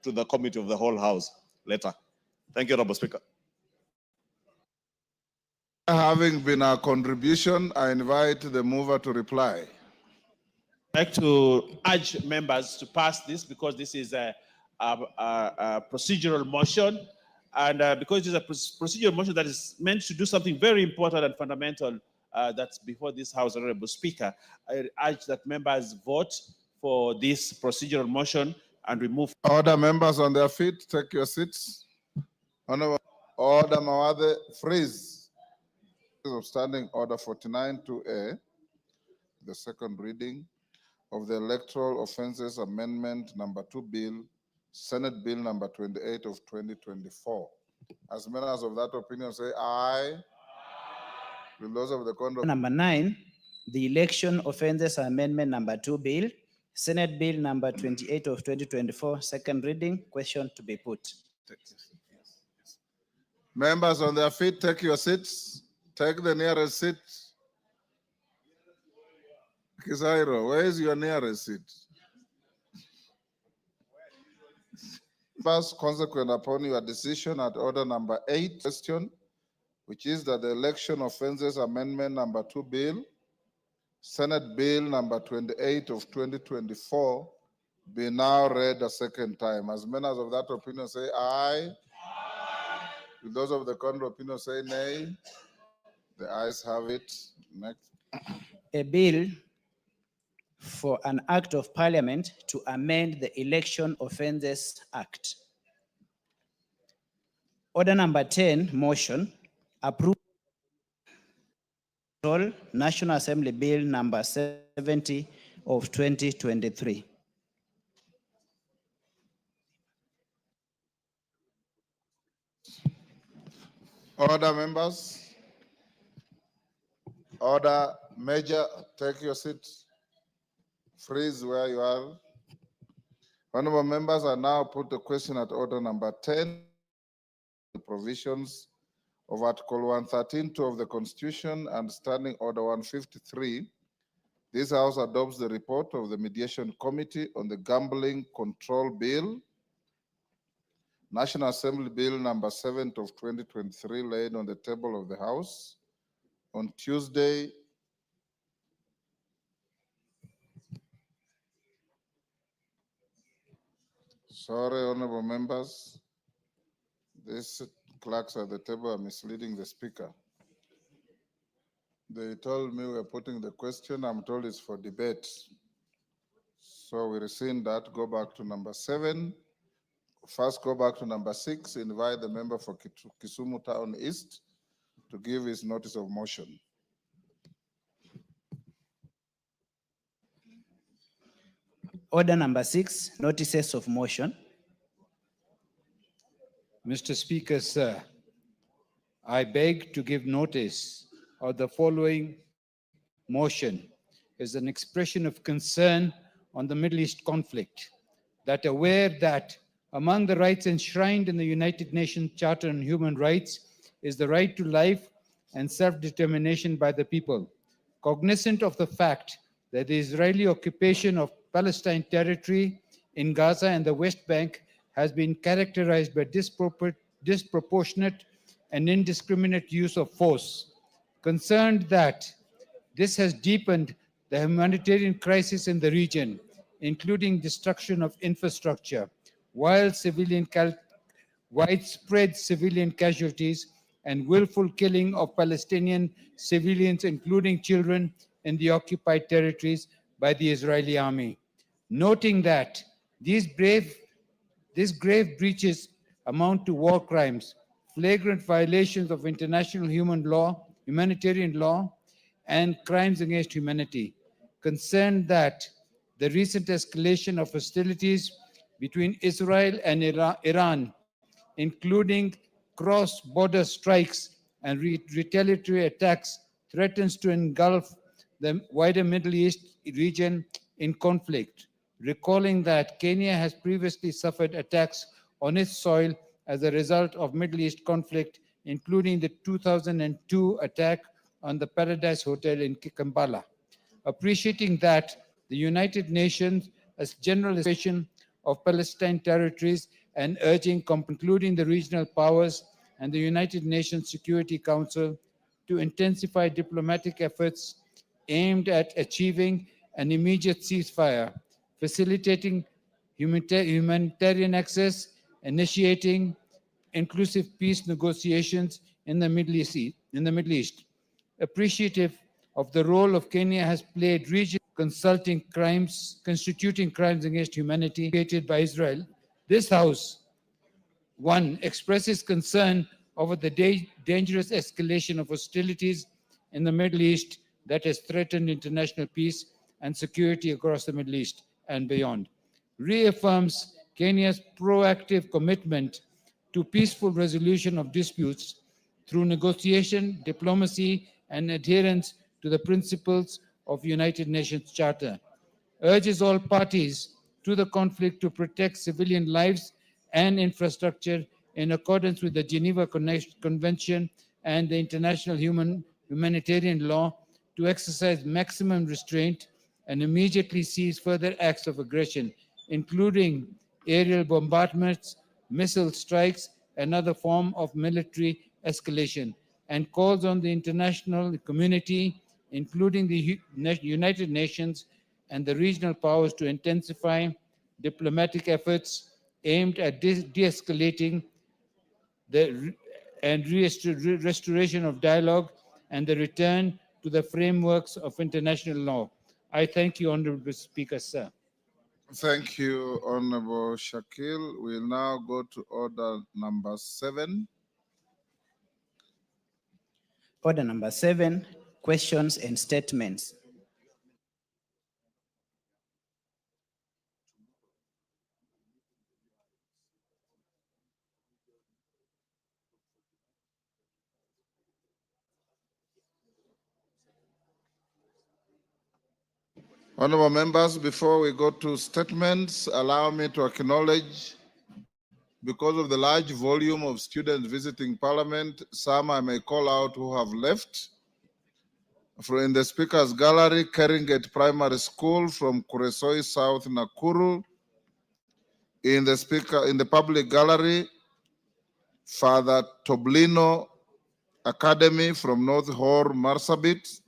to the Committee of the Whole House later. Thank you, Honorable Speaker. Having been our contribution, I invite the mover to reply. I'd like to urge members to pass this because this is a procedural motion, and because it is a procedural motion that is meant to do something very important and fundamental that's before this House, Honorable Speaker, I urge that members vote for this procedural motion and remove. Order, members on their feet, take your seats. Honorable Order Mawade, freeze. Of Standing Order 49-2A, the second reading of the Electoral Offences Amendment Number 2 Bill, Senate Bill Number 28 of 2024. As members of that opinion say aye. Will those of the conduct. Number 9, the Election Offences Amendment Number 2 Bill, Senate Bill Number 28 of 2024, second reading. Question to be put. Members on their feet, take your seats. Take the nearest seat. Kisairo, where is your nearest seat? First, consequent upon your decision at order number 8, question, which is that the Election Offences Amendment Number 2 Bill, Senate Bill Number 28 of 2024, be now read a second time. As members of that opinion say aye. Will those of the contrary opinion say nay? The ayes have it. Next. A bill for an act of parliament to amend the Election Offences Act. Order number 10, motion, approve National Assembly Bill number 70 of 2023. Order, members. Order, Major, take your seat. Freeze where you are. Honorable members, I now put the question at order number 10. The provisions of Article 113(2) of the Constitution and Standing Order 153. This House adopts the report of the Mediation Committee on the Gambling Control Bill, National Assembly Bill number 7 of 2023, laid on the table of the House on Tuesday, sorry, honorable members, these clerks at the table are misleading the speaker. They told me we're putting the question, I'm told it's for debate. So we rescind that, go back to number 7. First, go back to number 6, invite the member for Kisumu Town East to give his notice of motion. Order number 6, notices of motion. Mr. Speaker, sir, I beg to give notice of the following motion as an expression of concern on the Middle East conflict, that aware that among the rights enshrined in the United Nations Charter on Human Rights is the right to life and self-determination by the people. Cognizant of the fact that the Israeli occupation of Palestine territory in Gaza and the West Bank has been characterized by disproportionate and indiscriminate use of force. Concerned that this has deepened the humanitarian crisis in the region, including destruction of infrastructure, widespread civilian casualties, and willful killing of Palestinian civilians, including children, in the occupied territories by the Israeli army. Noting that these grave breaches amount to war crimes, flagrant violations of international humanitarian law, and crimes against humanity. Concerned that the recent escalation of hostilities between Israel and Iran, including cross-border strikes and retaliatory attacks, threatens to engulf the wider Middle East region in conflict. Recalling that Kenya has previously suffered attacks on its soil as a result of Middle East conflict, including the 2002 attack on the Paradise Hotel in Kampala. Appreciating that the United Nations, as General Assembly of Palestine territories and urging, including the regional powers and the United Nations Security Council, to intensify diplomatic efforts aimed at achieving an immediate ceasefire, facilitating humanitarian access, initiating inclusive peace negotiations in the Middle East. Appreciative of the role of Kenya has played constituting crimes against humanity created by Israel, this House, one, expresses concern over the dangerous escalation of hostilities in the Middle East that has threatened international peace and security across the Middle East and beyond. Reaffirms Kenya's proactive commitment to peaceful resolution of disputes through negotiation, diplomacy, and adherence to the principles of United Nations Charter. Urges all parties to the conflict to protect civilian lives and infrastructure in accordance with the Geneva Convention and the international humanitarian law, to exercise maximum restraint and immediately cease further acts of aggression, including aerial bombardments, missile strikes, and other form of military escalation, and calls on the international community, including the United Nations and the regional powers, to intensify diplomatic efforts aimed at de-escalating and restoration of dialogue and the return to the frameworks of international law. I thank you, Honorable Speaker, sir. Thank you, Honorable Shakil. We'll now go to order number 7. Order number 7, questions and statements. Honorable members, before we go to statements, allow me to acknowledge, because of the large volume of students visiting Parliament, some I may call out who have left. In the Speaker's Gallery, Keringate Primary School from Kuresoi South, Nakuru. In the Public Gallery, Father Toblino Academy from North Hor, Marsabit.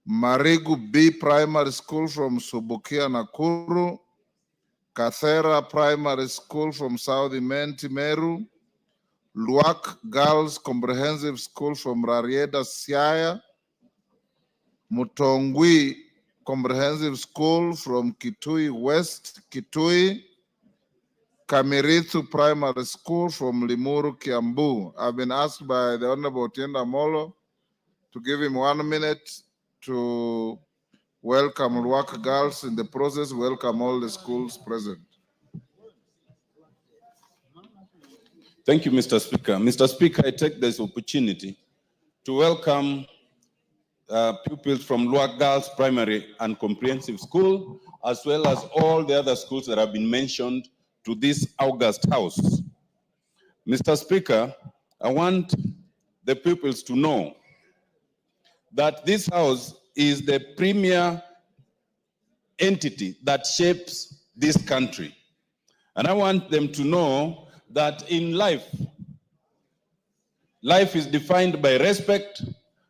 Marigu B Primary School from Subukia, Nakuru. Kathera Primary School from South Imenti, Meru. Luak Girls Comprehensive School from Rarieda, Siaya. Mutongwi Comprehensive School from Kitui West, Kitui. Kamirithu Primary School from Limuru, Kiambu. I've been asked by the Honorable Otienda Molo to give him 1 minute to welcome Luak Girls. In the process, welcome all the schools present. Thank you, Mr. Speaker. Mr. Speaker, I take this opportunity to welcome pupils from Luak Girls Primary and Comprehensive School, as well as all the other schools that have been mentioned to this August House. Mr. Speaker, I want the pupils to know that this house is the premier entity that shapes this country. And I want them to know that in life, life is defined by respect,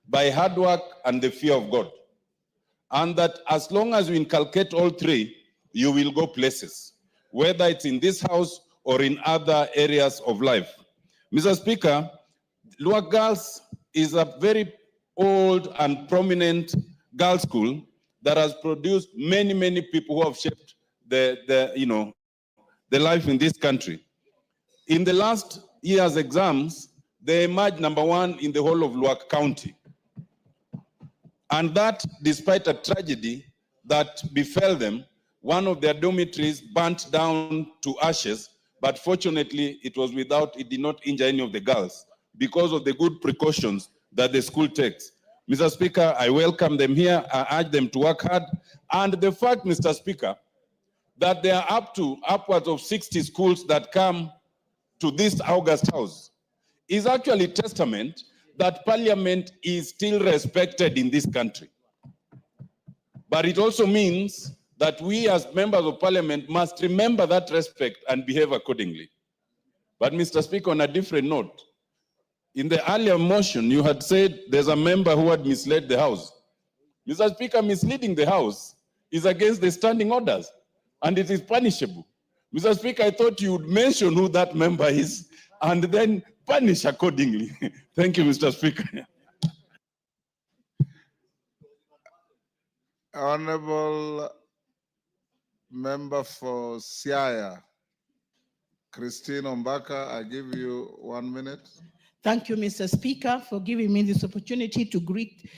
by hard work, and the fear of God. And that as long as you inculcate all three, you will go places, whether it's in this house or in other areas of life. Mr. Speaker, Luak Girls is a very old and prominent girls' school that has produced many, many people who have shaped the life in this country. In the last year's exams, they emerged #1 in the whole of Luak County. And that despite a tragedy that befell them. One of their dormitories burnt down to ashes, but fortunately it did not injure any of the girls because of the good precautions that the school takes. Mr. Speaker, I welcome them here. I urge them to work hard. And the fact, Mr. Speaker, that there are upwards of 60 schools that come to this August House is actually testament that Parliament is still respected in this country. But it also means that we as members of parliament must remember that respect and behave accordingly. But Mr. Speaker, on a different note, in the earlier motion, you had said there's a member who had misled the House. Mr. Speaker, misleading the House is against the standing orders, and it is punishable. Mr. Speaker, I thought you would mention who that member is and then punish accordingly. Thank you, Mr. Speaker. Honorable Member for Siaya, Christine Ombaka, I give you 1 minute. Thank you, Mr. Speaker, for giving me this opportunity to greet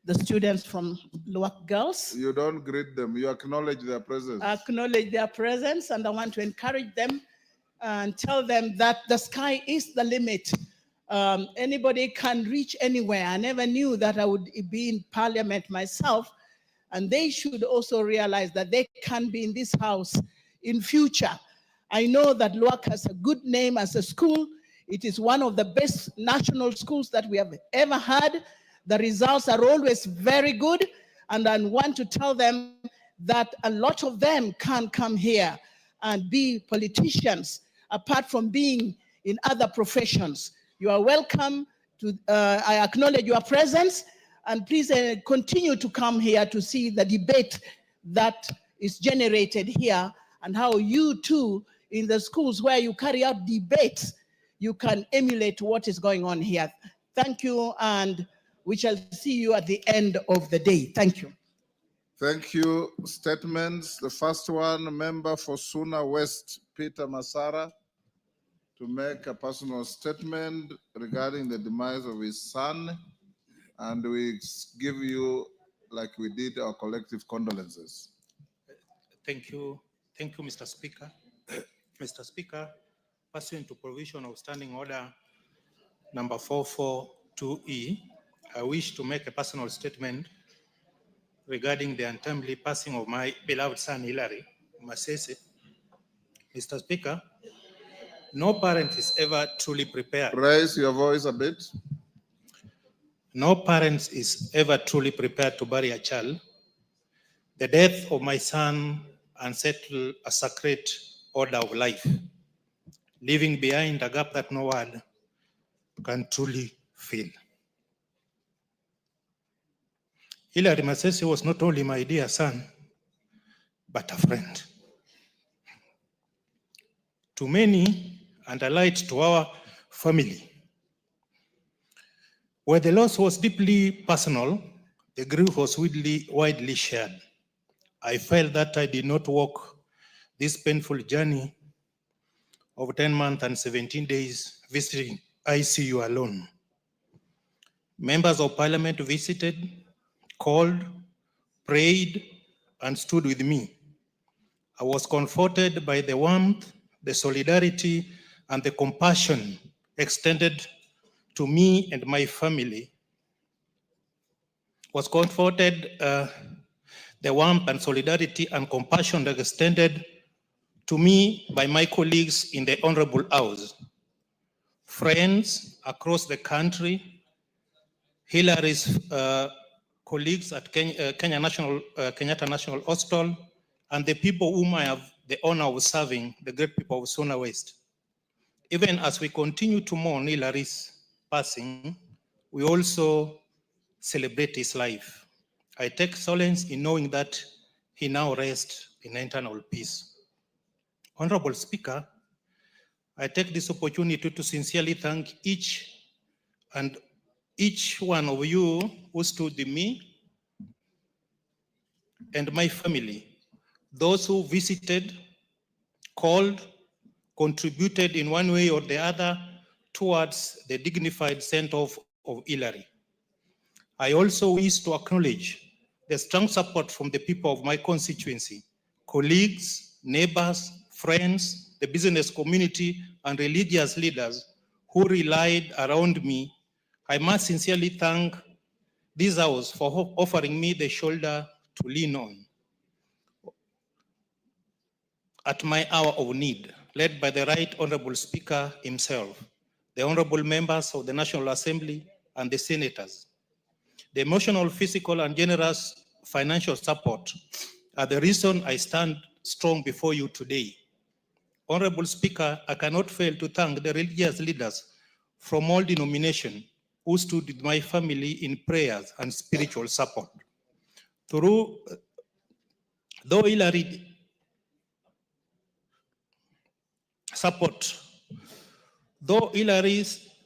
the students from Luwak Girls. You don't greet them, you acknowledge their presence. I acknowledge their presence, and I want to encourage them and tell them that the sky is the limit. Anybody can reach anywhere. I never knew that I would be in parliament myself, and they should also realize that they can be in this house in future. I know that Luwak has a good name as a school. It is one of the best national schools that we have ever had. The results are always very good, and I want to tell them that a lot of them can come here and be politicians, apart from being in other professions. You are welcome to, I acknowledge your presence, and please continue to come here to see the debate that is generated here, and how you too, in the schools where you carry out debates, you can emulate what is going on here. Thank you, and we shall see you at the end of the day. Thank you. Thank you. Statements. The first one, member for Suna West, Peter Masara, to make a personal statement regarding the demise of his son. And we give you, like we did, our collective condolences. Thank you, Mr. Speaker. Mr. Speaker, pursuant to provision of Standing Order number 442E, I wish to make a personal statement regarding the untimely passing of my beloved son, Hilary Masese. Mr. Speaker, no parent is ever truly prepared. Raise your voice a bit. No parent is ever truly prepared to bury a child. The death of my son unsettled a sacred order of life, leaving behind a gap that no word can truly fill. Hilary Masese was not only my dear son, but a friend. To many, and a light to our family. Where the loss was deeply personal, the grief was widely shared. I felt that I did not walk this painful journey of 10 months and 17 days visiting ICU alone. Members of parliament visited, called, prayed, and stood with me. I was comforted by the warmth, the solidarity, and the compassion extended to me and my family. Was comforted the warmth and solidarity and compassion that extended to me by my colleagues in the Honorable House, friends across the country, Hilary's colleagues at Kenyatta National Hospital, and the people whom I have the honor of serving, the great people of Suna West. Even as we continue to mourn Hilary's passing, we also celebrate his life. I take solace in knowing that he now rests in eternal peace. Honorable Speaker, I take this opportunity to sincerely thank each one of you who stood with me and my family, those who visited, called, contributed in one way or the other towards the dignified send-off of Hilary. I also wish to acknowledge the strong support from the people of my constituency, colleagues, neighbors, friends, the business community, and religious leaders who relied around me. I must sincerely thank this house for offering me the shoulder to lean on at my hour of need, led by the Right Honorable Speaker himself, the honorable members of the National Assembly, and the senators. The emotional, physical, and generous financial support are the reason I stand strong before you today. Honorable Speaker, I cannot fail to thank the religious leaders from all denominations who stood with my family in prayers and spiritual support. Though Hillary's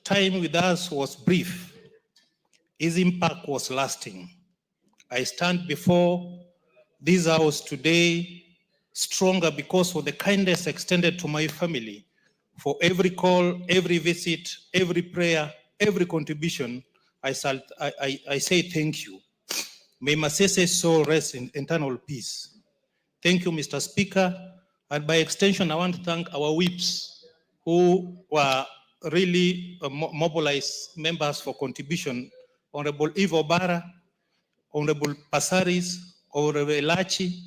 time with us was brief, his impact was lasting. I stand before this house today stronger because of the kindness extended to my family. For every call, every visit, every prayer, every contribution, I say thank you. May Masese's soul rest in eternal peace. Thank you, Mr. Speaker. And by extension, I want to thank our whips who were really mobilized members for contribution. Honorable Ivo Bara, Honorable Pasaris, Honorable Elachi,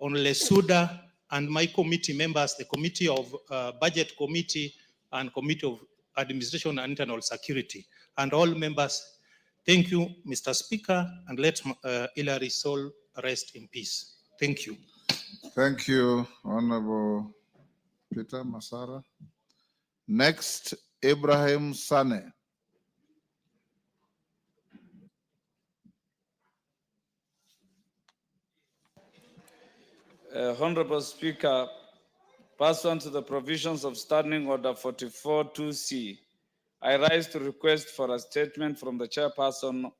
Honorable Suda, and my committee members, the Committee of Budget Committee and Committee of Administration and Internal Security, and all members. Thank you, Mr. Speaker, and let Hillary's soul rest in peace. Thank you. Thank you, Honorable Peter Masara. Next, Ibrahim Sane. Honorable Speaker, pursuant to the provisions of Standing Order 44-2C, I rise to request for a statement from the chairperson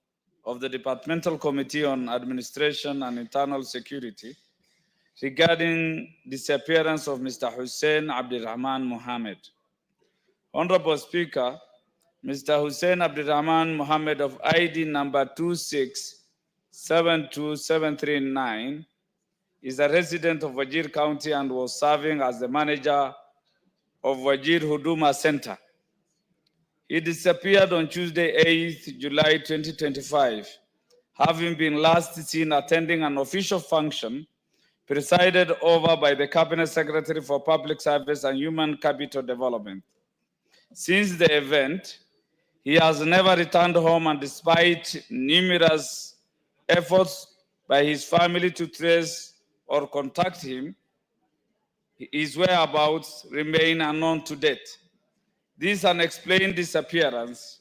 of the Departmental Committee on Administration and Internal Security regarding disappearance of Mr. Hussein Abdirrahman Mohammed. Honorable Speaker, Mr. Hussein Abdirrahman Mohammed of ID number 2672739 is a resident of Wajir County and was serving as the manager of Wajir Huduma Center. He disappeared on Tuesday, 8th July 2025, having been last seen attending an official function presided over by the Cabinet Secretary for Public Service and Human Capital Development. Since the event, he has never returned home, and despite numerous efforts by his family to trace or contact him, his whereabouts remain unknown to date. This unexplained disappearance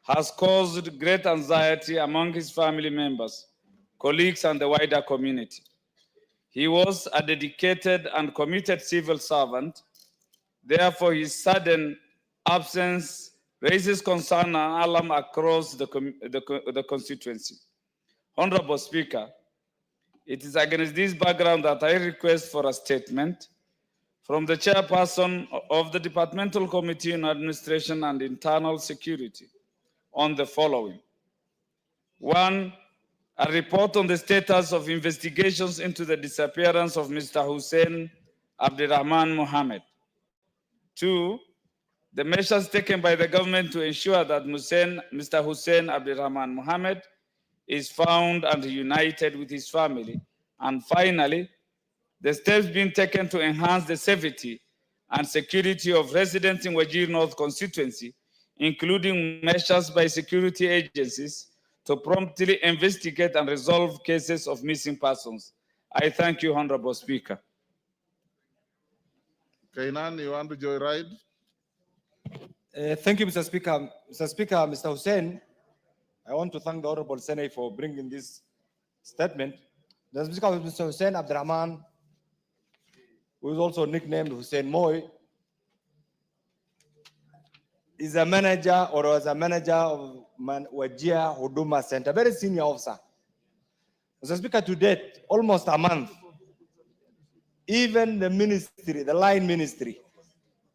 has caused great anxiety among his family members, colleagues, and the wider community. He was a dedicated and committed civil servant. Therefore, his sudden absence raises concern and alarm across the constituency. Honorable Speaker, it is against this background that I request for a statement from the chairperson of the Departmental Committee on Administration and Internal Security on the following. 1, a report on the status of investigations into the disappearance of Mr. Hussein Abdirrahman Mohammed. 2, the measures taken by the government to ensure that Mr. Hussein Abdirrahman Mohammed is found and reunited with his family. And finally, the steps being taken to enhance the safety and security of residents in Wajir North constituency, including measures by security agencies to promptly investigate and resolve cases of missing persons. I thank you, Honorable Speaker. Kainan, you want to joyride? Thank you, Mr. Speaker. Mr. Speaker, Mr. Hussein, I want to thank the Honorable Senate for bringing this statement. The Speaker, Mr. Hussein Abdirrahman, who is also nicknamed Hussein Moy, is a manager or was a manager of Wajir Huduma Center, very senior officer. Mr. Speaker, to date, almost a month, even the ministry, the line ministry,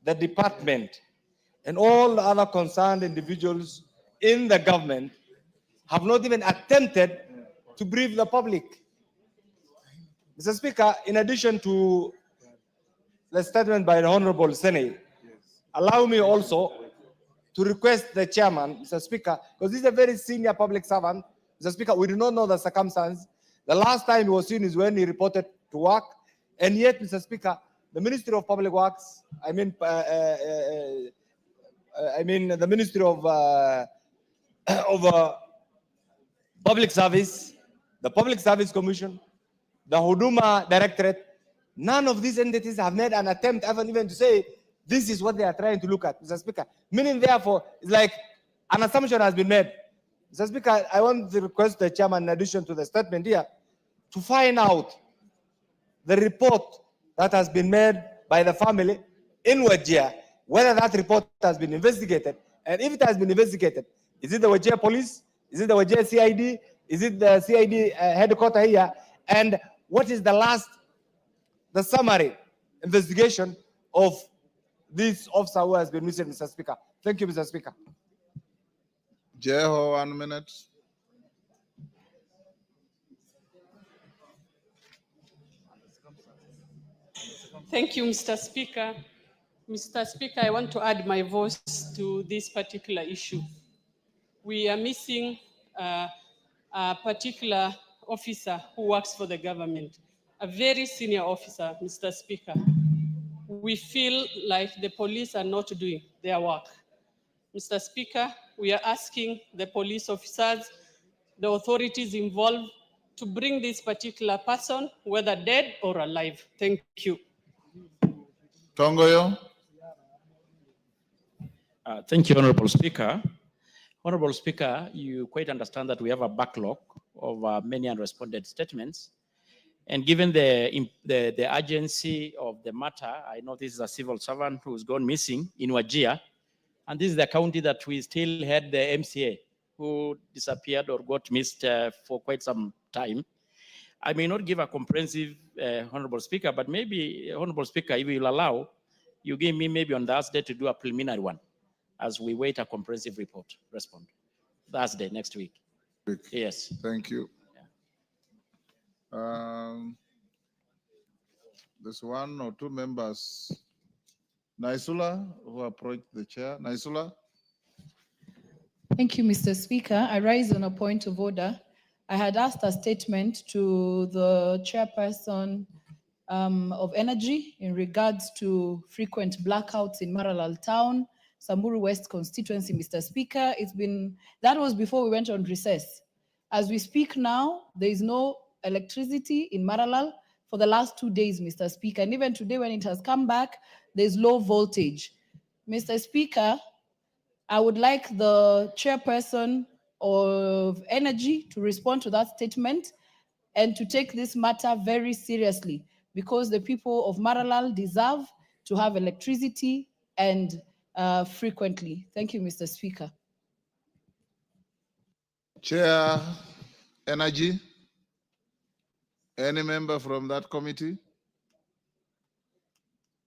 the department, and all the other concerned individuals in the government have not even attempted to brief the public. Mr. Speaker, in addition to the statement by the Honorable Senate, allow me also to request the chairman, Mr. Speaker, because he's a very senior public servant. Mr. Speaker, we do not know the circumstance. The last time he was seen is when he reported to work, and yet, Mr. Speaker, the Ministry of Public Works, the Ministry of Public Service, the Public Service Commission, the Huduma Directorate, none of these entities have made an attempt even to say this is what they are trying to look at, Mr. Speaker. Meaning, therefore, it's like an assumption has been made. Mr. Speaker, I want to request the chairman, in addition to the statement here, to find out the report that has been made by the family in Wajir, whether that report has been investigated, and if it has been investigated, is it the Wajir police? Is it the Wajir CID? Is it the CID headquarters here? And what is the summary investigation of this officer who has been missing, Mr. Speaker? Thank you, Mr. Speaker. Jeho, 1 minute. Thank you, Mr. Speaker. Mr. Speaker, I want to add my voice to this particular issue. We are missing a particular officer who works for the government, a very senior officer, Mr. Speaker. We feel like the police are not doing their work. Mr. Speaker, we are asking the police officers, the authorities involved, to bring this particular person, whether dead or alive. Thank you. Tongoyo. Thank you, Honorable Speaker. Honorable Speaker, you quite understand that we have a backlog of many unresponded statements. And given the urgency of the matter, I know this is a civil servant who's gone missing in Wajir. And this is the county that we still had the MCA who disappeared or got missed for quite some time. I may not give a comprehensive, Honorable Speaker, but maybe, Honorable Speaker, if you will allow, you give me maybe on Thursday to do a preliminary one as we wait a comprehensive respond. Thursday, next week. Yes. Thank you. There's 1 or 2 members. Naisula, who approached the chair. Naisula. Thank you, Mr. Speaker. I rise on a point of order. I had asked a statement to the chairperson of energy in regards to frequent blackouts in Maralal town, Samburu West constituency, Mr. Speaker. That was before we went on recess. As we speak now, there is no electricity in Maralal for the last 2 days, Mr. Speaker. And even today when it has come back, there's low voltage. Mr. Speaker, I would like the chairperson of energy to respond to that statement and to take this matter very seriously, because the people of Maralal deserve to have electricity and frequently. Thank you, Mr. Speaker. Chair, Energy. Any member from that committee?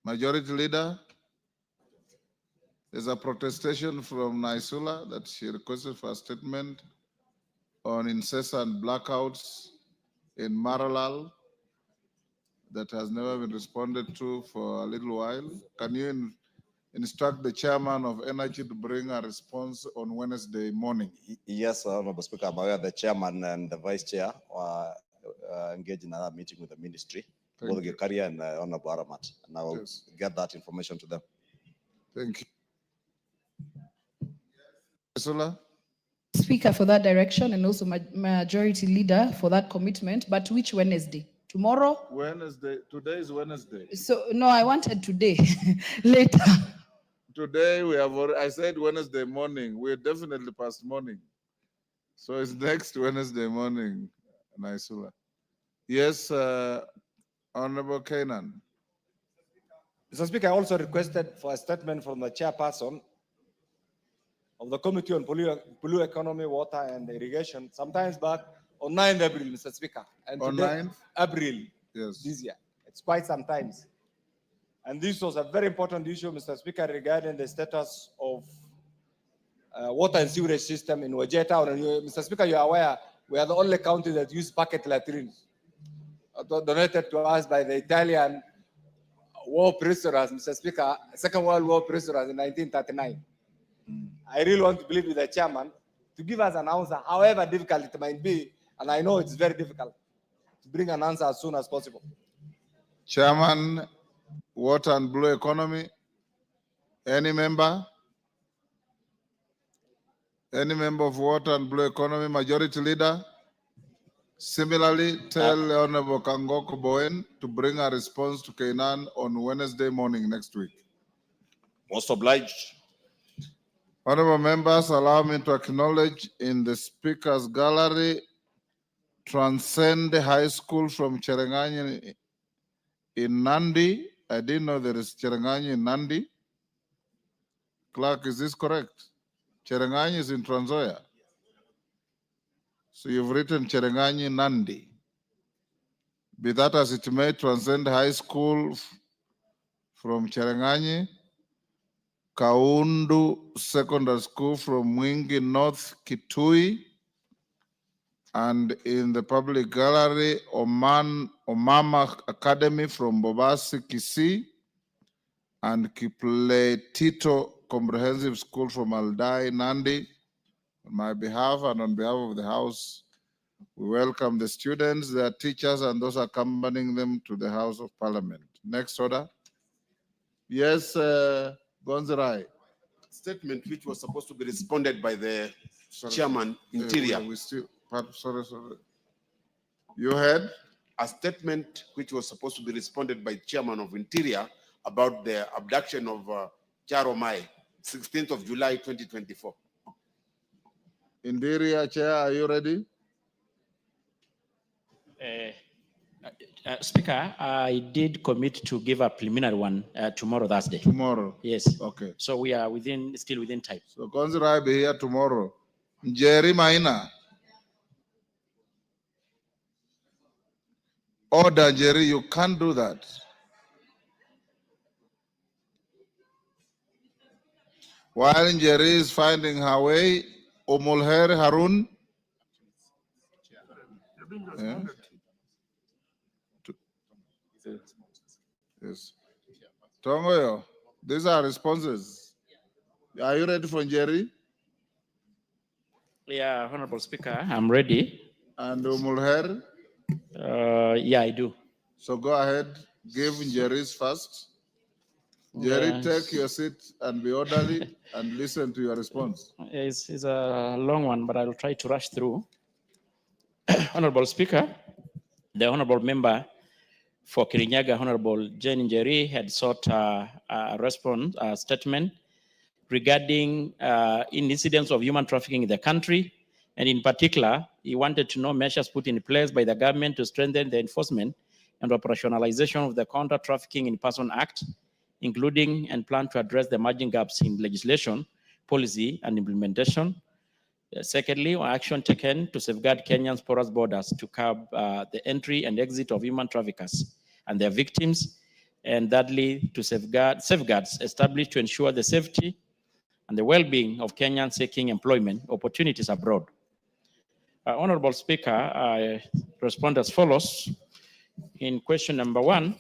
Majority Leader. There's a protestation from Naisula that she requested for a statement on incessant blackouts in Maralal that has never been responded to for a little while. Can you instruct the chairman of energy to bring a response on Wednesday morning? Yes, Honorable Speaker, I'm aware the chairman and the vice chair are engaged in another meeting with the ministry, both Gekaria and Honorable Aramat, and I will get that information to them. Thank you. Naisula. Speaker for that direction and also Majority Leader for that commitment, but which Wednesday? Tomorrow? Wednesday. Today is Wednesday. So, no, I wanted today, later. Today we have already, I said Wednesday morning. We're definitely past morning. So it's next Wednesday morning, Naisula. Yes, Honorable Kainan. Mr. Speaker, I also requested for a statement from the chairperson of the Committee on Blue Economy, Water and Irrigation, sometimes back on 9th April, Mr. Speaker. And on today, 9th? April, yes, this year. It's quite some times. And this was a very important issue, Mr. Speaker, regarding the status of water and sewerage system in Wajir town. And Mr. Speaker, you are aware, we are the only county that use bucket latrines donated to us by the Italian war prisoners, Mr. Speaker, Second World War prisoners in 1939. I really want to believe with the chairman to give us an answer, however difficult it might be, and I know it's very difficult, to bring an answer as soon as possible. Chairman, Water and Blue Economy, any member? Any member of Water and Blue Economy, Majority Leader? Similarly, tell Honorable Kangoko Bowen to bring a response to Kainan on Wednesday morning next week. Most obliged. Honorable members, allow me to acknowledge in the Speaker's Gallery Transcend High School from Cherangani in Nandi. I didn't know there is Cherangani in Nandi. Clerk, is this correct? Cherangani is in Trans Nzoia. So you've written Cherangani Nandi. Be that as it may, Transcend High School from Cherangani, Kaundu Secondary School from Mwingi North Kitui, and in the public gallery, Omama Academy from Bobasi Kisii, and Kipletito Comprehensive School from Aldai Nandi. On my behalf and on behalf of the House, we welcome the students, their teachers, and those accompanying them to the House of Parliament. Next order. Yes, Gonzarai. Statement which was supposed to be responded by the chairman, Interior. Sorry. You heard? A statement which was supposed to be responded by chairman of Interior about the abduction of Charo Mai, 16th of July, 2024. Interior Chair, are you ready? Speaker, I did commit to give a preliminary one tomorrow, Thursday. Tomorrow? Yes. Okay. So we are still within time. So Gonzarai be here tomorrow. Jerry Maina. Order, Jerry, you can't do that. While Jerry is finding her way, Omulher Harun. Yeah. Yes. Tongoyo, these are responses. Are you ready for Jerry? Yeah, Honorable Speaker, I'm ready. And Omulher? Yeah, I do. So go ahead, give Jerry's first. Jerry, Yes. take your seat and be orderly and listen to your response. It's a long one, but I'll try to rush through. Honorable Speaker, the Honorable Member for Kirinyaga, Honorable Jane Njeri, had sought a response, a statement regarding incidents of human trafficking in the country. And in particular, he wanted to know measures put in place by the government to strengthen the enforcement and operationalization of the Counter Trafficking in Person Act, including and plan to address the emerging gaps in legislation, policy, and implementation. Secondly, action taken to safeguard Kenya's porous borders to curb the entry and exit of human traffickers and their victims. And thirdly, to safeguards established to ensure the safety and the well-being of Kenyans seeking employment opportunities abroad. Honorable Speaker, I respond as follows. In question number 1,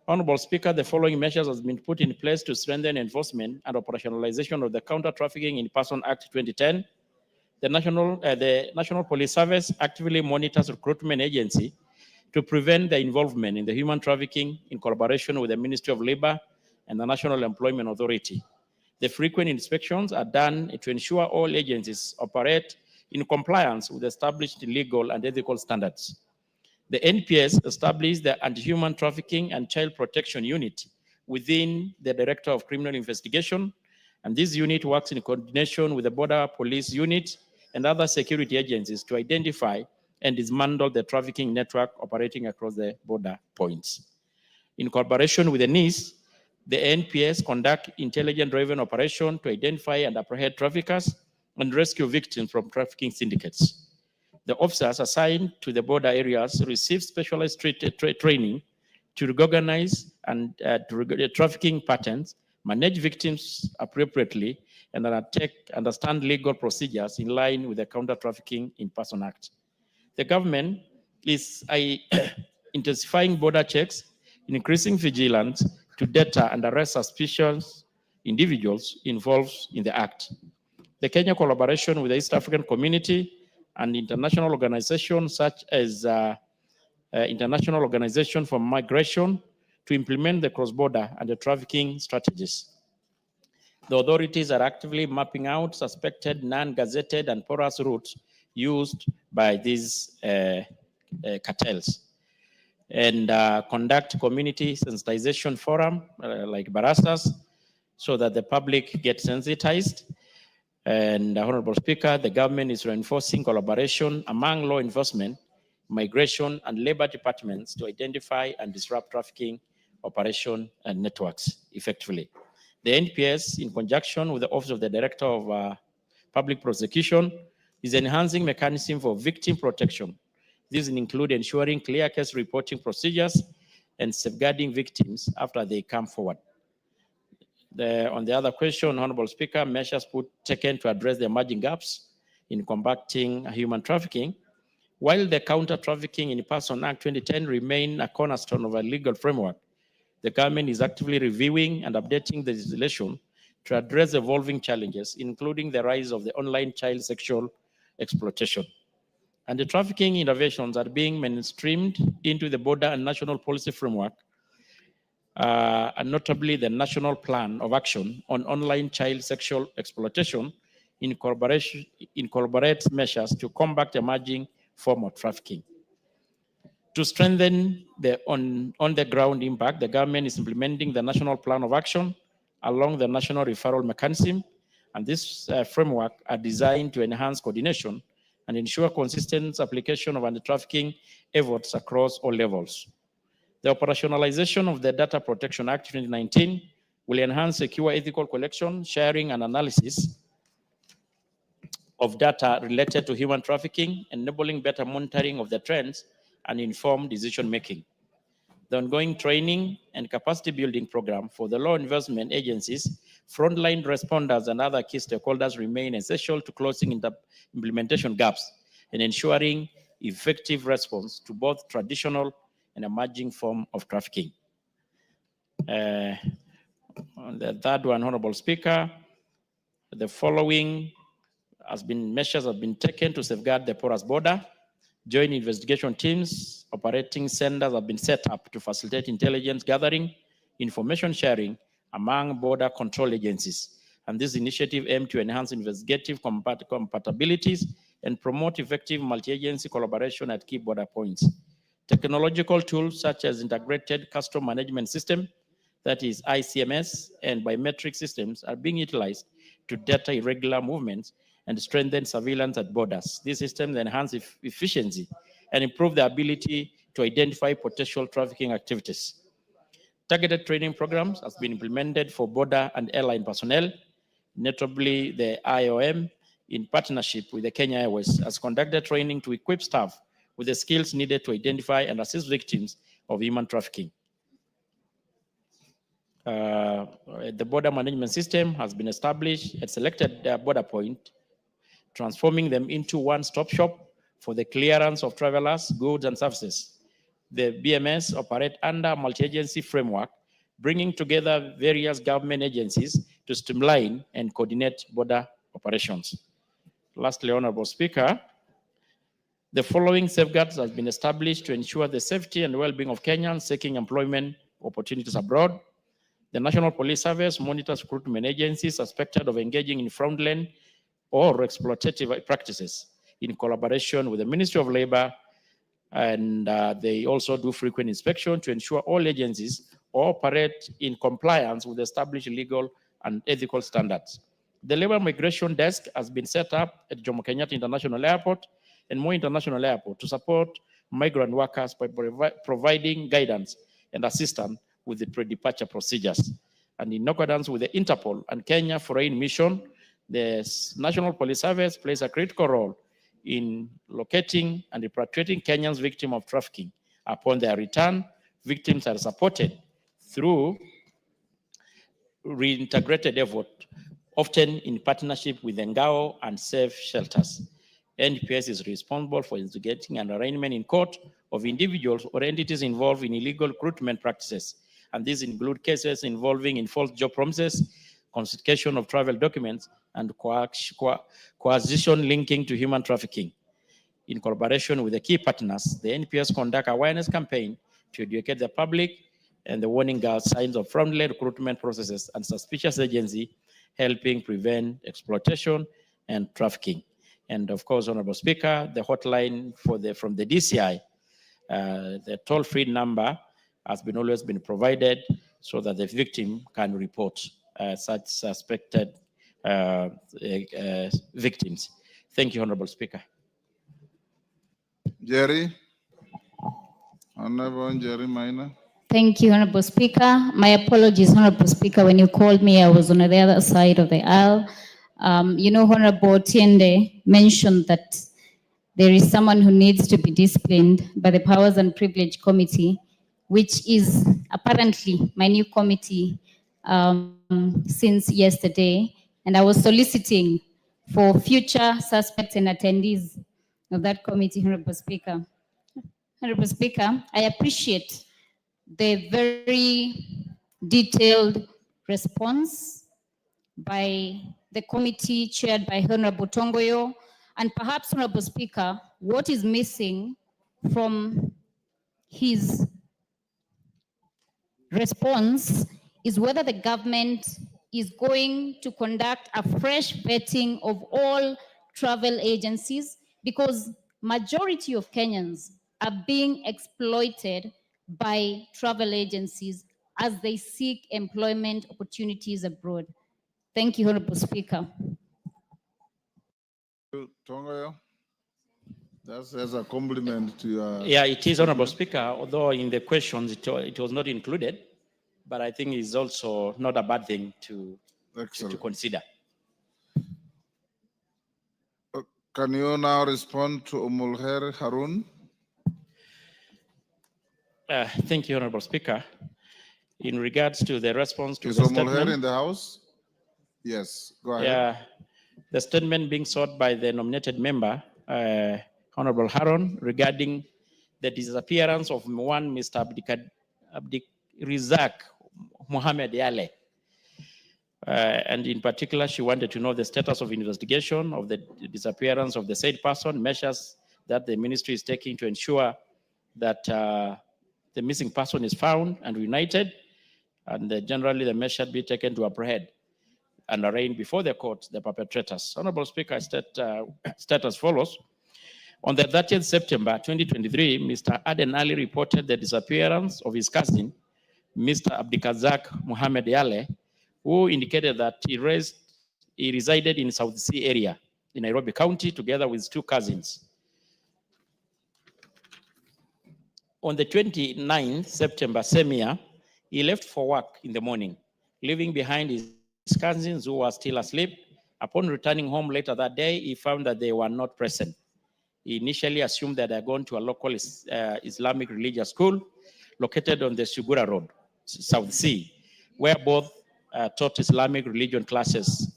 Honorable Speaker, the following measures has been put in place to strengthen enforcement and operationalization of the Counter Trafficking in Person Act 2010. The National Police Service actively monitors recruitment agency to prevent the involvement in the human trafficking in collaboration with the Ministry of Labor and the National Employment Authority. The frequent inspections are done to ensure all agencies operate in compliance with established legal and ethical standards. The NPS established the Anti-Human Trafficking and Child Protection Unit within the Director of Criminal Investigation, and this unit works in coordination with the Border Police Unit and other security agencies to identify and dismantle the trafficking network operating across the border points. In collaboration with the NIS, the NPS conduct intelligence-driven operation to identify and apprehend traffickers and rescue victims from trafficking syndicates. The officers assigned to the border areas receive specialized training to recognize and trafficking patterns, manage victims appropriately, and understand legal procedures in line with the Counter Trafficking in Person Act. The government is intensifying border checks, increasing vigilance to deter and arrest suspicious individuals involved in the act. The Kenya collaboration with the East African community and international organizations such as International Organization for Migration to implement the cross-border and the trafficking strategies. The authorities are actively mapping out suspected non-gazetted and porous routes used by these cartels, and conduct community sensitization forum like barastas so that the public gets sensitized. And Honorable Speaker, the government is reinforcing collaboration among law enforcement, migration, and labor departments to identify and disrupt trafficking operation and networks effectively. The NPS, in conjunction with the Office of the Director of Public Prosecution, is enhancing mechanism for victim protection. These include ensuring clear case reporting procedures and safeguarding victims after they come forward. On the other question, Honorable Speaker, measures taken to address the emerging gaps in combating human trafficking. While the Counter Trafficking in Person Act 2010 remain a cornerstone of a legal framework, the government is actively reviewing and updating the legislation to address evolving challenges, including the rise of the online child sexual exploitation. And the trafficking innovations are being mainstreamed into the border and national policy framework, and notably the National Plan of Action on Online Child Sexual Exploitation incorporates measures to combat emerging form of trafficking. To strengthen the on-the-ground impact, the government is implementing the National Plan of Action along the National Referral Mechanism, and this framework are designed to enhance coordination and ensure consistent application of anti-trafficking efforts across all levels. The operationalization of the Data Protection Act 2019 will enhance secure ethical collection, sharing, and analysis of data related to human trafficking, enabling better monitoring of the trends and informed decision-making. The ongoing training and capacity building program for the law enforcement agencies, frontline responders, and other key stakeholders remain essential to closing implementation gaps and ensuring effective response to both traditional and emerging form of trafficking. On the third one, Honorable Speaker, the following measures have been taken to safeguard the porous border. Joint investigation teams, operating centers have been set up to facilitate intelligence gathering, information sharing among border control agencies. And this initiative aims to enhance investigative compatibilities and promote effective multi-agency collaboration at key border points. Technological tools such as integrated custom management system, that is ICMS, and biometric systems are being utilized to data irregular movements and strengthen surveillance at borders. These systems enhance efficiency and improve the ability to identify potential trafficking activities. Targeted training programs have been implemented for border and airline personnel, notably the IOM, in partnership with the Kenya Airways, has conducted training to equip staff with the skills needed to identify and assist victims of human trafficking. The border management system has been established at selected border point, transforming them into one-stop shop for the clearance of travelers, goods, and services. The BMS operate under multi-agency framework, bringing together various government agencies to streamline and coordinate border operations. Lastly, Honorable Speaker, the following safeguards have been established to ensure the safety and well-being of Kenyans seeking employment opportunities abroad. The National Police Service monitors recruitment agencies suspected of engaging in fraudulent or exploitative practices in collaboration with the Ministry of Labor, and they also do frequent inspection to ensure all agencies operate in compliance with established legal and ethical standards. The Labor Migration Desk has been set up at Jomo Kenyatta International Airport and Moi International Airport to support migrant workers by providing guidance and assistance with the pre-departure procedures. And in accordance with the Interpol and Kenya Foreign Mission, the National Police Service plays a critical role in locating and repatriating Kenyans victims of trafficking. Upon their return, victims are supported through reintegrated effort, often in partnership with the Ngao and safe shelters. NPS is responsible for instigating an arraignment in court of individuals or entities involved in illegal recruitment practices. And these include cases involving false job promises, confiscation of travel documents, and coercion linking to human trafficking. In collaboration with the key partners, the NPS conduct awareness campaign to educate the public and the warning signs of fraudulent recruitment processes and suspicious agency, helping prevent exploitation and trafficking. And of course, Honorable Speaker, the hotline from the DCI The toll-free number has been always been provided so that the victim can report such suspected victims. Thank you, Honorable Speaker. Jerry. Honorable Jerry Minor. Thank you, Honorable Speaker. My apologies, Honorable Speaker. When you called me, I was on the other side of the aisle. You know, Honorable Tiende mentioned that there is someone who needs to be disciplined by the Powers and Privilege Committee, which is apparently my new committee since yesterday. And I was soliciting for future suspects and attendees of that committee, Honorable Speaker. Honorable Speaker, I appreciate the very detailed response by the committee chaired by Honorable Tongoyo. And perhaps, Honorable Speaker, what is missing from his response is whether the government is going to conduct a fresh vetting of all travel agencies, because majority of Kenyans are being exploited by travel agencies as they seek employment opportunities abroad. Thank you, Honorable Speaker. Tongoyo, that's as a compliment to your... Yeah, it is, Honorable Speaker, although in the questions it was not included, but I think it's also not a bad thing to consider. Can you now respond to Umulher Harun? Thank you, Honorable Speaker. In regards to the response to Is the Umulher statement, in the House? Yes, go ahead. yeah, the statement being sought by the nominated member, Honorable Harun, regarding the disappearance of one Mr. Abdirizak Mohamed Yale. And in particular, she wanted to know the status of investigation of the disappearance of the said person, measures that the ministry is taking to ensure that the missing person is found and reunited, and generally the measure be taken to apprehend and arraign before the court the perpetrators. Honorable Speaker, I state as follows. On the 30th September 2023, Mr. Aden Ali reported the disappearance of his cousin, Mr. Abdikazak Mohamed Yale, who indicated that he resided in South Sea area in Nairobi County together with two cousins. On the 29th September same year, he left for work in the morning, leaving behind his cousins who were still asleep. Upon returning home later that day, he found that they were not present. He initially assumed that they had gone to a local Islamic religious school located on the Sugura Road, South Sea, where both taught Islamic religion classes.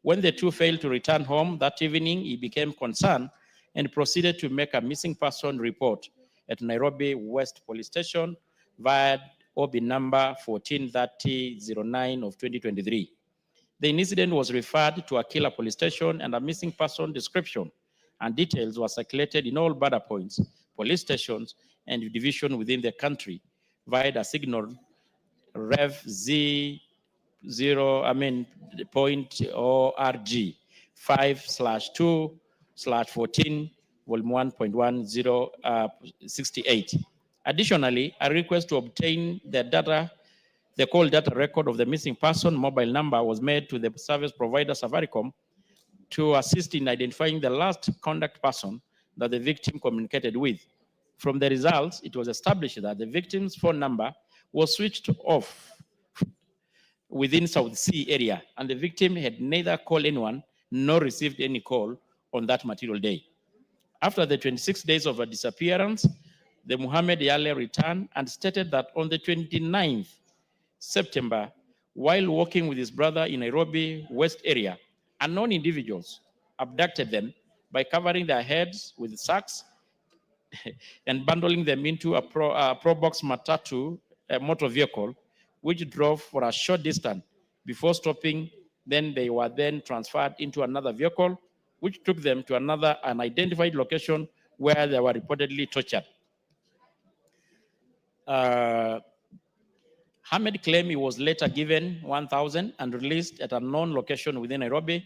When the two failed to return home that evening, he became concerned and proceeded to make a missing person report at Nairobi West Police Station via OB number 143009 of 2023. The incident was referred to Akila Police Station, and a missing person description and details were circulated in all border points, police stations, and division within the country via a signal Rev Z0, point ORG 5/2/14, volume 1.1068. Additionally, a request to obtain the call data record of the missing person mobile number was made to the service provider Safaricom to assist in identifying the last contact person that the victim communicated with. From the results, it was established that the victim's phone number was switched off within South Sea area, and the victim had neither called anyone nor received any call on that material day. After the 26 days of her disappearance, the Mohamed Yale returned and stated that on the 29th September, while walking with his brother in Nairobi West area, unknown individuals abducted them by covering their heads with sacks and bundling them into a Probox Matatu motor vehicle, which drove for a short distance before stopping. Then they were then transferred into another vehicle, which took them to another unidentified location where they were reportedly tortured. Hamid claimed he was later given 1,000 and released at a known location within Nairobi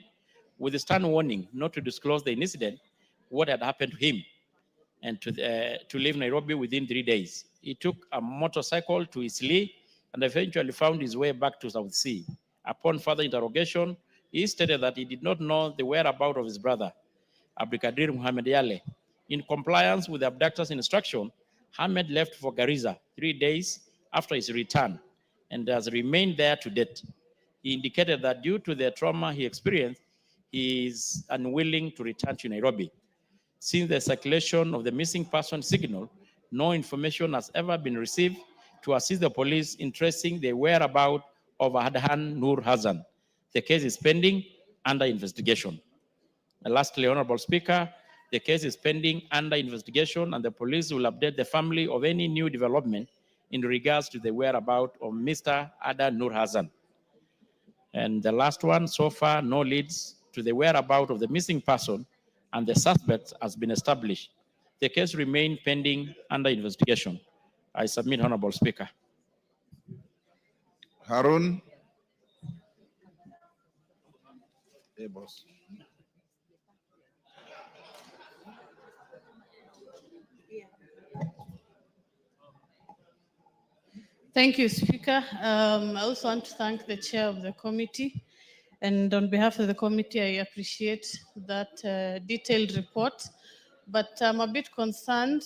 with a stern warning not to disclose the incident, what had happened to him. and to leave Nairobi within 3 days. He took a motorcycle to Eastleigh and eventually found his way back to South Sea. Upon further interrogation, he stated that he did not know the whereabouts of his brother, Abdikadir Muhammad Yale. In compliance with the abductor's instruction, Ahmed left for Garissa 3 days after his return and has remained there to date. He indicated that due to the trauma he experienced, he is unwilling to return to Nairobi. Since the circulation of the missing person signal, no information has ever been received to assist the police in tracing the whereabouts of Adhan Nur Hassan. The case is pending under investigation. And lastly, Honorable Speaker, the case is pending under investigation and the police will update the family of any new development in regards to the whereabouts of Mr. Adhan Nur Hassan. And the last one, so far, no leads to the whereabouts of the missing person and the suspect has been established. The case remains pending under investigation. I submit, Honorable Speaker. Harun. Hey, boss. Thank you, Speaker. I also want to thank the chair of the committee. And on behalf of the committee, I appreciate that detailed report. But I'm a bit concerned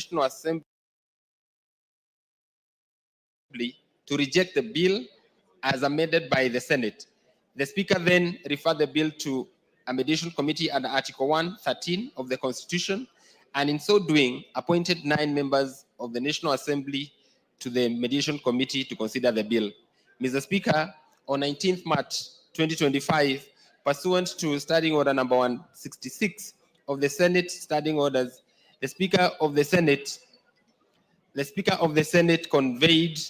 National Assembly to reject the bill as amended by the Senate. The Speaker then referred the bill to a mediation committee under Article 113 of the Constitution, and in so doing, appointed 9 members of the National Assembly to the mediation committee to consider the bill. Mr. Speaker, on 19th March 2025, pursuant to Standing Order number 166 of the Senate Standing Orders, the Speaker of the Senate conveyed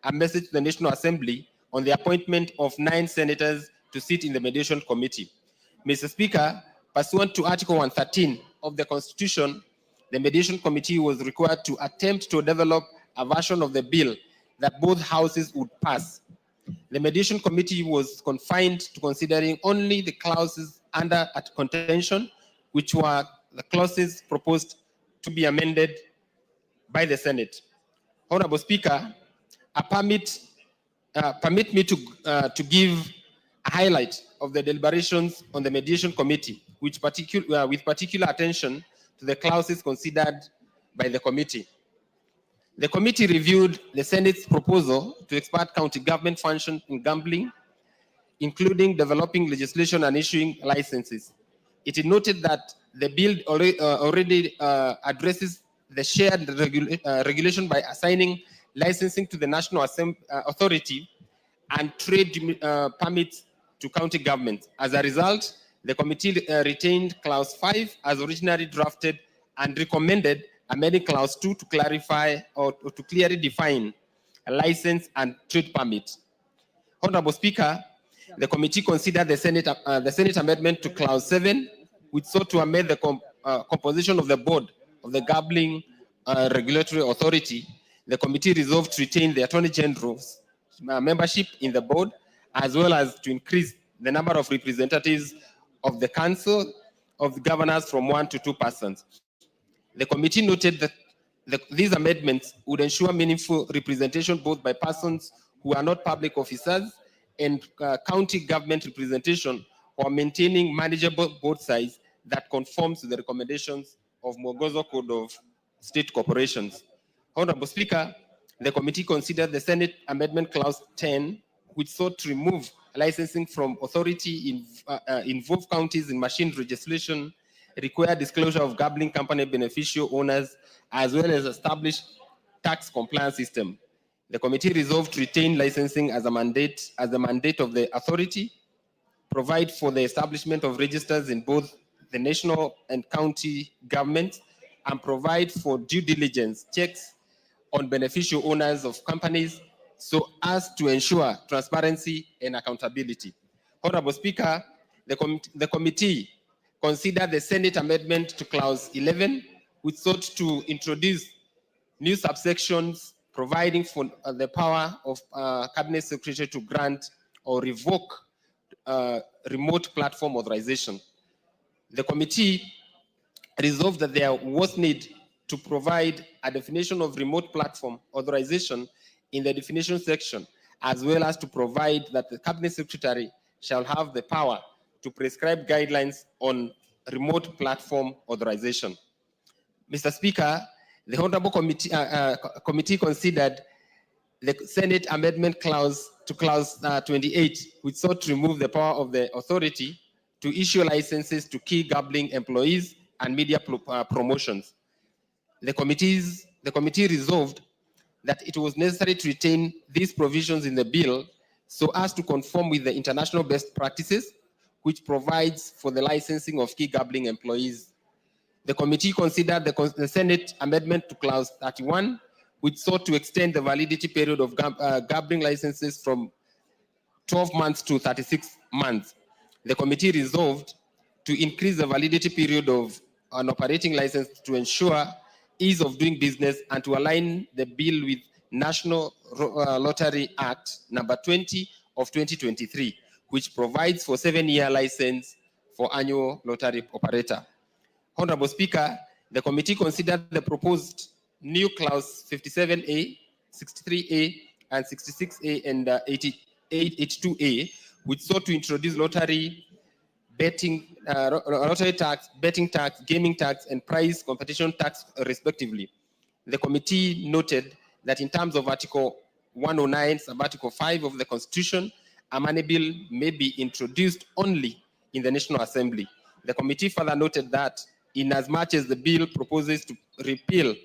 a message to the National Assembly on the appointment of 9 senators to sit in the mediation committee. Mr. Speaker, pursuant to Article 113 of the Constitution, the mediation committee was required to attempt to develop a version of the bill that both houses would pass. The mediation committee was confined to considering only the clauses under contention, which were the clauses proposed to be amended by the Senate. Honorable Speaker, permit me to give a highlight of the deliberations on the mediation committee, with particular attention to the clauses considered by the committee. The committee reviewed the Senate's proposal to expand county government functions in gambling, including developing legislation and issuing licenses. It noted that the bill already addresses the shared regulation by assigning licensing to the National Authority and trade permits to county governments. As a result, the committee retained Clause 5 as originally drafted and recommended amending Clause 2 to clarify or to clearly define a license and trade permit. Honorable Speaker, the committee considered the Senate amendment to Clause 7, which sought to amend the composition of the board of the Gambling Regulatory Authority. The committee resolved to retain the Attorney General's membership in the board, as well as to increase the number of representatives of the Council of the Governors from 1 to 2 persons. The committee noted that these amendments would ensure meaningful representation both by persons who are not public officers and county government representation, while maintaining manageable board size that conforms to the recommendations of Mwongozo Code of State Corporations. Honorable Speaker, the committee considered the Senate Amendment Clause 10, which sought to remove licensing from authority involve counties in machine legislation, require disclosure of gambling company beneficial owners, as well as establish tax compliance system. The committee resolved to retain licensing as the mandate of the authority, provide for the establishment of registers in both the national and county governments, and provide for due diligence checks on beneficial owners of companies so as to ensure transparency and accountability. Honorable Speaker, the committee considered the Senate amendment to Clause 11, which sought to introduce new subsections providing for the power of Cabinet Secretary to grant or revoke remote platform authorization. The committee resolved that there was need to provide a definition of remote platform authorization in the definition section, as well as to provide that the Cabinet Secretary shall have the power to prescribe guidelines on remote platform authorization. Mr. Speaker, the Honorable Committee considered the Senate Amendment Clause to Clause 28, which sought to remove the power of the authority to issue licenses to key gambling employees and media promotions. The committee resolved that it was necessary to retain these provisions in the bill so as to conform with the international best practices, which provides for the licensing of key gambling employees. The committee considered the Senate amendment to Clause 31, which sought to extend the validity period of gambling licenses from 12 months to 36 months. The committee resolved to increase the validity period of an operating license to ensure ease of doing business and to align the bill with National Lottery Act number 20 of 2023, which provides for 7-year license for annual lottery operator. Honorable Speaker, the committee considered the proposed new clause 57A, 63A, and 66A and 82A, which sought to introduce lottery tax, betting tax, gaming tax, and prize competition tax, respectively. the committee noted that in terms of Article 109, sub-Article 5 of the Constitution, a money bill may be introduced only in the National Assembly. The committee further noted that in as much as the bill proposes to repeal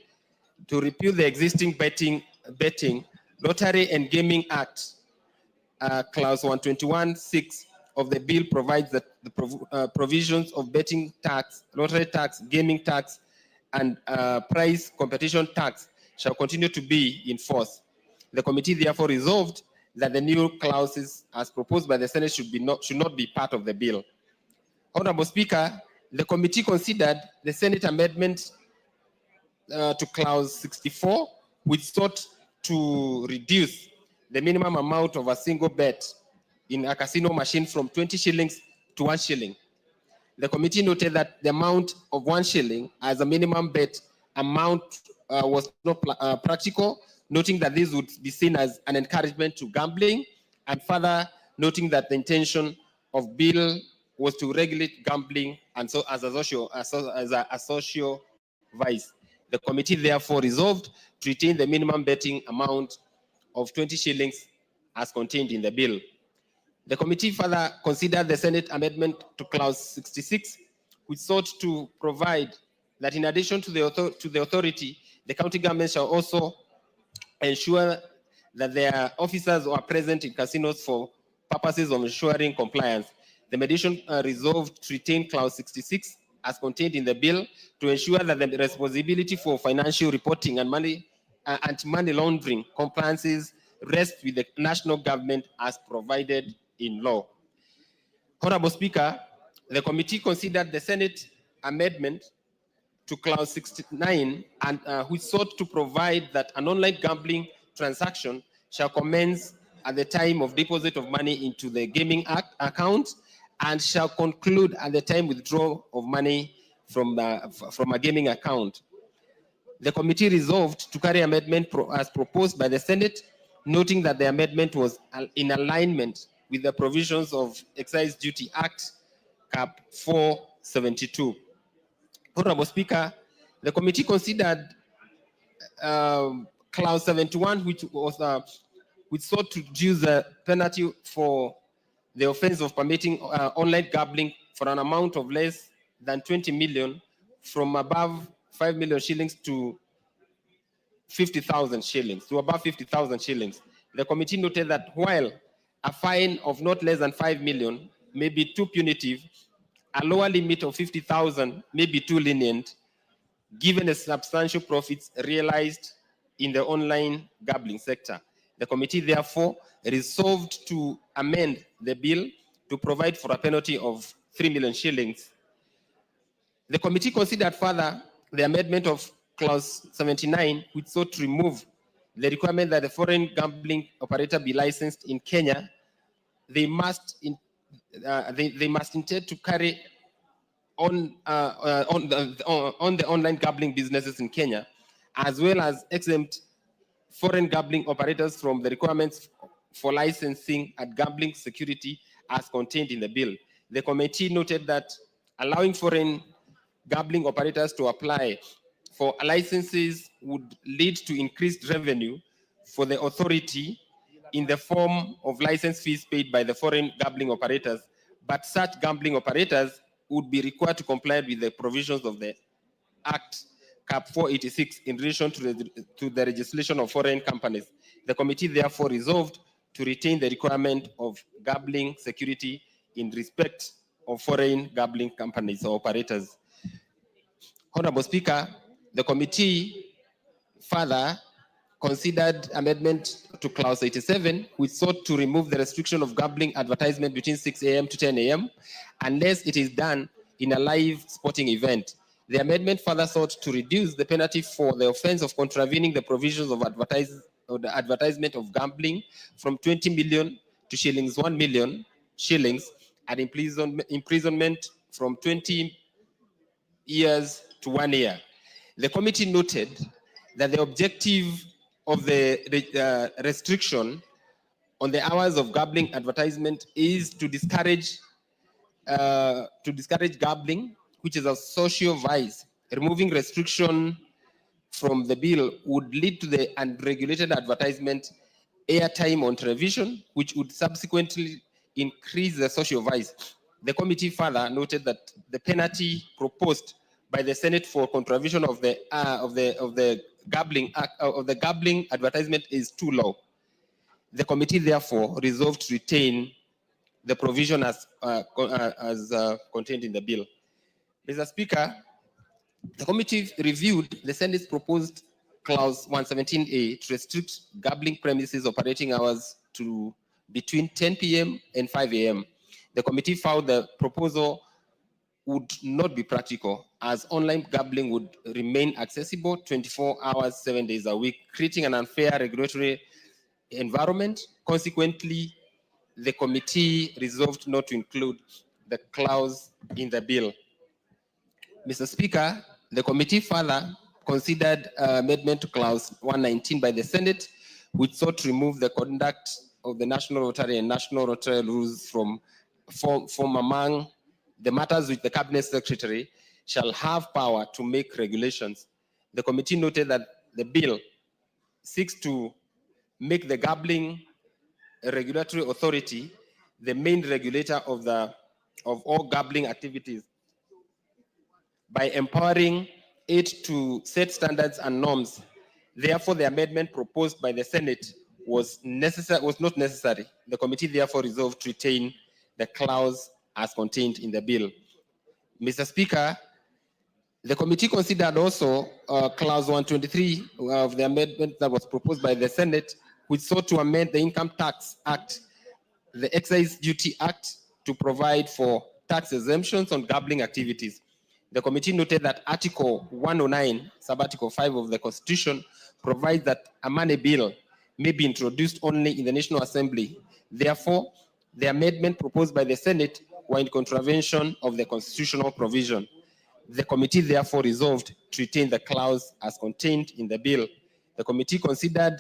the existing betting, Lottery and Gaming Act, Clause 121(6) of the bill provides that the provisions of betting tax, lottery tax, gaming tax, and prize competition tax shall continue to be in force. The committee therefore resolved that the new clauses as proposed by the Senate should not be part of the bill. Honorable Speaker, the committee considered the Senate amendment to clause 64, which sought to reduce the minimum amount of a single bet in a casino machine from 20 shillings to 1 shilling. The committee noted that the amount of 1 shilling as a minimum bet amount was not practical, noting that this would be seen as an encouragement to gambling, and further noting that the intention of bill was to regulate gambling and so as a social vice. The committee therefore resolved to retain the minimum betting amount of 20 shillings as contained in the bill. The committee further considered the Senate amendment to clause 66, which sought to provide that in addition to the authority, the county government shall also ensure that their officers are present in casinos for purposes of ensuring compliance. The mediation resolved to retain clause 66 as contained in the bill to ensure that the responsibility for financial reporting and anti-money laundering compliances rest with the national government as provided in law. Honorable Speaker, the committee considered the Senate amendment to clause 69 and which sought to provide that an online gambling transaction shall commence at the time of deposit of money into the gaming account and shall conclude at the time withdrawal of money from a gaming account. The committee resolved to carry amendment as proposed by the Senate, noting that the amendment was in alignment with the provisions of Excise Duty Act, Cap 472. Honorable Speaker, the committee considered clause 71, which sought to reduce the penalty for the offense of permitting online gambling for an amount of less than 20 million from above 5 million shillings to 50,000 shillings, to above 50,000 shillings. The committee noted that while a fine of not less than 5 million may be too punitive, a lower limit of 50,000 may be too lenient, given the substantial profits realized in the online gambling sector. The committee therefore resolved to amend the bill to provide for a penalty of 3 million shillings. The committee considered further the amendment of clause 79, which sought to remove the requirement that a foreign gambling operator be licensed in Kenya. They must intend to carry on the online gambling businesses in Kenya, as well as exempt foreign gambling operators from the requirements for licensing at gambling security as contained in the bill. The committee noted that allowing foreign gambling operators to apply for licenses would lead to increased revenue for the authority in the form of license fees paid by the foreign gambling operators, but such gambling operators would be required to comply with the provisions of the Act Cap 486 in relation to the legislation of foreign companies. The committee therefore resolved to retain the requirement of gambling security in respect of foreign gambling companies or operators. Honorable Speaker, the committee further considered amendment to clause 87, which sought to remove the restriction of gambling advertisement between 6 a.m. to 10 a.m. unless it is done in a live sporting event. The amendment further sought to reduce the penalty for the offense of contravening the provisions of the advertisement of gambling from 20 million to 1 million shillings and imprisonment from 20 years to 1 year. The committee noted that the objective of the restriction on the hours of gambling advertisement is to discourage gambling, which is a social vice. Removing restriction from the bill would lead to the unregulated advertisement airtime on television, which would subsequently increase the social vice. The committee further noted that the penalty proposed by the Senate for contravention of the gambling advertisement is too low. The committee therefore resolved to retain the provision as contained in the bill. Mr. Speaker, the committee reviewed the Senate's proposed clause 117A to restrict gambling premises operating hours to between 10 p.m. and 5 a.m. The committee found the proposal would not be practical, as online gambling would remain accessible 24 hours, 7 days a week, creating an unfair regulatory environment. Consequently, the committee resolved not to include the clause in the bill. Mr. Speaker, the committee further considered amendment to clause 119 by the Senate, which sought to remove the conduct of the National Rotary and National Rotary rules from among the matters which the Cabinet Secretary shall have power to make regulations. The committee noted that the bill seeks to make the gambling regulatory authority the main regulator of all gambling activities by empowering it to set standards and norms. Therefore, the amendment proposed by the Senate was not necessary. The committee therefore resolved to retain the clause as contained in the bill. Mr. Speaker, the committee considered also clause 123 of the amendment that was proposed by the Senate, which sought to amend the Income Tax Act, the Excise Duty Act, to provide for tax exemptions on gambling activities. The committee noted that Article 109, Sub-Article 5 of the Constitution provides that a money bill may be introduced only in the National Assembly. Therefore, the amendment proposed by the Senate were in contravention of the constitutional provision. The committee therefore resolved to retain the clause as contained in the bill. The committee considered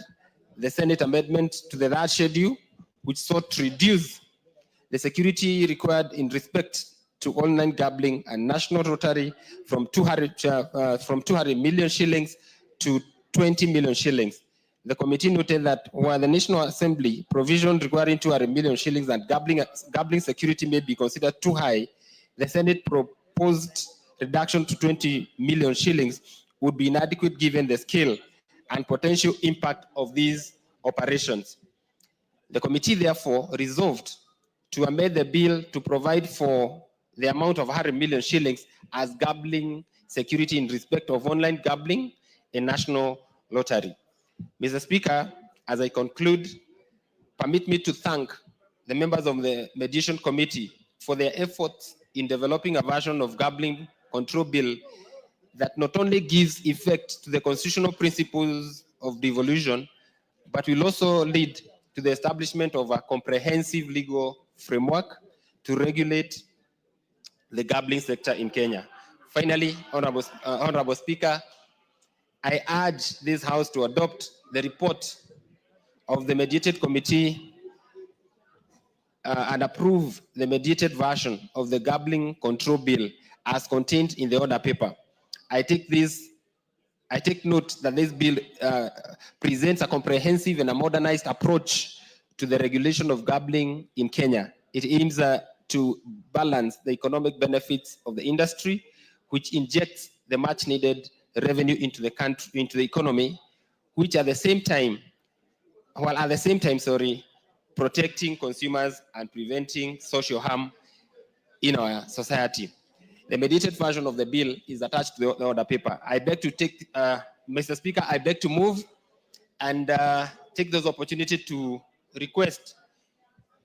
the Senate amendment to the third schedule, which sought to reduce the security required in respect to online gambling and National Rotary from 200 million shillings to 20 million shillings. The committee noted that while the National Assembly provision requiring 200 million shillings and gambling security may be considered too high, the Senate proposed reduction to 20 million shillings would be inadequate given the scale and potential impact of these operations. The committee therefore resolved to amend the bill to provide for the amount of 100 million shillings as gambling security in respect of online gambling and National Lottery. Mr. Speaker, as I conclude, permit me to thank the members of the Mediation Committee for their efforts in developing a version of gambling control bill that not only gives effect to the constitutional principles of devolution, but will also lead to the establishment of a comprehensive legal framework to regulate the gambling sector in Kenya. Finally, Honorable Speaker, I urge this House to adopt the report of the mediated committee and approve the mediated version of the gambling control bill as contained in the order paper. I take note that this bill presents a comprehensive and a modernized approach to the regulation of gambling in Kenya. It aims to balance the economic benefits of the industry, which injects the much needed revenue into the country, into the economy, which at the same time, protecting consumers and preventing social harm in our society. The mediated version of the bill is attached to the order paper. I beg to take, Mr. Speaker, I beg to move and take this opportunity to request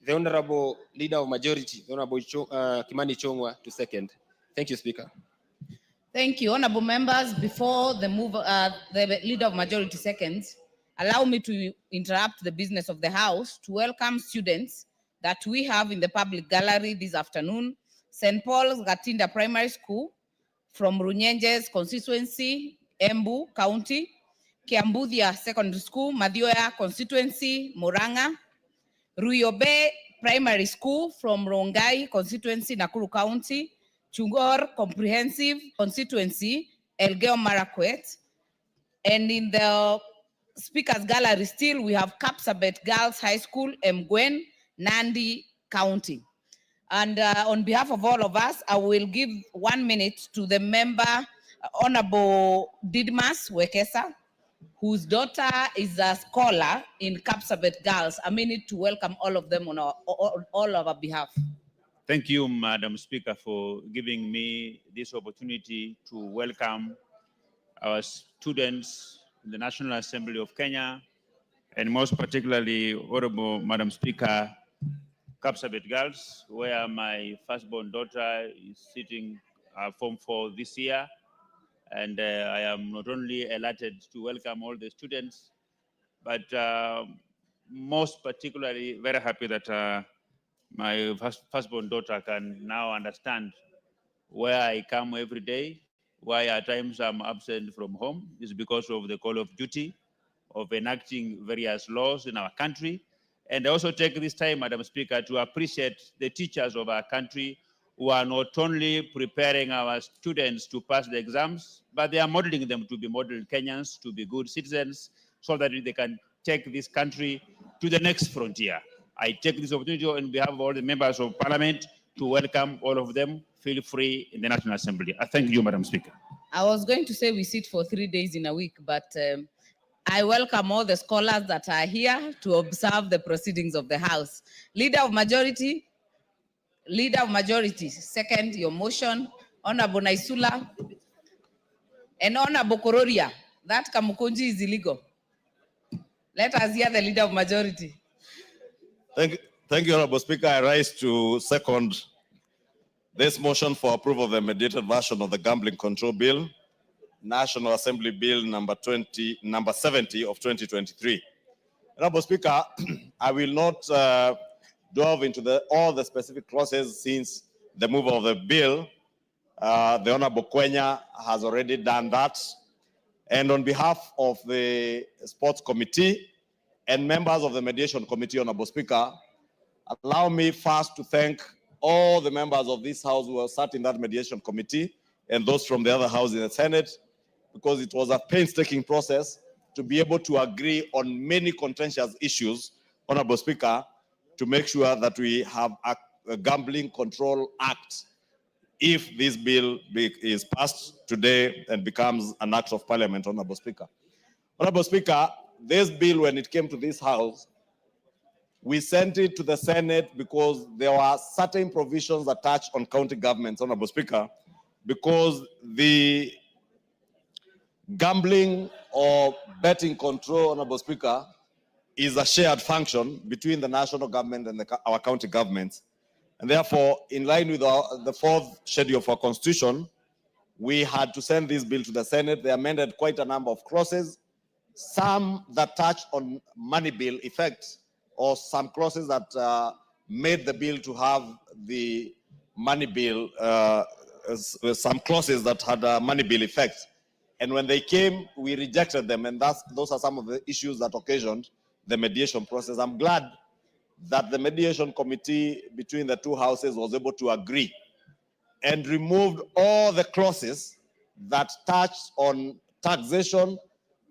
the Honorable Leader of Majority, the Honorable Kimani Chongwa, to second. Thank you, Speaker. Thank you, honorable members. Before the Leader of Majority seconds, allow me to interrupt the business of the House to welcome students that we have in the public gallery this afternoon. St. Paul's Gatinda Primary School from Runyenje's constituency, Embu County, Kiambuthia Secondary School, Madhioya constituency, Murang'a, Ruyobe Primary School from Rongai constituency, Nakuru County, Chungor Comprehensive Constituency, Elgeyo Marakwet, And in the speakers gallery still, we have Kapsabet Girls High School, Mgwen, Nandi County. And on behalf of all of us, I will give 1 minute to the member, Honorable Didmas Wekesa, whose daughter is a scholar in Kapsabet Girls. A minute to welcome all of them on all of our behalf. Thank you, Madam Speaker, for giving me this opportunity to welcome our students in the National Assembly of Kenya, and most particularly, Honorable Madam Speaker, Kapsabet Girls, where my firstborn daughter is sitting Form 4 this year. And I am not only elated to welcome all the students, but most particularly very happy that my firstborn daughter can now understand where I come every day, why at times I'm absent from home is because of the call of duty of enacting various laws in our country. And I also take this time, Madam Speaker, to appreciate the teachers of our country who are not only preparing our students to pass the exams, but they are modeling them to be model Kenyans, to be good citizens, so that they can take this country to the next frontier. I take this opportunity on behalf of all the members of parliament to welcome all of them. Feel free in the National Assembly. I thank you, Madam Speaker. I was going to say we sit for 3 days in a week, but I welcome all the scholars that are here to observe the proceedings of the House. Leader of Majority, second your motion, Honorable Naisula, and Honorable Kororia. That Kamukunji is illegal. Let us hear the Leader of Majority. Thank you, Honorable Speaker. I rise to second this motion for approval of the mediated version of the Gambling Control Bill, National Assembly Bill number 70 of 2023. Honorable Speaker, I will not delve into all the specific clauses since the mover of the bill, the Honorable Kwenya, has already done that. And on behalf of the Sports Committee and members of the Mediation Committee, Honorable Speaker, allow me first to thank all the members of this House who have sat in that Mediation Committee and those from the other House in the Senate, because it was a painstaking process to be able to agree on many contentious issues, Honorable Speaker, to make sure that we have a Gambling Control Act if this bill is passed today and becomes an act of parliament, Honorable Speaker. Honorable Speaker, this bill, when it came to this House, we sent it to the Senate because there were certain provisions that touch on county governments, Honorable Speaker, because the gambling or betting control, Honorable Speaker, is a shared function between the national government and our county governments. And therefore, in line with the fourth schedule of our constitution, we had to send this bill to the Senate. They amended quite a number of clauses, some that touch on money bill effects, or some clauses that made the bill to have the money bill, some clauses that had a money bill effect. And when they came, we rejected them, and those are some of the issues that occasioned the mediation process. I'm glad that the mediation committee between the two houses was able to agree and removed all the clauses that touched on taxation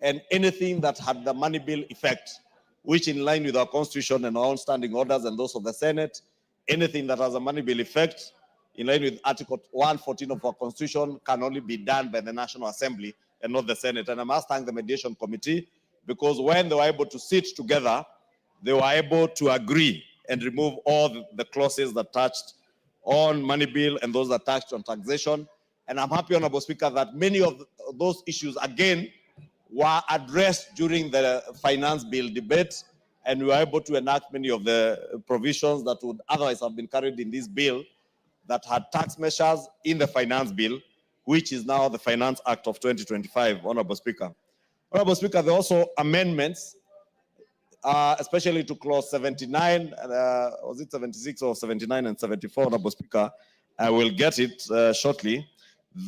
and anything that had the money bill effect, which in line with our constitution and our own standing orders and those of the Senate, anything that has a money bill effect, in line with Article 114 of our constitution, can only be done by the National Assembly and not the Senate. And I must thank the mediation committee, because when they were able to sit together, they were able to agree and remove all the clauses that touched on money bill and those that touched on taxation. And I'm happy, Honorable Speaker, that many of those issues, again, were addressed during the finance bill debate, and we were able to enact many of the provisions that would otherwise have been carried in this bill that had tax measures in the finance bill, which is now the Finance Act of 2025, Honorable Speaker. Honorable Speaker, there are also amendments, especially to clause 79, was it 76 or 79 and 74, Honorable Speaker? I will get it shortly,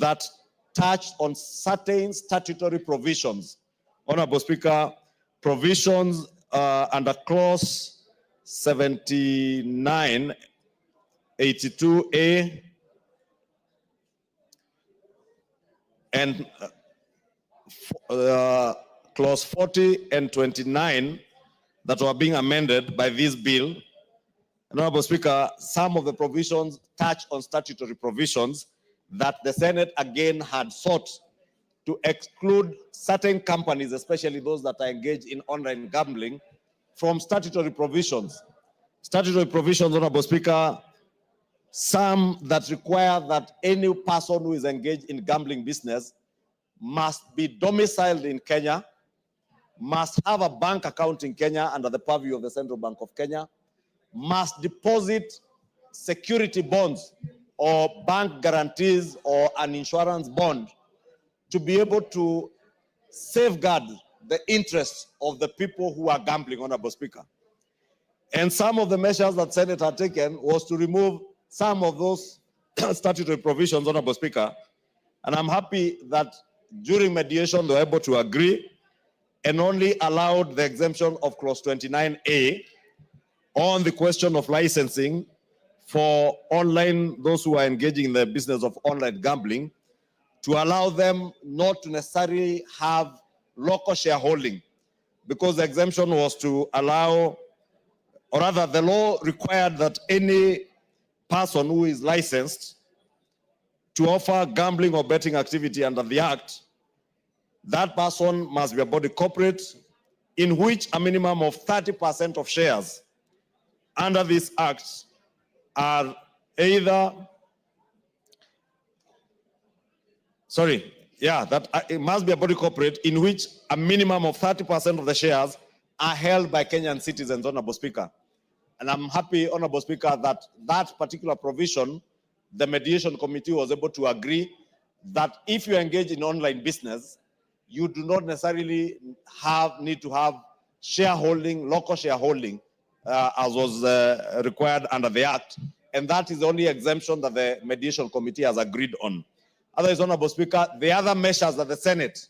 that touched on certain statutory provisions. Honorable Speaker, provisions under clause 79, 82A, and clause 40 and 29 that were being amended by this bill. Honorable Speaker, some of the provisions touch on statutory provisions that the Senate again had sought to exclude certain companies, especially those that are engaged in online gambling, from statutory provisions. Statutory provisions, Honorable Speaker, some that require that any person who is engaged in gambling business must be domiciled in Kenya, must have a bank account in Kenya under the purview of the Central Bank of Kenya, must deposit security bonds or bank guarantees or an insurance bond to be able to safeguard the interests of the people who are gambling, Honorable Speaker. And some of the measures that Senate had taken was to remove some of those statutory provisions, Honorable Speaker. And I'm happy that during mediation they were able to agree and only allowed the exemption of clause 29A on the question of licensing for those who are engaging in the business of online gambling, to allow them not to necessarily have local shareholding, because the exemption was to allow, or rather the law required that any person who is licensed to offer gambling or betting activity under the Act, that person must be a body corporate in which a minimum of 30% of shares under this Act are either, it must be a body corporate in which a minimum of 30% of the shares are held by Kenyan citizens, Honorable Speaker. And I'm happy, Honorable Speaker, that that particular provision, the mediation committee was able to agree that if you engage in online business, you do not necessarily need to have shareholding, local shareholding, as was required under the Act. And that is the only exemption that the mediation committee has agreed on. Otherwise, Honorable Speaker, the other measures that the Senate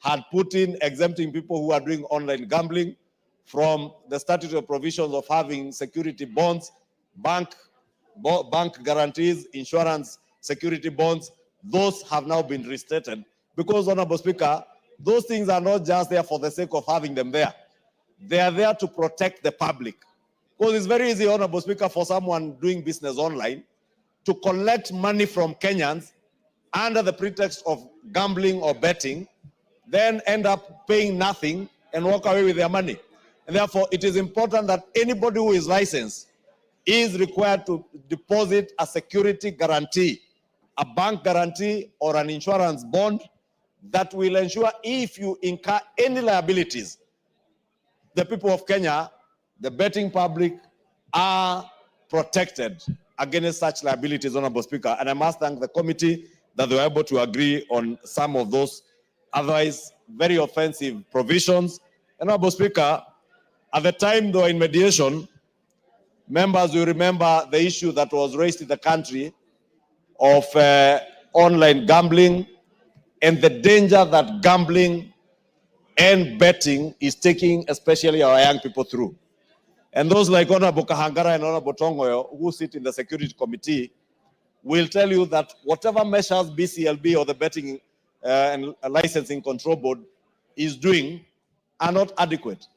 had put in exempting people who are doing online gambling from the statutory provisions of having security bonds, bank guarantees, insurance security bonds, those have now been restated. Because, Honorable Speaker, those things are not just there for the sake of having them there. They are there to protect the public. Because it's very easy, Honorable Speaker, for someone doing business online to collect money from Kenyans under the pretext of gambling or betting, then end up paying nothing and walk away with their money. And therefore, it is important that anybody who is licensed is required to deposit a security guarantee, a bank guarantee or an insurance bond that will ensure if you incur any liabilities, the people of Kenya, the betting public, are protected against such liabilities, Honorable Speaker. And I must thank the committee that they were able to agree on some of those otherwise very offensive provisions. And Honorable Speaker, at the time they were in mediation, members will remember the issue that was raised in the country of online gambling and the danger that gambling and betting is taking, especially our young people, through. And those like Honorable Kahangara and Honorable Tongoyo, who sit in the Security Committee, will tell you that whatever measures BCLB or the Betting and Licensing Control Board is doing are not adequate.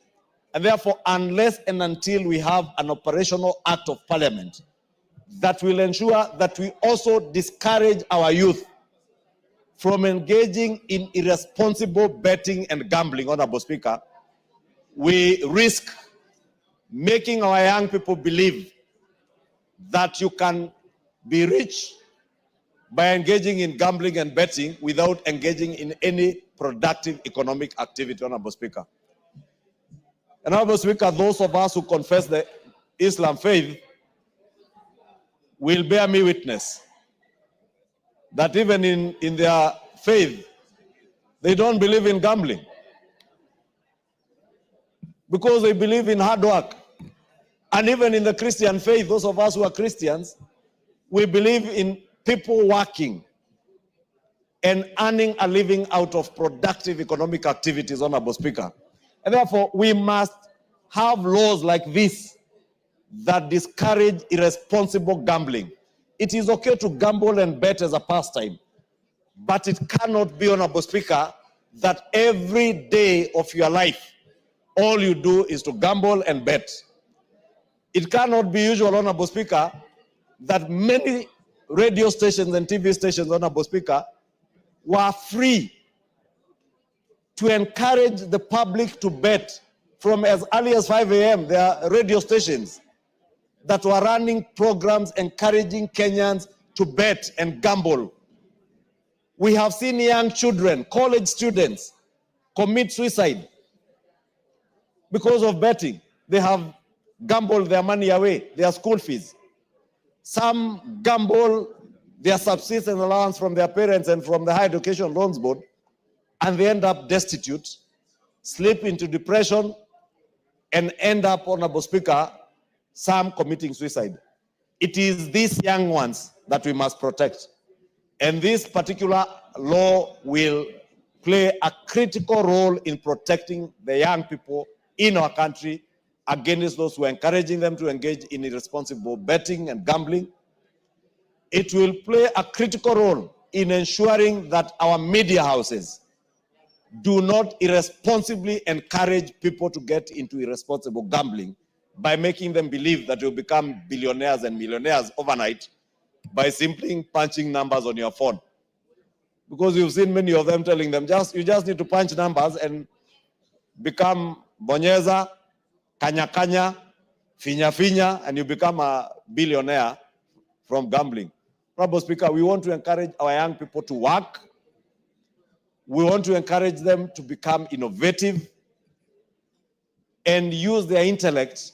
And therefore, unless and until we have an operational act of parliament that will ensure that we also discourage our youth from engaging in irresponsible betting and gambling, Honorable Speaker, we risk making our young people believe that you can be rich by engaging in gambling and betting without engaging in any productive economic activity, Honorable Speaker. And Honorable Speaker, those of us who confess the Islam faith will bear me witness that even in their faith, they don't believe in gambling because they believe in hard work. And even in the Christian faith, those of us who are Christians, we believe in people working and earning a living out of productive economic activities, Honorable Speaker. And therefore, we must have laws like this that discourage irresponsible gambling. It is okay to gamble and bet as a pastime, but it cannot be, Honorable Speaker, that every day of your life, all you do is to gamble and bet. It cannot be usual, Honorable Speaker, that many radio stations and TV stations, Honorable Speaker, were free to encourage the public to bet from as early as 5 a.m. There are radio stations that were running programs encouraging Kenyans to bet and gamble. We have seen young children, college students, commit suicide because of betting. They have gambled their money away, their school fees. Some gamble their subsistence allowance from their parents and from the Higher Education Loans Board, and they end up destitute, slip into depression, and end up, Honorable Speaker, some committing suicide. It is these young ones that we must protect. And this particular law will play a critical role in protecting the young people in our country against those who are encouraging them to engage in irresponsible betting and gambling. It will play a critical role in ensuring that our media houses do not irresponsibly encourage people to get into irresponsible gambling by making them believe that you'll become billionaires and millionaires overnight by simply punching numbers on your phone. Because you've seen many of them telling them, you just need to punch numbers and become bonyeza, kanya kanya, finya finya, and you become a billionaire from gambling. Honorable Speaker, we want to encourage our young people to work. We want to encourage them to become innovative and use their intellect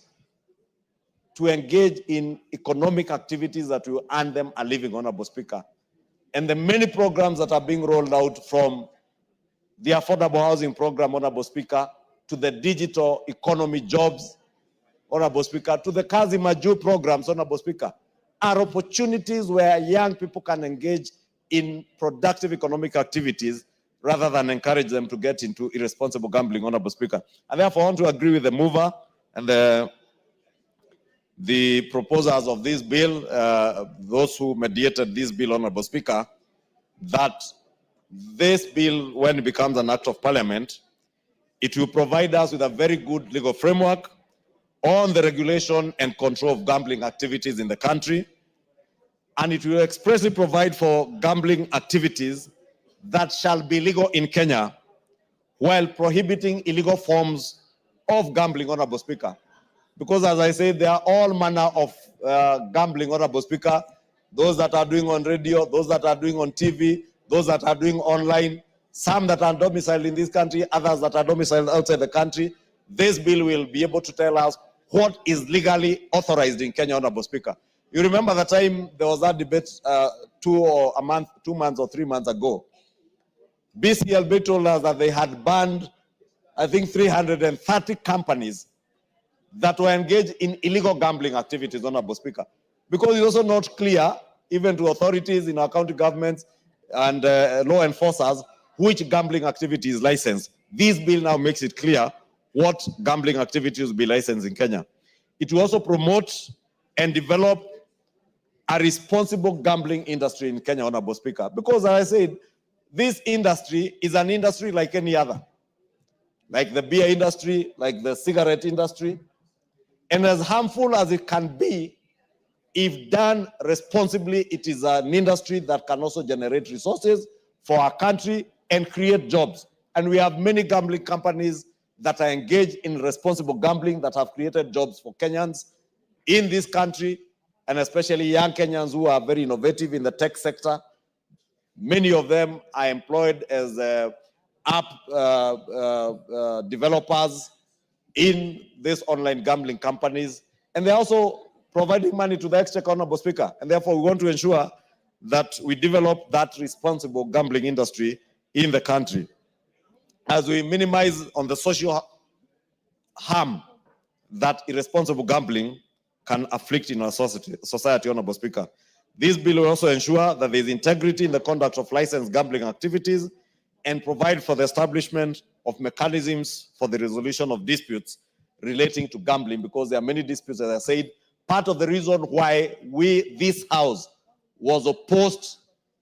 to engage in economic activities that will earn them a living, Honorable Speaker. And the many programs that are being rolled out, from the affordable housing program, Honorable Speaker, to the digital economy jobs, Honorable Speaker, to the Kazi Maju programs, Honorable Speaker, are opportunities where young people can engage in productive economic activities rather than encourage them to get into irresponsible gambling, Honorable Speaker. And therefore, I want to agree with the mover and the proposers of this bill, those who mediated this bill, Honorable Speaker, that this bill, when it becomes an act of parliament, it will provide us with a very good legal framework on the regulation and control of gambling activities in the country. And it will expressly provide for gambling activities that shall be legal in Kenya while prohibiting illegal forms of gambling, Honorable Speaker. Because as I said, there are all manner of gambling, Honorable Speaker. Those that are doing on radio, those that are doing on TV, those that are doing online, some that are domiciled in this country, others that are domiciled outside the country. This bill will be able to tell us what is legally authorized in Kenya, Honorable Speaker. You remember the time there was that debate 2 months or 3 months ago. BCLB told us that they had banned, I think, 330 companies that were engaged in illegal gambling activities, Honorable Speaker. Because it's also not clear, even to authorities in our county governments and law enforcers, which gambling activity is licensed. This bill now makes it clear what gambling activities will be licensed in Kenya. It will also promote and develop a responsible gambling industry in Kenya, Honorable Speaker. Because as I said, this industry is an industry like any other, like the beer industry, like the cigarette industry, and as harmful as it can be, if done responsibly, it is an industry that can also generate resources for our country and create jobs. And we have many gambling companies that are engaged in responsible gambling that have created jobs for Kenyans in this country, and especially young Kenyans who are very innovative in the tech sector. Many of them are employed as app developers in these online gambling companies, and they're also providing money to the exchequer, Honorable Speaker. And therefore, we want to ensure that we develop that responsible gambling industry in the country, as we minimize on the social harm that irresponsible gambling can afflict in our society, Honorable Speaker. This bill will also ensure that there is integrity in the conduct of licensed gambling activities and provide for the establishment of mechanisms for the resolution of disputes relating to gambling, because there are many disputes, as I said. Part of the reason why this House was opposed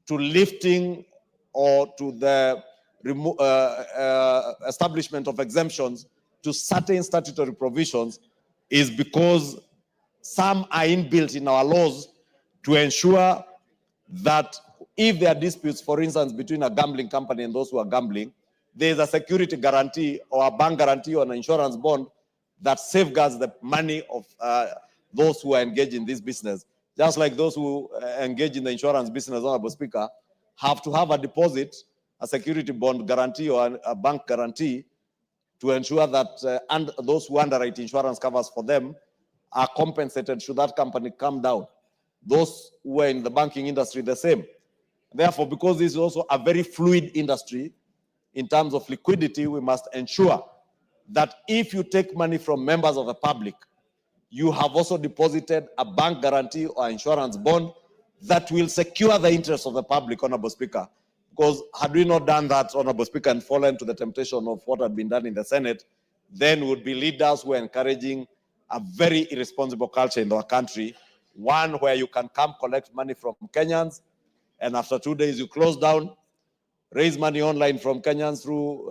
to lifting or to the establishment of exemptions to certain statutory provisions is because some are inbuilt in our laws to ensure that if there are disputes, for instance, between a gambling company and those who are gambling, there is a security guarantee or a bank guarantee or an insurance bond that safeguards the money of those who are engaged in this business. Just like those who engage in the insurance business, Honorable Speaker, have to have a deposit, a security bond guarantee or a bank guarantee to ensure that and those who underwrite insurance covers for them are compensated should that company come down. Those who are in the banking industry, the same. Therefore, because this is also a very fluid industry in terms of liquidity, we must ensure that if you take money from members of the public, you have also deposited a bank guarantee or insurance bond that will secure the interests of the public, Honorable Speaker. Because had we not done that, Honorable Speaker, and fallen to the temptation of what had been done in the Senate, then we would be leaders who are encouraging a very irresponsible culture in our country, one where you can come collect money from Kenyans, and after 2 days you close down, raise money online from Kenyans through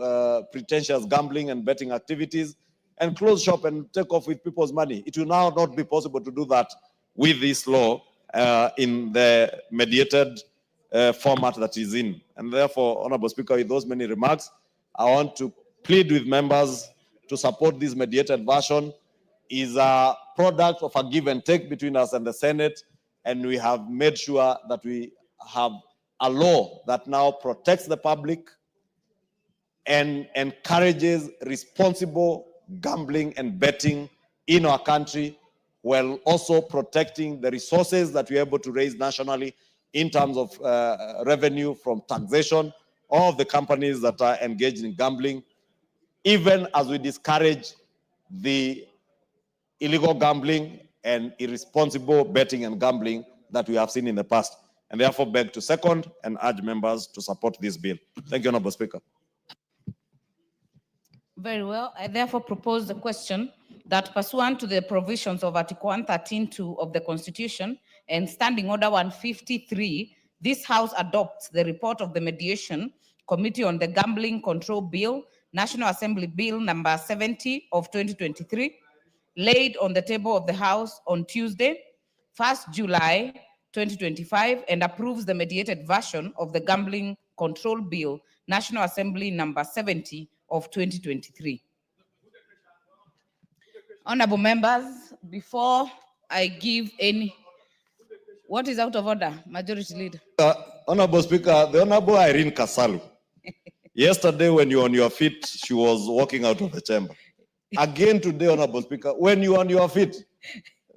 pretentious gambling and betting activities, and close shop and take off with people's money. It will now not be possible to do that with this law in the mediated format that is in. And therefore, Honorable Speaker, with those many remarks, I want to plead with members to support this mediated version. Is a product of a give and take between us and the Senate, and we have made sure that we have a law that now protects the public and encourages responsible gambling and betting in our country, while also protecting the resources that we're able to raise nationally in terms of revenue from taxation of the companies that are engaged in gambling, even as we discourage the illegal gambling and irresponsible betting and gambling that we have seen in the past. And therefore beg to second and urge members to support this bill. Thank you, Honorable Speaker. Very well. I therefore propose the question that pursuant to the provisions of Article 113(2) of the Constitution and Standing Order 153, this House adopts the report of the Mediation Committee on the Gambling Control Bill, National Assembly Bill number 70 of 2023, laid on the table of the House on Tuesday, 1st July 2025, and approves the mediated version of the Gambling Control Bill, National Assembly number 70 of 2023. Honorable members, before I give any, what is out of order, Majority Leader? Honorable Speaker, the Honorable Irene Kasalu, yesterday when you were on your feet, she was walking out of the chamber. Again today, Honorable Speaker, when you were on your feet,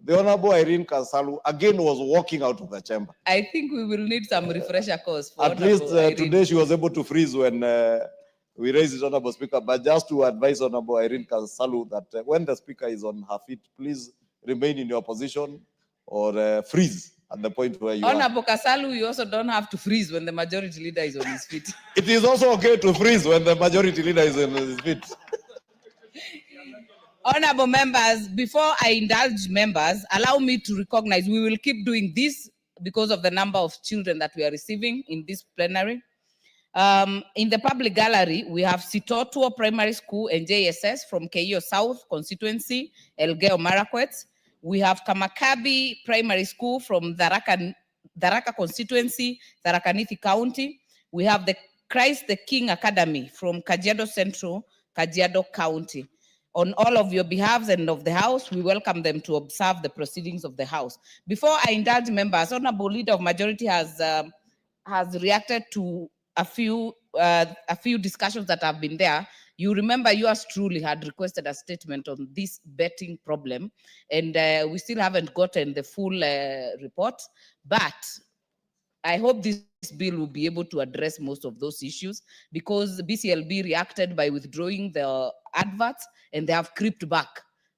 the Honorable Irene Kasalu again was walking out of the chamber. I think we will need some refresher course. For At least today she was able to freeze when we raised it, Honorable Speaker. But just to advise Honorable Irene Kasalu that when the Speaker is on her feet, please remain in your position or freeze at the point where you Honorable Kasalu, you also don't have to freeze when the Majority Leader is on his feet. It is also okay to freeze when the Majority Leader is on his feet. Honorable members, before I indulge members, allow me to recognize we will keep doing this because of the number of children that we are receiving in this plenary. In the public gallery, we have Sitotuo Primary School and JSS from Keio South constituency, Elgeyo Marakwet. We have Kamakabi Primary School from Tharaka constituency, Tharaka Nithi County. We have the Christ the King Academy from Kajiado Central, Kajiado County. On all of your behalves and of the House, we welcome them to observe the proceedings of the House. Before I indulge members, Honorable Leader of Majority has reacted to a few discussions that have been there. You remember yours truly had requested a statement on this betting problem, and we still haven't gotten the full report, but I hope this bill will be able to address most of those issues, because BCLB reacted by withdrawing the adverts and they have crept back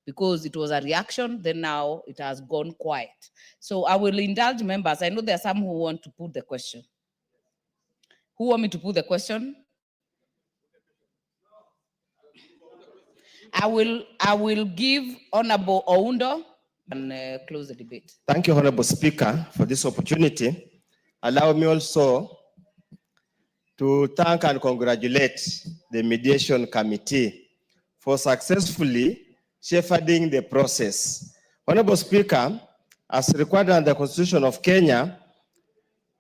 because it was a reaction, then now it has gone quiet. So I will indulge members. I know there are some who want to put the question. Who want me to put the question? I will give Honorable Oundo and close the debate. Thank you, Honorable Speaker, for this opportunity. Allow me also to thank and congratulate the mediation committee for successfully shepherding the process. Honorable Speaker, as required under the Constitution of Kenya,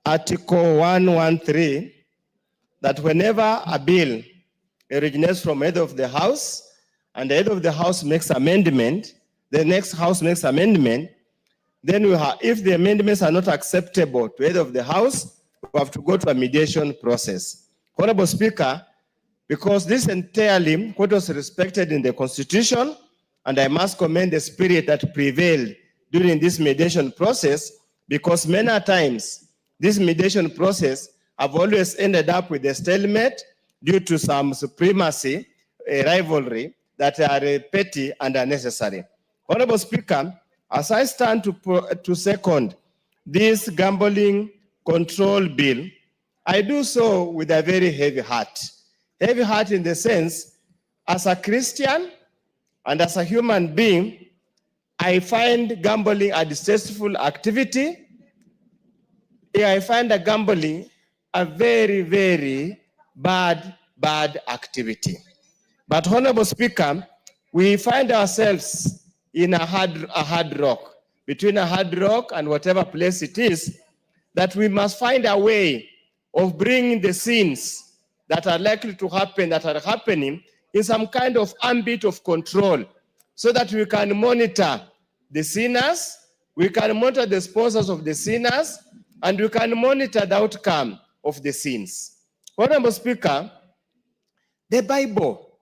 Article 113, that whenever a bill originates from head of the House and the head of the House makes amendment, the next House makes amendment, then we have, if the amendments are not acceptable to head of the House, we have to go to a mediation process. Honorable Speaker, because this entirely what was respected in the Constitution, and I must commend the spirit that prevailed during this mediation process, because many times this mediation process have always ended up with a stalemate due to some supremacy, a rivalry that are petty and unnecessary. Honorable Speaker, as I stand to second this gambling control bill, I do so with a very heavy heart. Heavy heart in the sense, as a Christian and as a human being, I find gambling a distasteful activity. I find a gambling a very, very bad activity. But Honorable Speaker, we find ourselves in a hard rock, between a hard rock and whatever place it is, that we must find a way of bringing the sins that are likely to happen, that are happening, in some kind of ambit of control, so that we can monitor the sinners, we can monitor the sponsors of the sinners, and we can monitor the outcome of the sins. Honorable Speaker, the Bible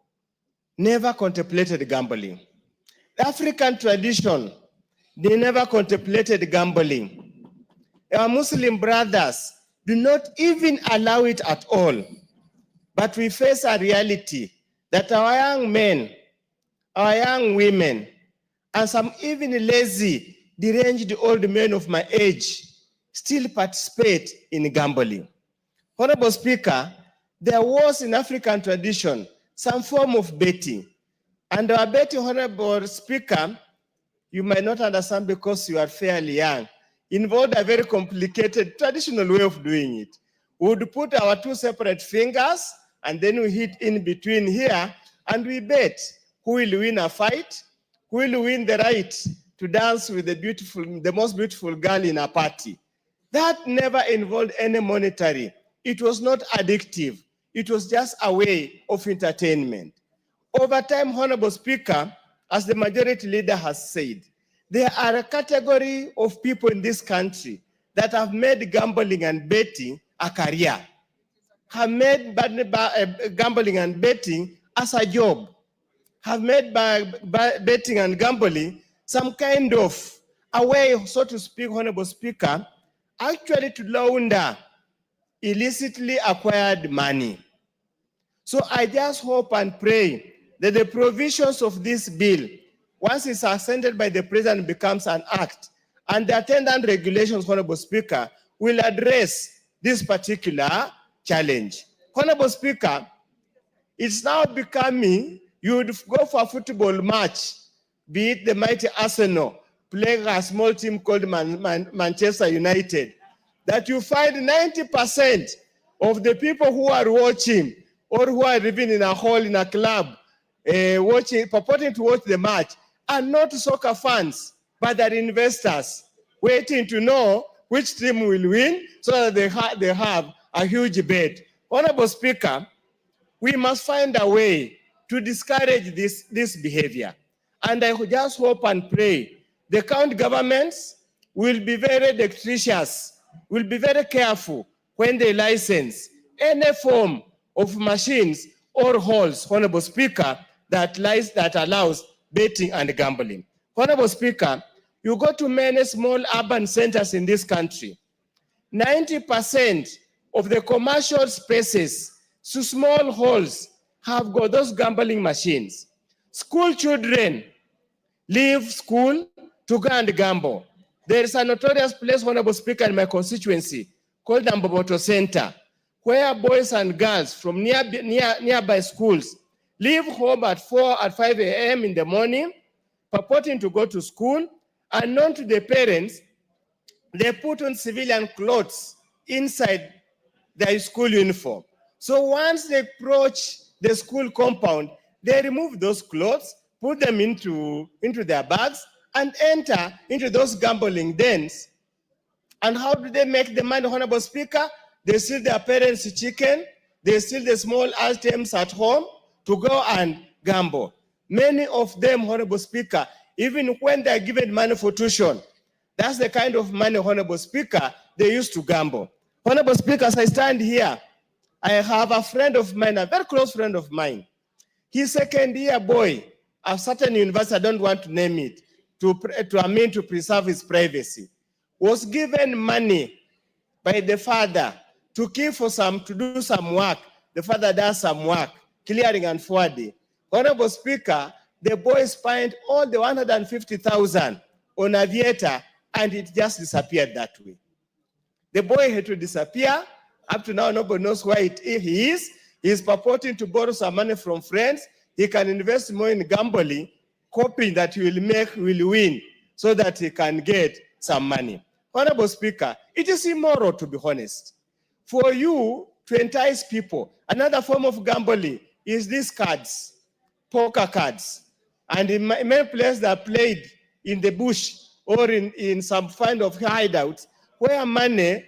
never contemplated gambling. The African tradition, they never contemplated gambling. Our Muslim brothers do not even allow it at all. But we face a reality that our young men, our young women, and some even lazy, deranged old men of my age still participate in gambling. Honorable Speaker, there was in African tradition some form of betting. And our betting, Honorable Speaker, you might not understand because you are fairly young, involved a very complicated traditional way of doing it. We would put our two separate fingers and then we hit in between here and we bet who will win a fight, who will win the right to dance with the most beautiful girl in a party. That never involved any monetary. It was not addictive. It was just a way of entertainment. Over time, Honorable Speaker, as the majority leader has said, there are a category of people in this country that have made gambling and betting a career, have made gambling and betting as a job, have made betting and gambling some kind of a way, so to speak, Honorable Speaker, actually to launder illicitly acquired money. So I just hope and pray that the provisions of this bill, once it's assented by the President, becomes an act, and the attendant regulations, Honorable Speaker, will address this particular challenge. Honorable Speaker, it's now becoming, you would go for a football match, be it the mighty Arsenal playing a small team called Manchester United, that you find 90% of the people who are watching or who are living in a hall in a club, purporting to watch the match, are not soccer fans, but they're investors waiting to know which team will win so that they have a huge bet. Honorable Speaker, we must find a way to discourage this behavior. And I just hope and pray the county governments will be very dexterous, will be very careful when they license any form of machines or halls, Honorable Speaker, that allows betting and gambling. Honorable Speaker, you go to many small urban centers in this country, 90% of the commercial spaces, so small halls, have got those gambling machines. School children leave school to go and gamble. There is a notorious place, Honorable Speaker, in my constituency called Namboboto Center, where boys and girls from nearby schools leave home at 5 a.m. in the morning, purporting to go to school, and known to the parents, they put on civilian clothes inside their school uniform. So once they approach the school compound, they remove those clothes, put them into their bags, and enter into those gambling dens. And how do they make the money, Honorable Speaker? They steal their parents' chicken, they steal the small items at home to go and gamble. Many of them, Honorable Speaker, even when they're given money for tuition, that's the kind of money, Honorable Speaker, they used to gamble. Honorable Speaker, as I stand here, I have a friend of mine, a very close friend of mine. He's second year boy of certain university, I don't want to name it, to preserve his privacy, was given money by the father to do some work. The father does some work, clearing and forwarding. Honorable Speaker, the boy spent all the 150,000 on a theater and it just disappeared that way. The boy had to disappear. Up to now, nobody knows where he is. He's purporting to borrow some money from friends. He can invest more in gambling, hoping that he will win so that he can get some money. Honorable Speaker, it is immoral, to be honest, for you to entice people. Another form of gambling is these cards, poker cards. And in many places that are played in the bush or in some kind of hideout where money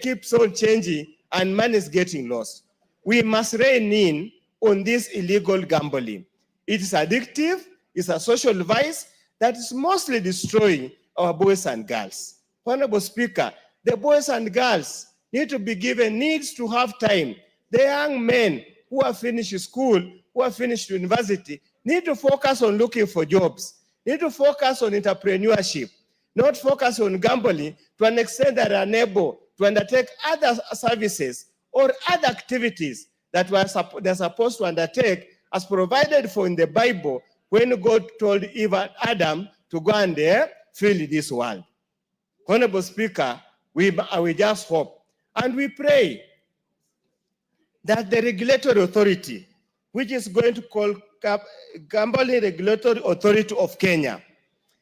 keeps on changing and money is getting lost. We must rein in on this illegal gambling. It is addictive, it's a social vice that is mostly destroying our boys and girls. Honorable Speaker, the boys and girls needs to have time. The young men who have finished school, who have finished university, need to focus on looking for jobs, need to focus on entrepreneurship, not focus on gambling to an extent that are unable to undertake other services or other activities that they're supposed to undertake as provided for in the Bible when God told Eve and Adam to go and fill this world. Honorable Speaker, we just hope and we pray that the regulatory authority, which is going to call Gambling Regulatory Authority of Kenya,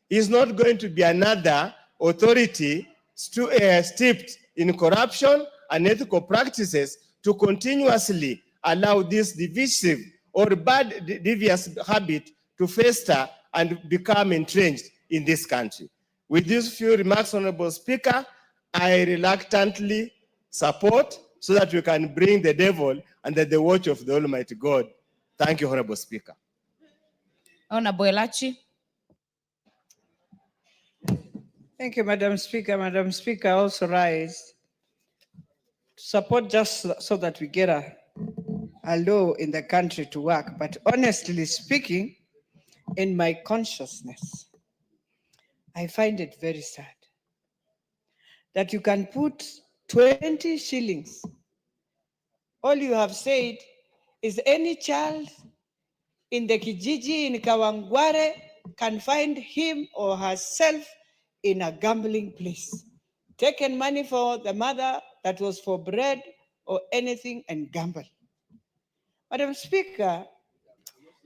is not going to be another authority steeped in corruption and ethical practices to continuously allow this divisive or bad devious habit to fester and become entrenched in this country. With these few remarks, Honorable Speaker, I reluctantly support so that we can bring the devil under the watch of the Almighty God. Thank you, Honorable Speaker. Honorable Elachi. Thank you, Madam Speaker. Madam Speaker, I also rise to support just so that we get a law in the country to work. But honestly speaking, in my consciousness, I find it very sad that you can put 20 shillings. All you have said is any child in the Kijiji, in Kawangware, can find him or herself in a gambling place, taken money for the mother that was for bread or anything and gamble. Madam Speaker,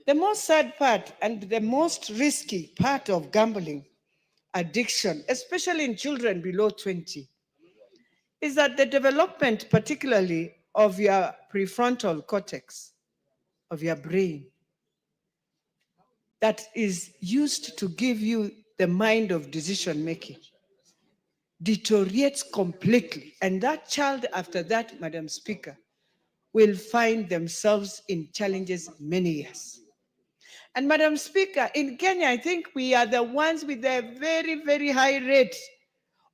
the most sad part and the most risky part of gambling addiction, especially in children below 20, is that the development, particularly of your prefrontal cortex, of your brain, that is used to give you the mind of decision making, deteriorates completely. And that child, after that, Madam Speaker, will find themselves in challenges many years. And Madam Speaker, in Kenya, I think we are the ones with a very, very high rate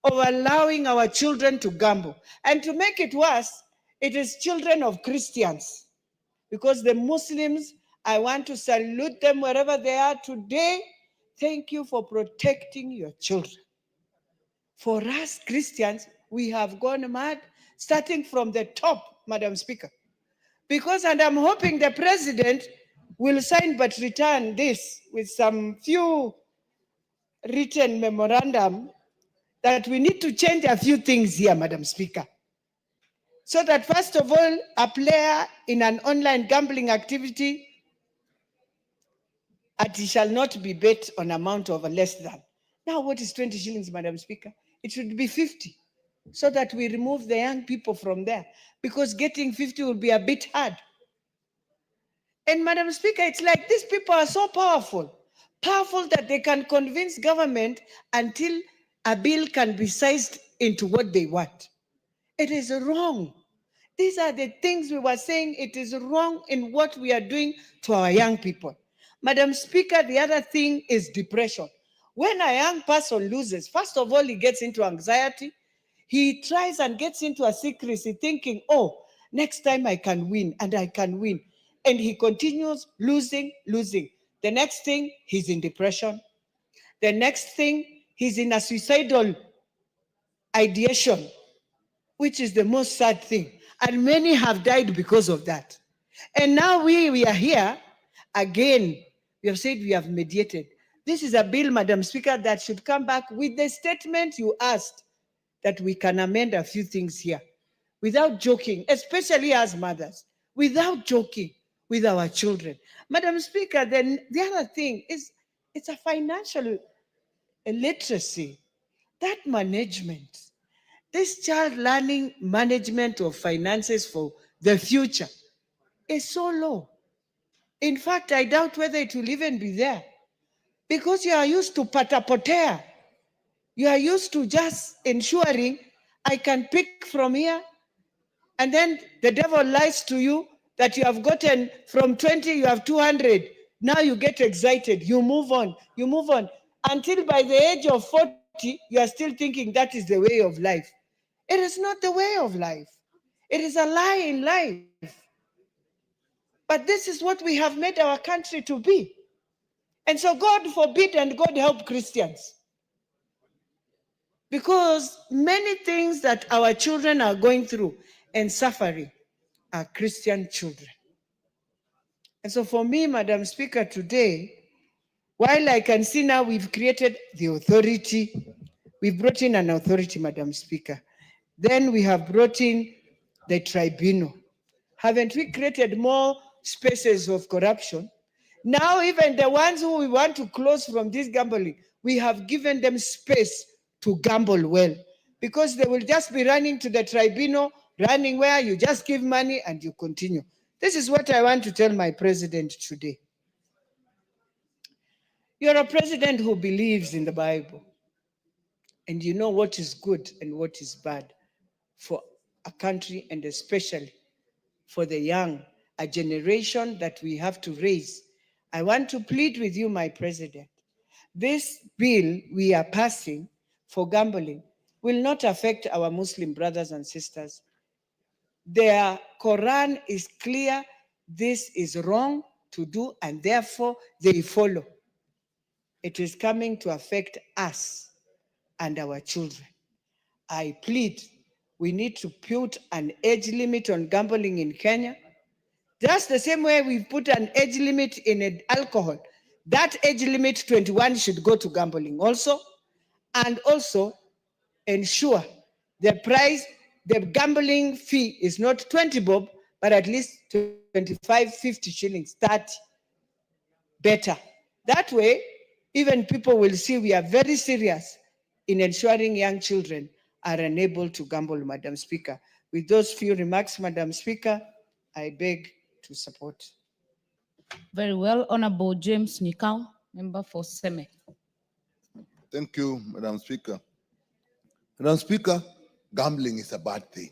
of allowing our children to gamble. And to make it worse, it is children of Christians. Because the Muslims, I want to salute them wherever they are today. Thank you for protecting your children. For us Christians, we have gone mad, starting from the top, Madam Speaker. Because, and I'm hoping the president will sign but return this with some few written memorandum that we need to change a few things here, Madam Speaker. So that first of all, a player in an online gambling activity, it shall not be bet on amount of less than. Now, what is 20 shillings, Madam Speaker? It should be 50. so that we remove the young people from there, because getting 50 will be a bit hard. And Madam Speaker, it's like these people are so powerful that they can convince government until a bill can be sized into what they want. It is wrong. These are the things we were saying. It is wrong in what we are doing to our young people. Madam Speaker, the other thing is depression. When a young person loses, first of all, he gets into anxiety. He tries and gets into a secrecy thinking, oh, next time I can win and I can win. And he continues losing. The next thing, he's in depression. The next thing, he's in a suicidal ideation, which is the most sad thing. And many have died because of that. And now we are here again. We have said we have mediated. This is a bill, Madam Speaker, that should come back with the statement you asked, that we can amend a few things here without joking, especially as mothers, without joking with our children. Madam Speaker, then the other thing is it's a financial literacy, that management. This child learning management of finances for the future is so low. In fact, I doubt whether it will even be there, because you are used to patapotea. You are used to just ensuring I can pick from here, and then the devil lies to you that you have gotten from 20, you have 200. Now you get excited, you move on, until by the age of 40, you are still thinking that is the way of life. It is not the way of life. It is a lie in life. But this is what we have made our country to be. And so God forbid and God help Christians. Because many things that our children are going through and suffering are Christian children. And so for me, Madam Speaker, today, while I can see now we've created the authority, we've brought in an authority, Madam Speaker. Then we have brought in the tribunal. Haven't we created more spaces of corruption? Now even the ones who we want to close from this gambling, we have given them space to gamble well, because they will just be running to the tribunal, running where you just give money and you continue. This is what I want to tell my president today. You're a president who believes in the Bible, and you know what is good and what is bad for a country, and especially for the young, a generation that we have to raise. I want to plead with you, my president. This bill we are passing for gambling will not affect our Muslim brothers and sisters. Their Quran is clear. This is wrong to do, and therefore they follow. It is coming to affect us and our children. I plead, we need to put an age limit on gambling in Kenya. Just the same way we've put an age limit in alcohol. That age limit, 21, should go to gambling also. And also ensure the price, the gambling fee is not 20 bob, but at least 25, 50 shillings, 30. Better. That way, even people will see we are very serious in ensuring young children are unable to gamble, Madam Speaker. With those few remarks, Madam Speaker, I beg to support. Very well. Honorable James Nikau, member for Seme. Thank you, Madam Speaker. Madam Speaker, gambling is a bad thing.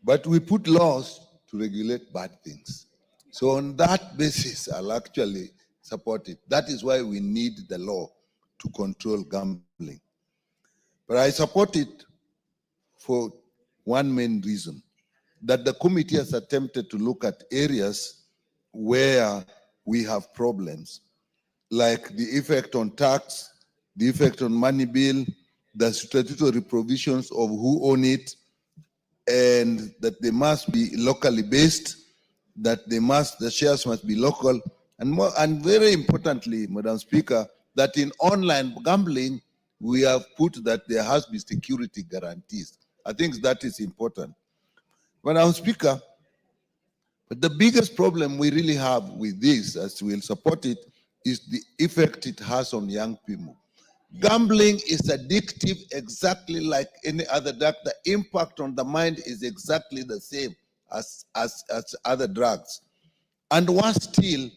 But we put laws to regulate bad things. So on that basis, I'll actually support it. That is why we need the law to control gambling. But I support it for one main reason, that the committee has attempted to look at areas where we have problems, like the effect on tax, the effect on money bill, the statutory provisions of who own it, and that they must be locally based, that the shares must be local, and very importantly, Madam Speaker, that in online gambling, we have put that there has to be security guarantees. I think that is important. Madam Speaker, but the biggest problem we really have with this, as we'll support it, is the effect it has on young people. Gambling is addictive exactly like any other drug. The impact on the mind is exactly the same as other drugs. And worse still,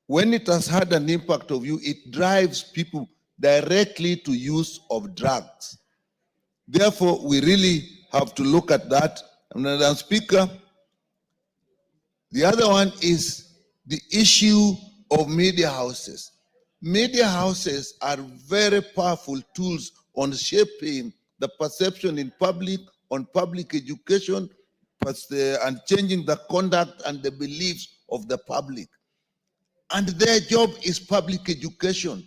when it has had an impact of you, it drives people directly to use of drugs. Therefore, we really have to look at that. And Madam Speaker, the other one is the issue of media houses. Media houses are very powerful tools on shaping the perception in public, on public education, and changing the conduct and the beliefs of the public. And their job is public education.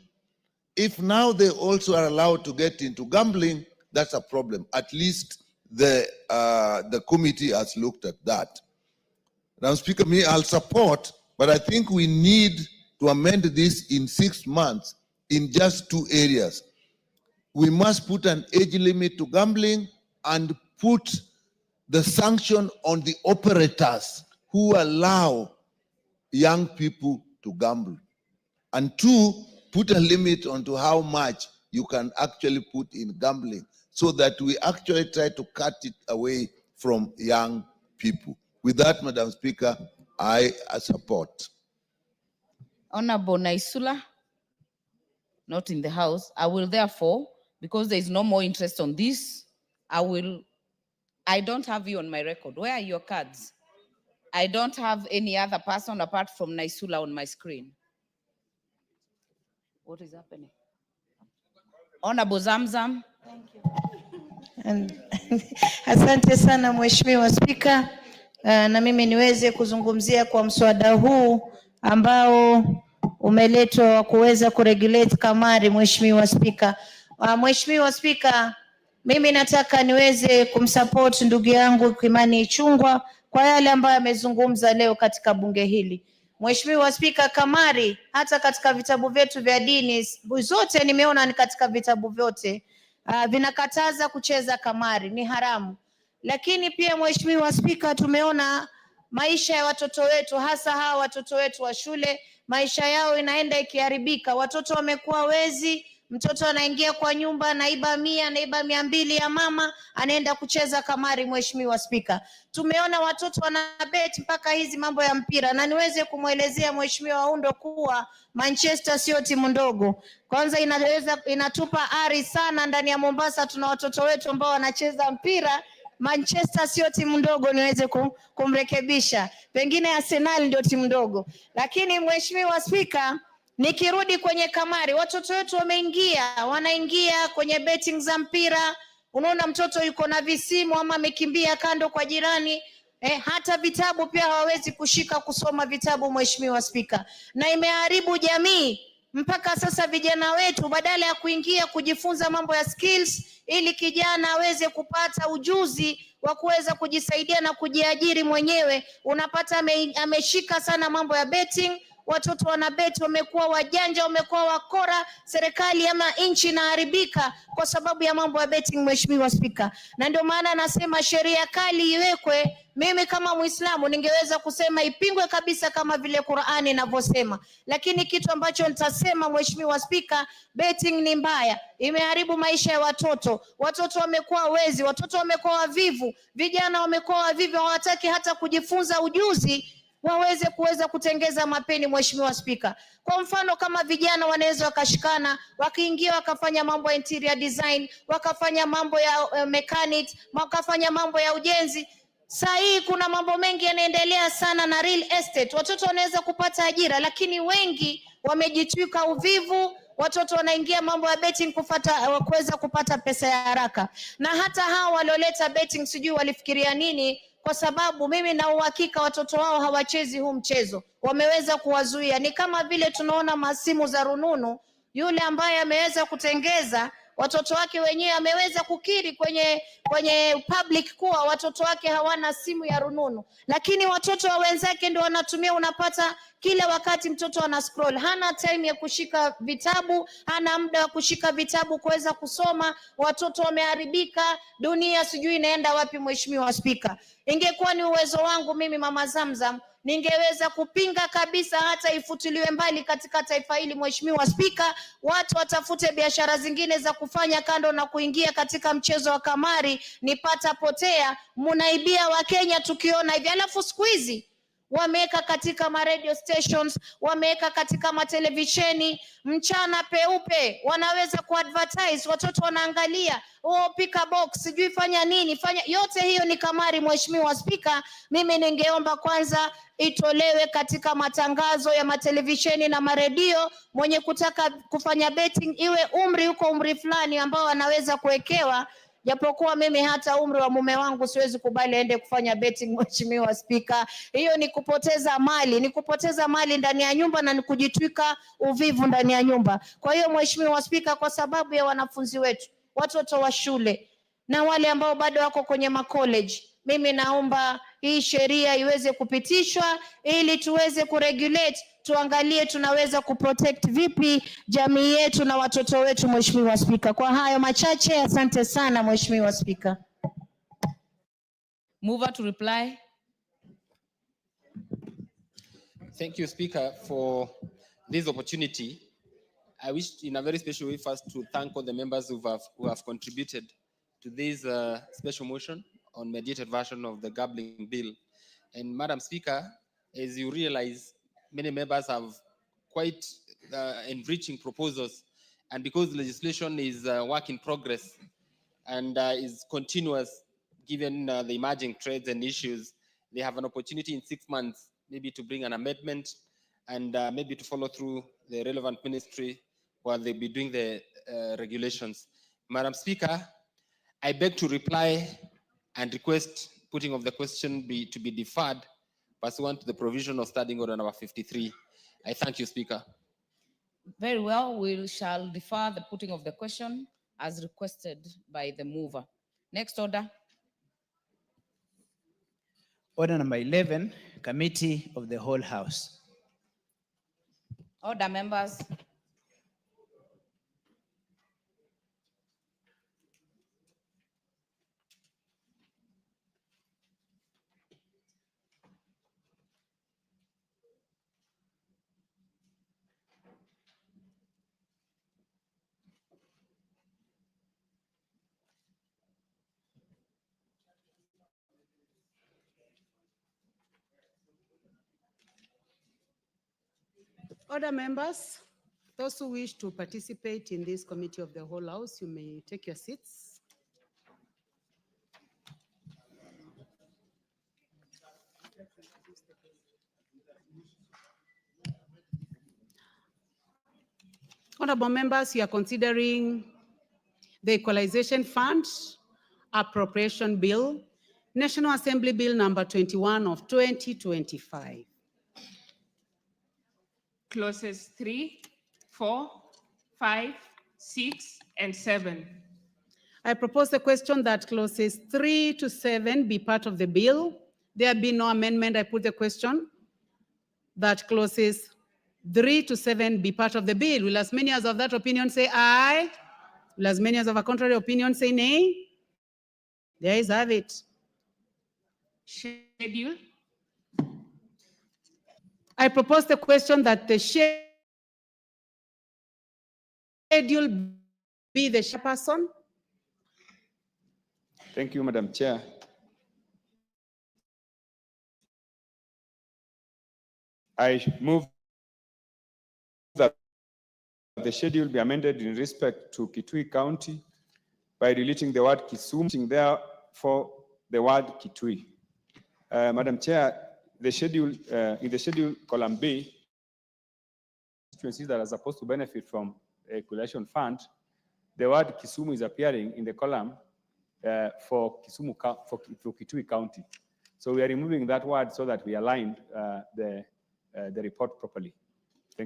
If now they also are allowed to get into gambling, that's a problem. At least the committee has looked at that. Now, Speaker, I'll support, but I think we need to amend this in 6 months in just 2 areas. We must put an age limit to gambling and put the sanction on the operators who allow young people to gamble. And 2, put a limit onto how much you can actually put in gambling so that we actually try to cut it away from young people. With that, Madam Speaker, I support. Honorable Naisula, not in the house. I will therefore, because there is no more interest on this, I don't have you on my record. Where are your cards? I don't have any other person apart from Naisula on my screen. What is happening? Honorable Zamzam. Thank you. And asante sana Mheshimiwa Spika, na mimi niweze kuzungumzia kwa mswada huu ambao umeletwa kuweza kuregulate kamari. Mheshimiwa Spika, Mheshimiwa Spika, mimi nataka niweze kumsupport ndugu yangu Kimani Ichung'wah kwa yale ambayo amezungumza leo katika bunge hili. Mheshimiwa Spika, kamari hata katika vitabu vyetu vya dini zote nimeona ni katika vitabu vyote vinakataza kucheza kamari, ni haramu. Lakini pia Mheshimiwa Spika, tumeona maisha ya watoto wetu, hasa hawa watoto wetu wa shule, maisha yao inaenda ikiharibika. Watoto wamekuwa wezi, mtoto anaingia kwa nyumba, naiba 100, naiba 200 ya mama, anaenda kucheza kamari. Mheshimiwa Spika, tumeona watoto wanabeti mpaka hizi mambo ya mpira, na niweze kumwelezea Mheshimiwa Undo kuwa Manchester sio timu ndogo. Kwanza inatupa ari sana ndani ya Mombasa, tuna watoto wetu ambao wanacheza mpira. Manchester sio timu ndogo, niweze kumrekebisha. Pengine Arsenal ndio timu ndogo. Lakini Mheshimiwa Spika, nikirudi kwenye kamari, watoto wetu wanaingia kwenye betting za mpira. Unaona mtoto yuko na visimu ama amekimbia kando kwa jirani. Hata vitabu pia hawawezi kushika kusoma vitabu, Mheshimiwa Spika. Na imeharibu jamii. Mpaka sasa vijana wetu badala ya kuingia kujifunza mambo ya skills ili kijana aweze kupata ujuzi wa kuweza kujisaidia na kujiajiri mwenyewe, unapata ameshika sana mambo ya betting. Watoto wanabeti, wamekuwa wajanja, wamekuwa wakora, serikali ama nchi inaharibika kwa sababu ya mambo ya betting, Mheshimiwa Spika. Na ndio maana nasema sheria kali iwekwe. Mimi kama Muislamu ningeweza kusema ipingwe kabisa kama vile Qur'ani inavyosema. Lakini kitu ambacho nitasema, Mheshimiwa Spika, betting ni mbaya, imeharibu maisha ya watoto. Watoto wamekuwa wezi, watoto wamekuwa wavivu, vijana wamekuwa wavivu, hawataki hata kujifunza ujuzi waweze kutengeza mapeni, Mheshimiwa Spika. Kwa mfano kama vijana wanaweza wakashikana, wakiingia wakafanya mambo ya interior design, wakafanya mambo ya mechanics, wakafanya mambo ya ujenzi. Saa hii kuna mambo mengi yanaendelea sana na real estate. Watoto wanaweza kupata ajira, lakini wengi wamejitwika uvivu. Watoto wanaingia mambo ya betting kuweza kupata pesa ya haraka. Na hata hao walioleta betting sijui walifikiria nini, kwa sababu mimi na uhakika watoto wao hawachezi huu mchezo. Wameweza kuwazuia. Ni kama vile tunaona masimu za rununu, yule ambaye ameweza kutengeza watoto wake wenyewe ameweza kukiri kwenye public kuwa watoto wake hawana simu ya rununu, lakini watoto wa wenzake ndio wanatumia. Unapata kila wakati mtoto ana scroll, hana time ya kushika vitabu, hana muda wa kushika vitabu kuweza kusoma. Watoto wameharibika, dunia sijui inaenda wapi, Mheshimiwa Spika. Ingekuwa ni uwezo wangu mimi Mama Zamzam, ningeweza kupinga kabisa hata ifutiliwe mbali katika taifa hili. Mheshimiwa Spika, watu watafute biashara zingine za kufanya kando na kuingia katika mchezo wa kamari, ni pata potea, munaibia Wakenya tukiona hivi. Alafu siku hizi wameweka katika ma radio stations, wameweka katika matelevisheni, mchana peupe wanaweza kuadvertise, watoto wanaangalia, oh, pika box, sijui fanya nini, fanya yote hiyo ni kamari. Mheshimiwa Spika, mimi ningeomba kwanza itolewe katika matangazo ya matelevisheni na maredio, mwenye kutaka kufanya betting iwe umri fulani ambao anaweza kuwekewa, japokuwa mimi hata umri wa mume wangu siwezi kubali aende kufanya betting. Mheshimiwa Spika, hiyo ni kupoteza mali, ndani ya nyumba na ni kujitwika uvivu ndani ya nyumba. Kwa hiyo Mheshimiwa Spika, kwa sababu ya wanafunzi wetu, watoto wa shule na wale ambao bado wako kwenye macollege, mimi naomba hii sheria iweze kupitishwa ili tuweze kuregulate, tuangalie tunaweza kuprotect vipi jamii yetu na watoto wetu. Mheshimiwa Spika, kwa hayo machache, asante sana Mheshimiwa Spika. Mover to reply. Thank you, Speaker, for this opportunity. I wish in a very special way first to thank all the members who have contributed to this special motion on mediated version of the gambling bill. And Madam Speaker, as you realize, many members have quite enriching proposals, and because legislation is a work in progress and is continuous, given the emerging trends and issues, they have an opportunity in 6 months maybe to bring an amendment and maybe to follow through the relevant ministry while they be doing the regulations. Madam Speaker, I beg to reply and request putting of the question to be deferred pursuant to the provision of Standing Order number 53. I thank you, Speaker. Very well, we shall defer the putting of the question as requested by the mover. Next order. Order number 11, Committee of the Whole House. Order, members. Order, members. Those who wish to participate in this Committee of the Whole House, you may take your seats. Honorable members, you are considering the Equalization Fund Appropriation Bill, National Assembly Bill number 21 of 2025. Clauses 3, 4, 5, 6, and 7. I propose the question that clauses 3 to 7 be part of the bill. There be no amendment. I put the question that clauses 3 to 7 be part of the bill. Will as many as of that opinion say aye? Will as many as of a contrary opinion say nay? The ayes have it. Schedule. I propose the question that the schedule be the chairperson. Thank you, Madam Chair. I move that the schedule be amended in respect to Kitui County by deleting the word Kisumu, therefore the word Kitui. Madam Chair, the schedule in the schedule column B, constituencies that are supposed to benefit from a equalization fund, the word Kisumu is appearing in the column for Kitui County. So we are removing that word so that we aligned the report properly.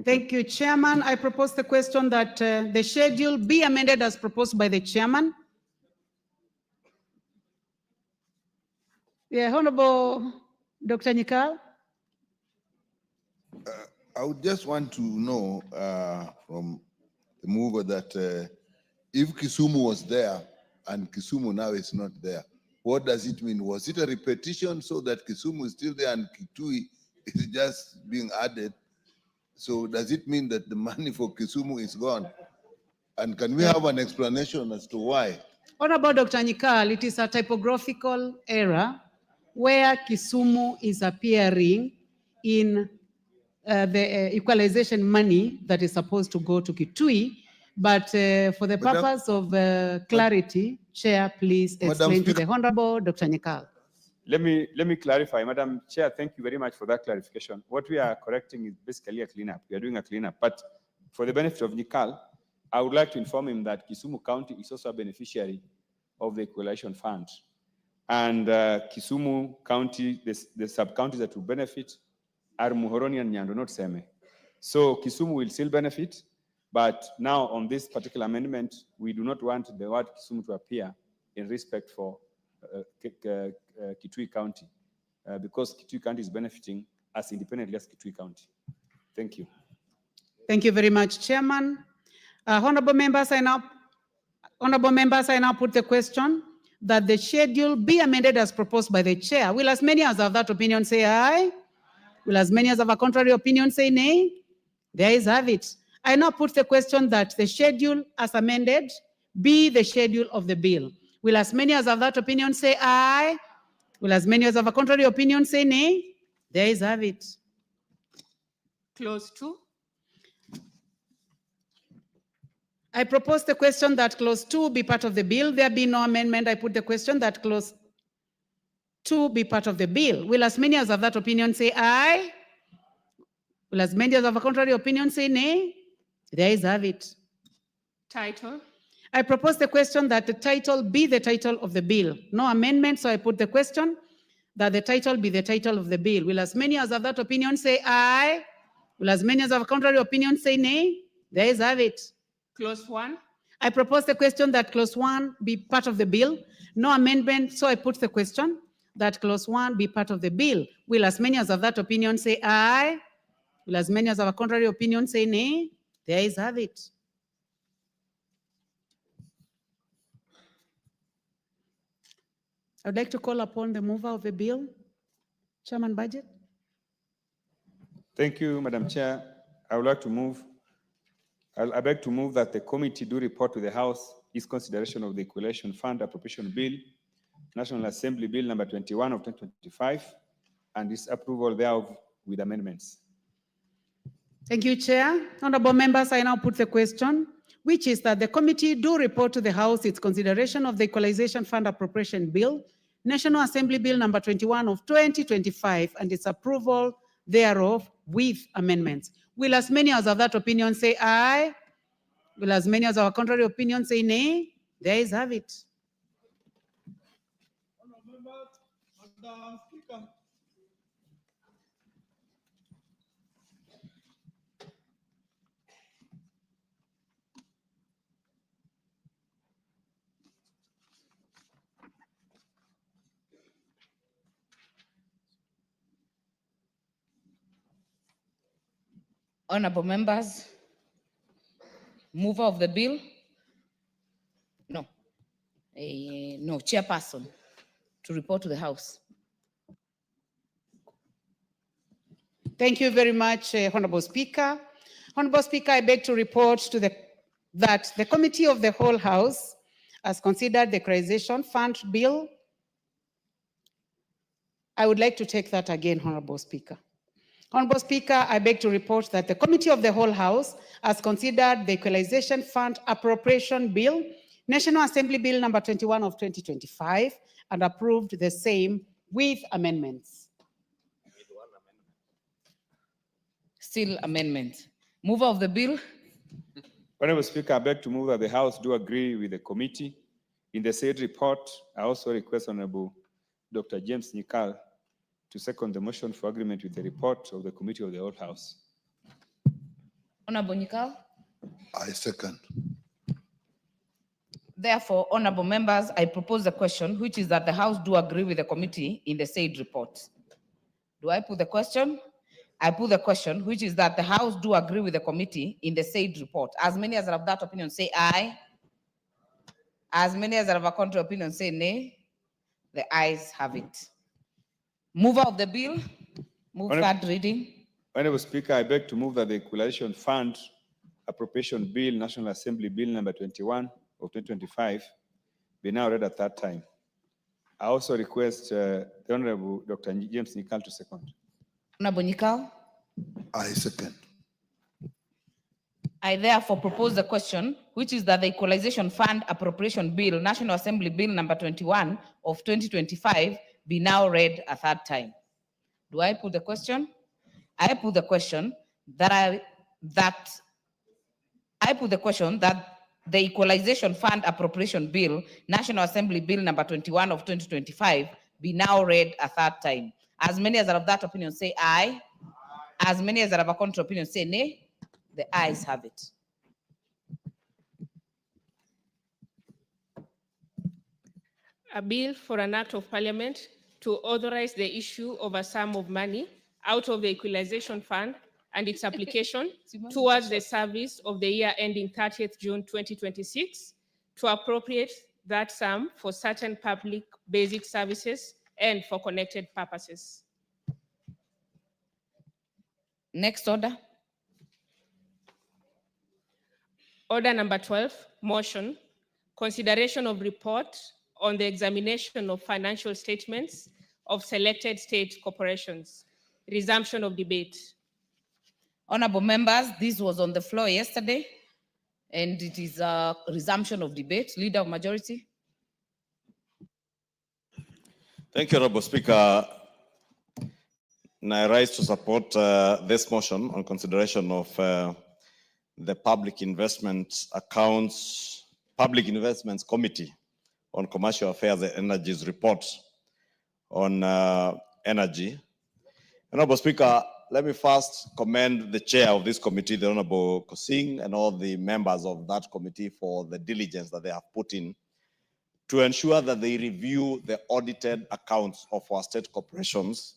Thank you, Chairman. I propose the question that the schedule be amended as proposed by the Chairman. Yeah, Honorable Dr. Nyikal. I would just want to know from the mover that if Kisumu was there and Kisumu now is not there, what does it mean? Was it a repetition so that Kisumu is still there and Kitui is just being added. So does it mean that the money for Kisumu is gone? And can we have an explanation as to why? Honorable Dr. Nyikal, it is a typographical error where Kisumu is appearing in the equalization money that is supposed to go to Kitui. But for the Madam- purpose of clarity, Chair, please Madam explain to Speaker. the Honorable Dr. Nyikal. Let me clarify, Madam Chair, thank you very much for that clarification. What we are correcting is basically a cleanup. We are doing a cleanup, but for the benefit of Nikal, I would like to inform him that Kisumu County is also a beneficiary of the equalization fund. And Kisumu County, the sub-counties that will benefit are Muhoroni and Nyando, not Seme. So Kisumu will still benefit, but now on this particular amendment, we do not want the word Kisumu to appear in respect for Kitui County, because Kitui County is benefiting as independently as Kitui County. Thank you. Thank you very much, Chairman. Honorable members, I now put the question that the schedule be amended as proposed by the chair. Will as many as have that opinion say aye? Will as many as have a contrary opinion say nay? There is have it. I now put the question that the schedule as amended be the schedule of the bill. Will as many as have that opinion say aye? Will as many as have a contrary opinion say nay? There is have it. Clause 2. I propose the question that clause 2 be part of the bill. There be no amendment. I put the question that clause 2 be part of the bill. Will as many as have that opinion say aye? Will as many as have a contrary opinion say nay? There is have it. Title. I propose the question that the title be the title of the bill. No amendment, so I put the question that the title be the title of the bill. Will as many as have that opinion say aye? Will as many as have a contrary opinion say nay? There is have it. Clause 1. I propose the question that clause 1 be part of the bill. No amendment, so I put the question that clause 1 be part of the bill. Will as many as have that opinion say aye? Will as many as have a contrary opinion say nay? There is have it. I would like to call upon the mover of the bill, Chairman Budget. Thank you, Madam Chair. I would like to move, I beg to move that the committee do report to the House its consideration of the Equalization Fund Appropriation Bill, National Assembly Bill number 21 of 2025, and its approval thereof with amendments. Thank you, Chair. Honorable members, I now put the question, which is that the committee do report to the House its consideration of the Equalization Fund Appropriation Bill, National Assembly Bill number 21 of 2025, and its approval thereof with amendments. Will as many as have that opinion say aye? Will as many as have a contrary opinion say nay? There is have it. Honorable members, mover of the bill? No. No, chairperson to report to the House. Thank you very much, Honorable Speaker. Honorable Speaker, I beg to report to that the Committee of the Whole House has considered the Equalization Fund Bill. I would like to take that again, Honorable Speaker. Honorable Speaker, I beg to report that the Committee of the Whole House has considered the Equalization Fund Appropriation Bill, National Assembly Bill number 21 of 2025, and approved the same with amendments. Still amendment. Mover of the bill? Honorable Speaker, I beg to move that the House do agree with the committee. In the said report, I also request Honorable Dr. James Nyikal to second the motion for agreement with the report of the Committee of the Whole House. Honorable Nyikal? I second. Therefore, honorable members, I propose the question, which is that the House do agree with the committee in the said report. Do I put the question? I put the question, which is that the House do agree with the committee in the said report. As many as have that opinion say aye. As many as have a contrary opinion say nay. The ayes have it. Mover of the bill? Move Honorable- third reading. Honorable Speaker, I beg to move that the Equalization Fund Appropriation Bill, National Assembly Bill number 21 of 2025 be now read a third time. I also request the Honorable Dr. James Nikal to second. Honorable Nikal. I second. I therefore propose the question, which is that the Equalization Fund Appropriation Bill, National Assembly Bill number 21 of 2025 be now read a third time. Do I put the question? I put the question that the Equalization Fund Appropriation Bill, National Assembly Bill number 21 of 2025 be now read a third time. As many as are of that opinion say aye. As many as are of a contrary opinion say nay. The ayes have it. A bill for an act of parliament to authorize the issue of a sum of money out of the equalization fund and its application towards the service of the year ending 30th June 2026 to appropriate that sum for certain public basic services and for connected purposes. Next order. Order number 12, motion, consideration of report on the examination of financial statements of selected state corporations. Resumption of debate. Honorable members, this was on the floor yesterday, and it is a resumption of debate. Leader of majority. Thank you, Honorable Speaker. And I rise to support this motion on consideration of the Public Investments Committee on Commercial Affairs and Energy's report on energy. Honorable Speaker, let me first commend the chair of this committee, the Honorable Kosing, and all the members of that committee for the diligence that they have put in to ensure that they review the audited accounts of our state corporations,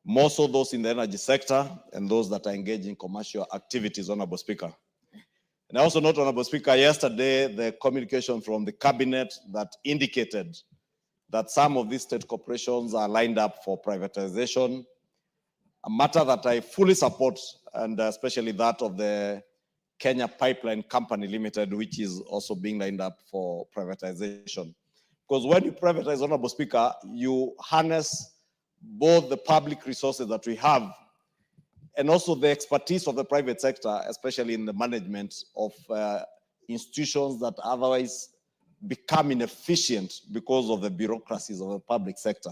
more so those in the energy sector and those that are engaged in commercial activities, Honorable Speaker. And I also note, Honorable Speaker, yesterday the communication from the cabinet that indicated that some of these state corporations are lined up for privatization, a matter that I fully support, and especially that of the Kenya Pipeline Company Limited, which is also being lined up for privatization. Because when you privatize, Honorable Speaker, you harness both the public resources that we have and also the expertise of the private sector, especially in the management of institutions that otherwise become inefficient because of the bureaucracies of the public sector.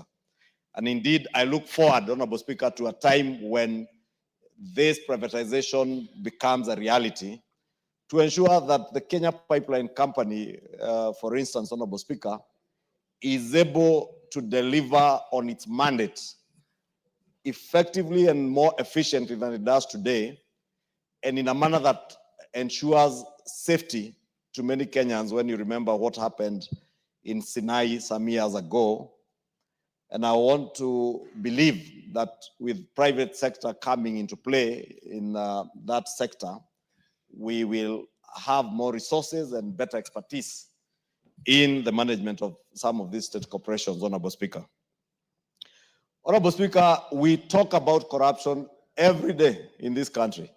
And indeed, I look forward, Honorable Speaker, to a time when this privatization becomes a reality to ensure that the Kenya Pipeline Company, for instance, Honorable Speaker, is able to deliver on its mandate effectively and more efficiently than it does today, and in a manner that ensures safety to many Kenyans when you remember what happened in Sinai some years ago. And I want to believe that with private sector coming into play in that sector, we will have more resources and better expertise in the management of some of these state corporations, Honorable Speaker. Honorable Speaker, we talk about corruption every day in this country,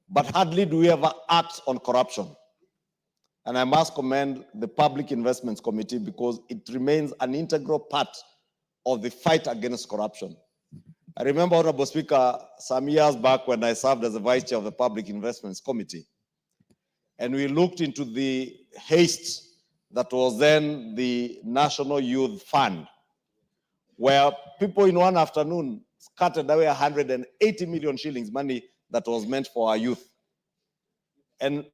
but hardly do we ever act on corruption. And I must commend the Public Investments Committee because it remains an integral part of the fight against corruption. I remember, Honorable Speaker, some years back when I served as the Vice Chair of the Public Investments Committee, and we looked into the haste that was then the National Youth Fund, where people in one afternoon scattered away 180 million shillings, money that was meant for our youth. And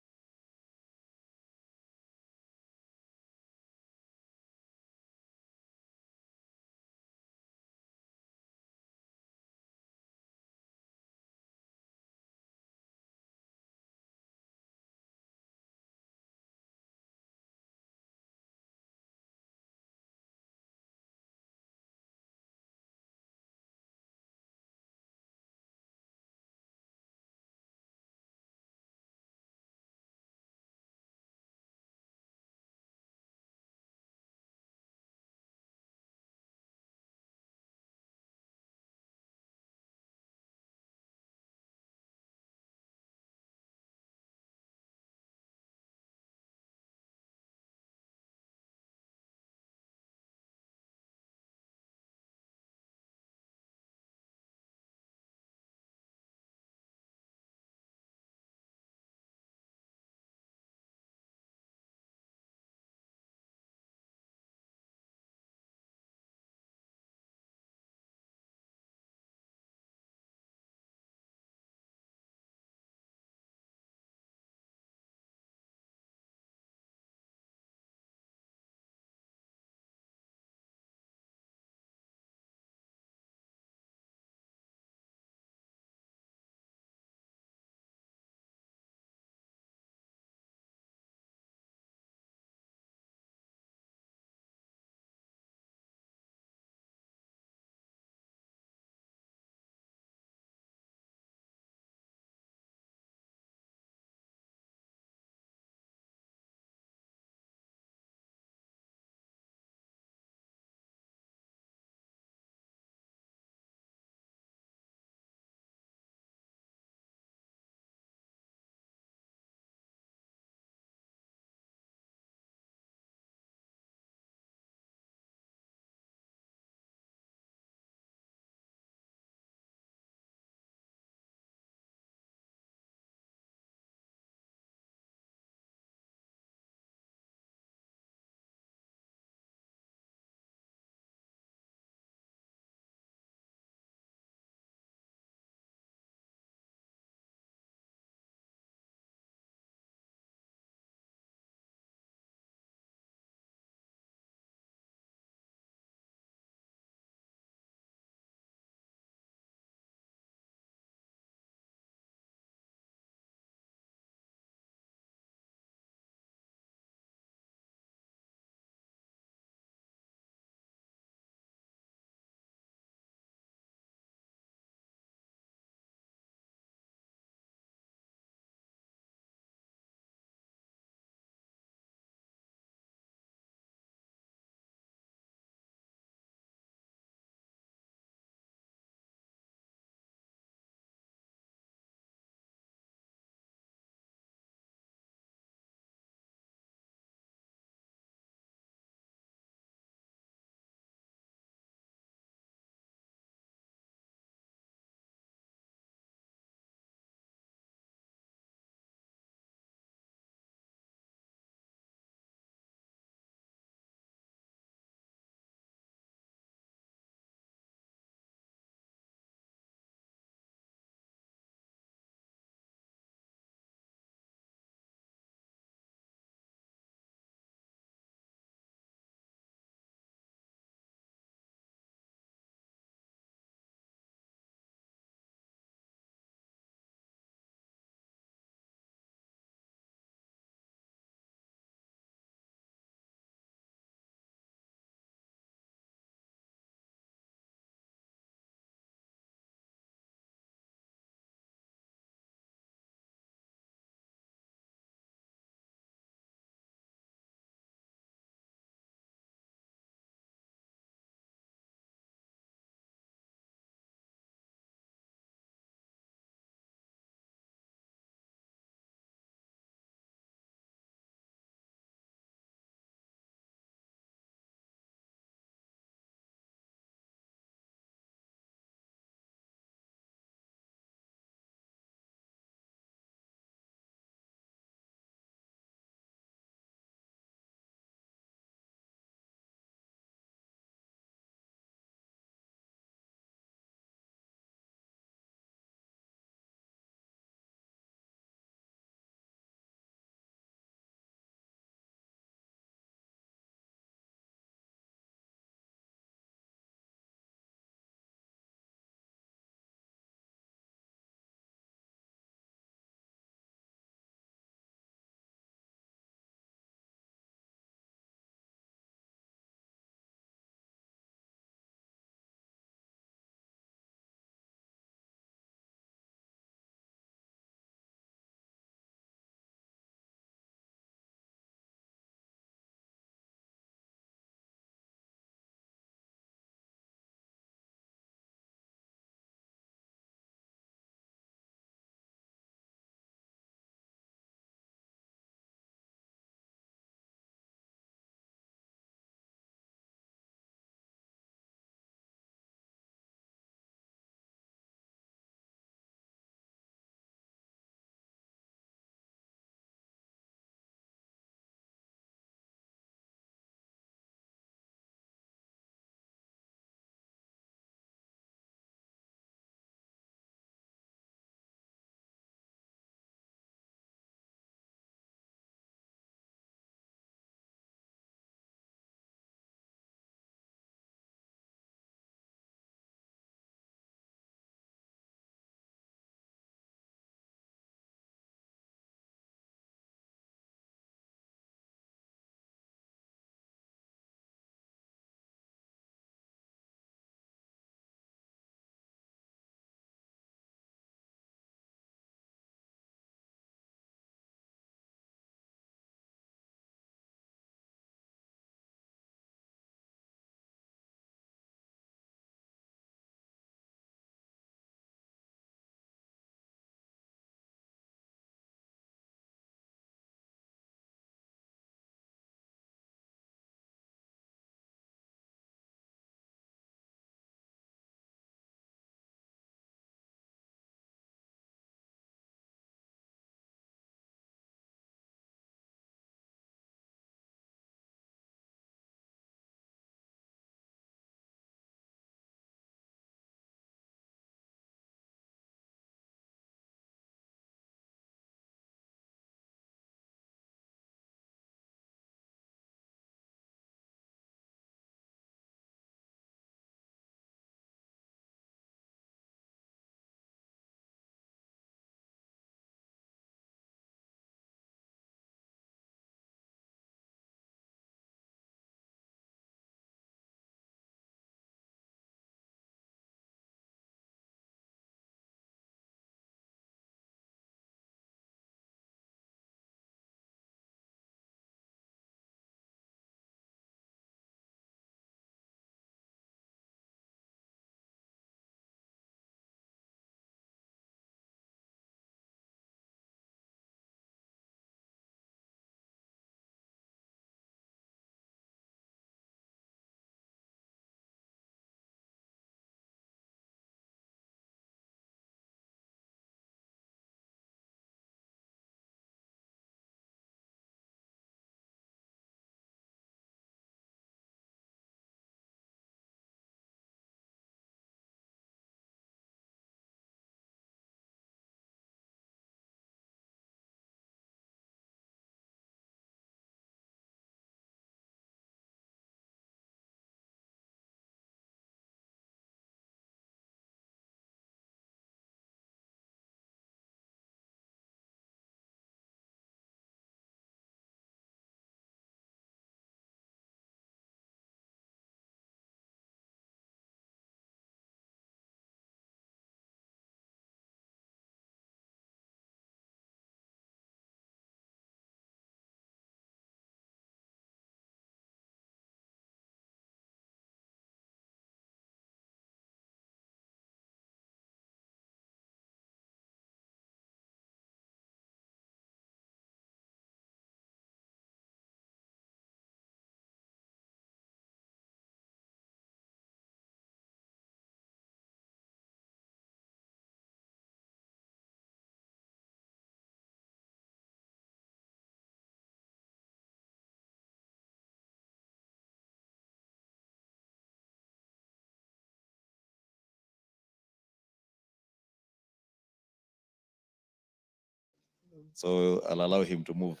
So I'll allow him to move.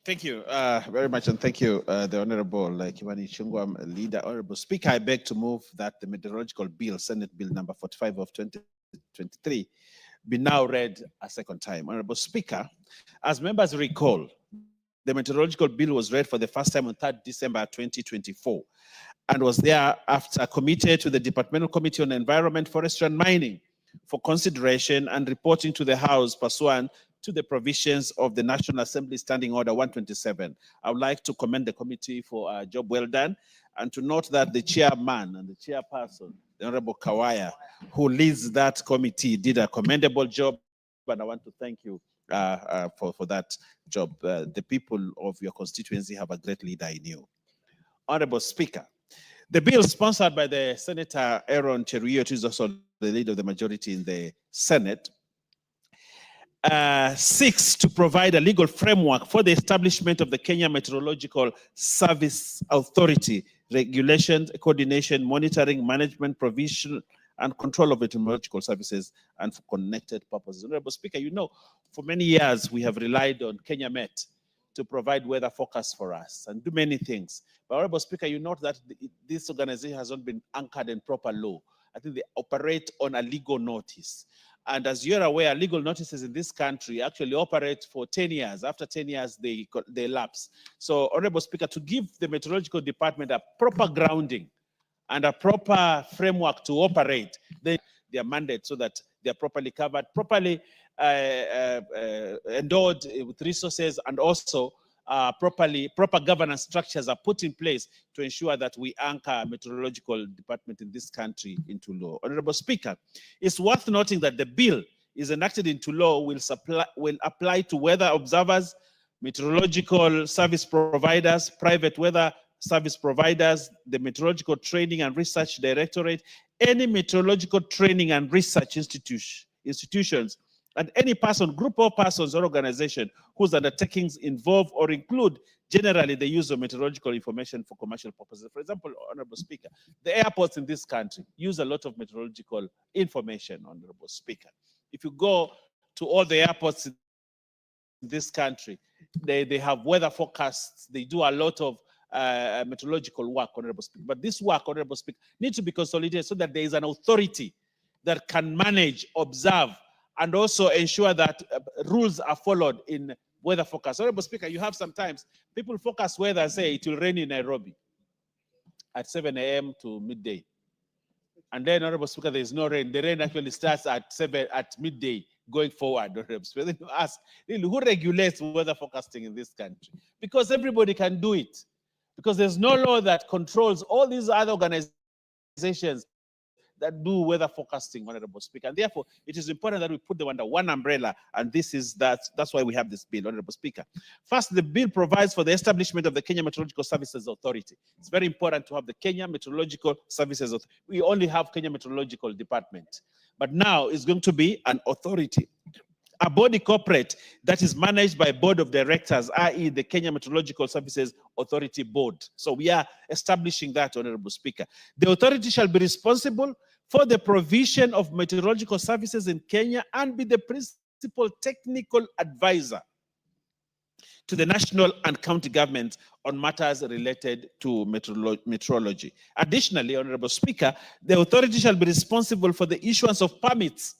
Thank you very much, and thank you, the Honorable Kimani Chungwa, Leader. Honorable Speaker, I beg to move that the Meteorological Bill, Senate Bill number 45 of 2023, be now read a second time. Honorable Speaker, as members recall, the Meteorological Bill was read for the first time on 3rd December 2024 and was thereafter committed to the Departmental Committee on Environment, Forestry and Mining for consideration and reporting to the House pursuant to the provisions of the National Assembly Standing Order 127. I would like to commend the committee for a job well done and to note that the chairman and the chairperson, the Honorable Kawaya, who leads that committee, did a commendable job, and I want to thank you for that job. The people of your constituency have a great leader in you. Honorable Speaker, the bill sponsored by the Senator Aaron Cheruiyot, who is also the leader of the majority in the Senate, seeks to provide a legal framework for the establishment of the Kenya Meteorological Service Authority, regulation, coordination, monitoring, management, provision, and control of meteorological services and for connected purposes. Honorable Speaker, you know, for many years we have relied on Kenya Met to provide weather forecasts for us and do many things. But Honorable Speaker, you note that this organization has not been anchored in proper law. I think they operate on a legal notice. And as you're aware, legal notices in this country actually operate for 10 years. After 10 years, they lapse. So, Honorable Speaker, to give the Meteorological Department a proper grounding and a proper framework to operate their mandate so that they are properly covered, properly endowed with resources, and also proper governance structures are put in place to ensure that we anchor meteorological department in this country into law. Honorable Speaker, it's worth noting that the bill is enacted into law will apply to weather observers, meteorological service providers, private weather service providers, the Meteorological Training and Research Directorate, any meteorological training and research institutions, and any person, group of persons or organization whose undertakings involve or include generally the use of meteorological information for commercial purposes. For example, Honorable Speaker, the airports in this country use a lot of meteorological information, Honorable Speaker. If you go to all the airports in this country, they have weather forecasts, they do a lot of meteorological work, Honorable Speaker. But this work, Honorable Speaker, needs to be consolidated so that there is an authority that can manage, observe, and also ensure that rules are followed in weather forecast. Honorable Speaker, you have sometimes people forecast weather and say it will rain in Nairobi at 7 a.m. to midday. And then, Honorable Speaker, there is no rain. The rain actually starts at midday going forward. Honorable Speaker, then you ask, really, who regulates weather forecasting in this country? Because everybody can do it. Because there's no law that controls all these other organizations that do weather forecasting, Honorable Speaker. And therefore, it is important that we put them under one umbrella, and that's why we have this bill, Honorable Speaker. First, the bill provides for the establishment of the Kenya Meteorological Services Authority. It's very important to have the Kenya Meteorological Services Authority. We only have Kenya Meteorological Department, but now it's going to be an authority, a body corporate that is managed by board of directors, i.e. the Kenya Meteorological Services Authority Board. So we are establishing that, Honorable Speaker. The authority shall be responsible for the provision of meteorological services in Kenya and be the principal technical advisor to the national and county governments on matters related to meteorology. Additionally, Honorable Speaker, the authority shall be responsible for the issuance of permits.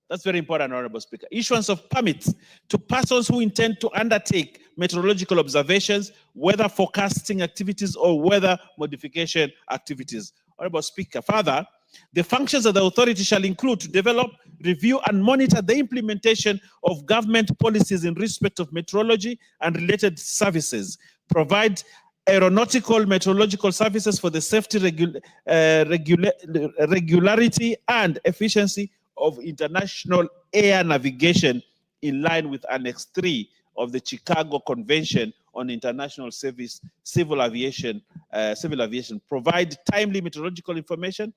That's very important, Honorable Speaker. Issuance of permits to persons who intend to undertake meteorological observations, weather forecasting activities, or weather modification activities. Honorable Speaker, further, the functions of the authority shall include to develop, review, and monitor the implementation of government policies in respect of meteorology and related services, provide aeronautical meteorological services for the safety, regularity, and efficiency of international air navigation in line with Annex 3 of the Chicago Convention on International Civil Aviation, provide timely meteorological information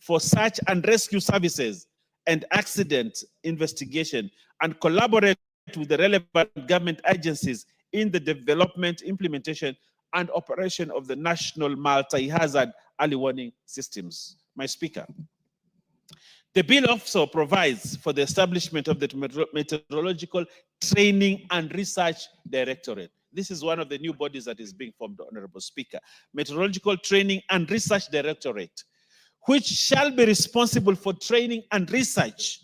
for search and rescue services and accident investigation, and collaborate with the relevant government agencies in the development, implementation, and operation of the national multi-hazard early warning systems. My Speaker, The bill also provides for the establishment of the Meteorological Training and Research Directorate. This is one of the new bodies that is being formed, Honorable Speaker. Meteorological Training and Research Directorate, which shall be responsible for training and research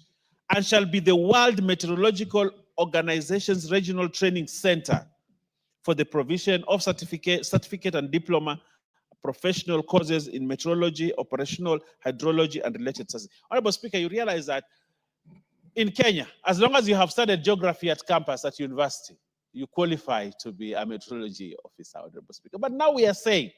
and shall be the World Meteorological Organization's regional training center for the provision of certificate and diploma professional courses in meteorology, operational hydrology, and related sciences. Honorable Speaker, you realize that in Kenya, as long as you have studied geography at campus at university, you qualify to be a meteorology officer, Honorable Speaker. But now we are saying,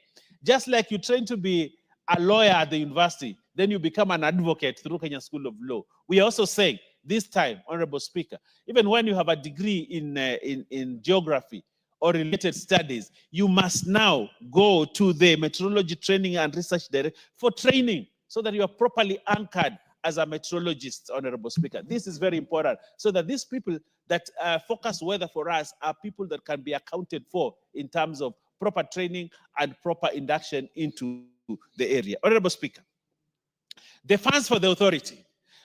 just like you train to be a lawyer at the university, then you become an advocate through Kenya School of Law. We are also saying this time, Honorable Speaker, even when you have a degree in geography or related studies, you must now go to the Meteorology Training and Research Directorate for training so that you are properly anchored as a meteorologist, Honorable Speaker. This is very important so that these people that focus weather for us are people that can be accounted for in terms of proper training and proper induction into the area. Honorable Speaker, the funds for the authority.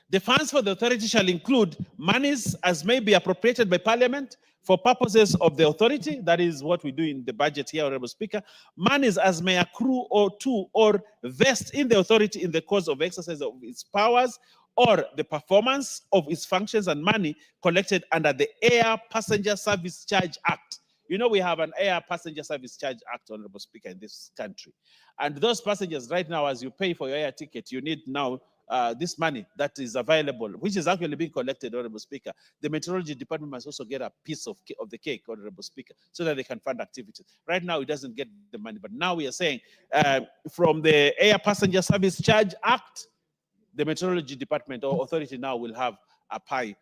The funds for the authority shall include monies as may be appropriated by Parliament for purposes of the authority. That is what we do in the budget here, Honorable Speaker. Monies as may accrue or vest in the authority in the course of exercise of its powers or the performance of its functions, and money collected under the Air Passenger Service Charge Act. You know, we have an Air Passenger Service Charge Act, Honorable Speaker, in this country. And those passengers right now, as you pay for your air ticket, you need now this money that is available, which is actually being collected, Honorable Speaker. The Meteorology Department must also get a piece of the cake, Honorable Speaker, so that they can fund activities. Right now, it doesn't get the money, but now we are saying from the Air Passenger Service Charge Act, the Meteorology Department or authority now will have a pie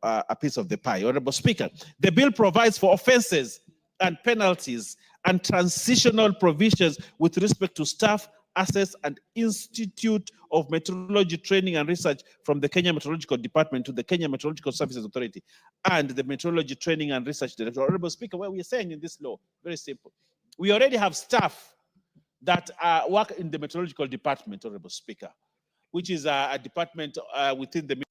a piece of the pie. Honorable Speaker, the bill provides for offenses and penalties and transitional provisions with respect to staff, assets, and Institute of Meteorology Training and Research from the Kenya Meteorological Department to the Kenya Meteorological Services Authority and the Meteorology Training and Research Director. Honorable Speaker, what we are saying in this law, very simple. We already have staff that work in the Meteorological Department, Honorable Speaker, which is a department within the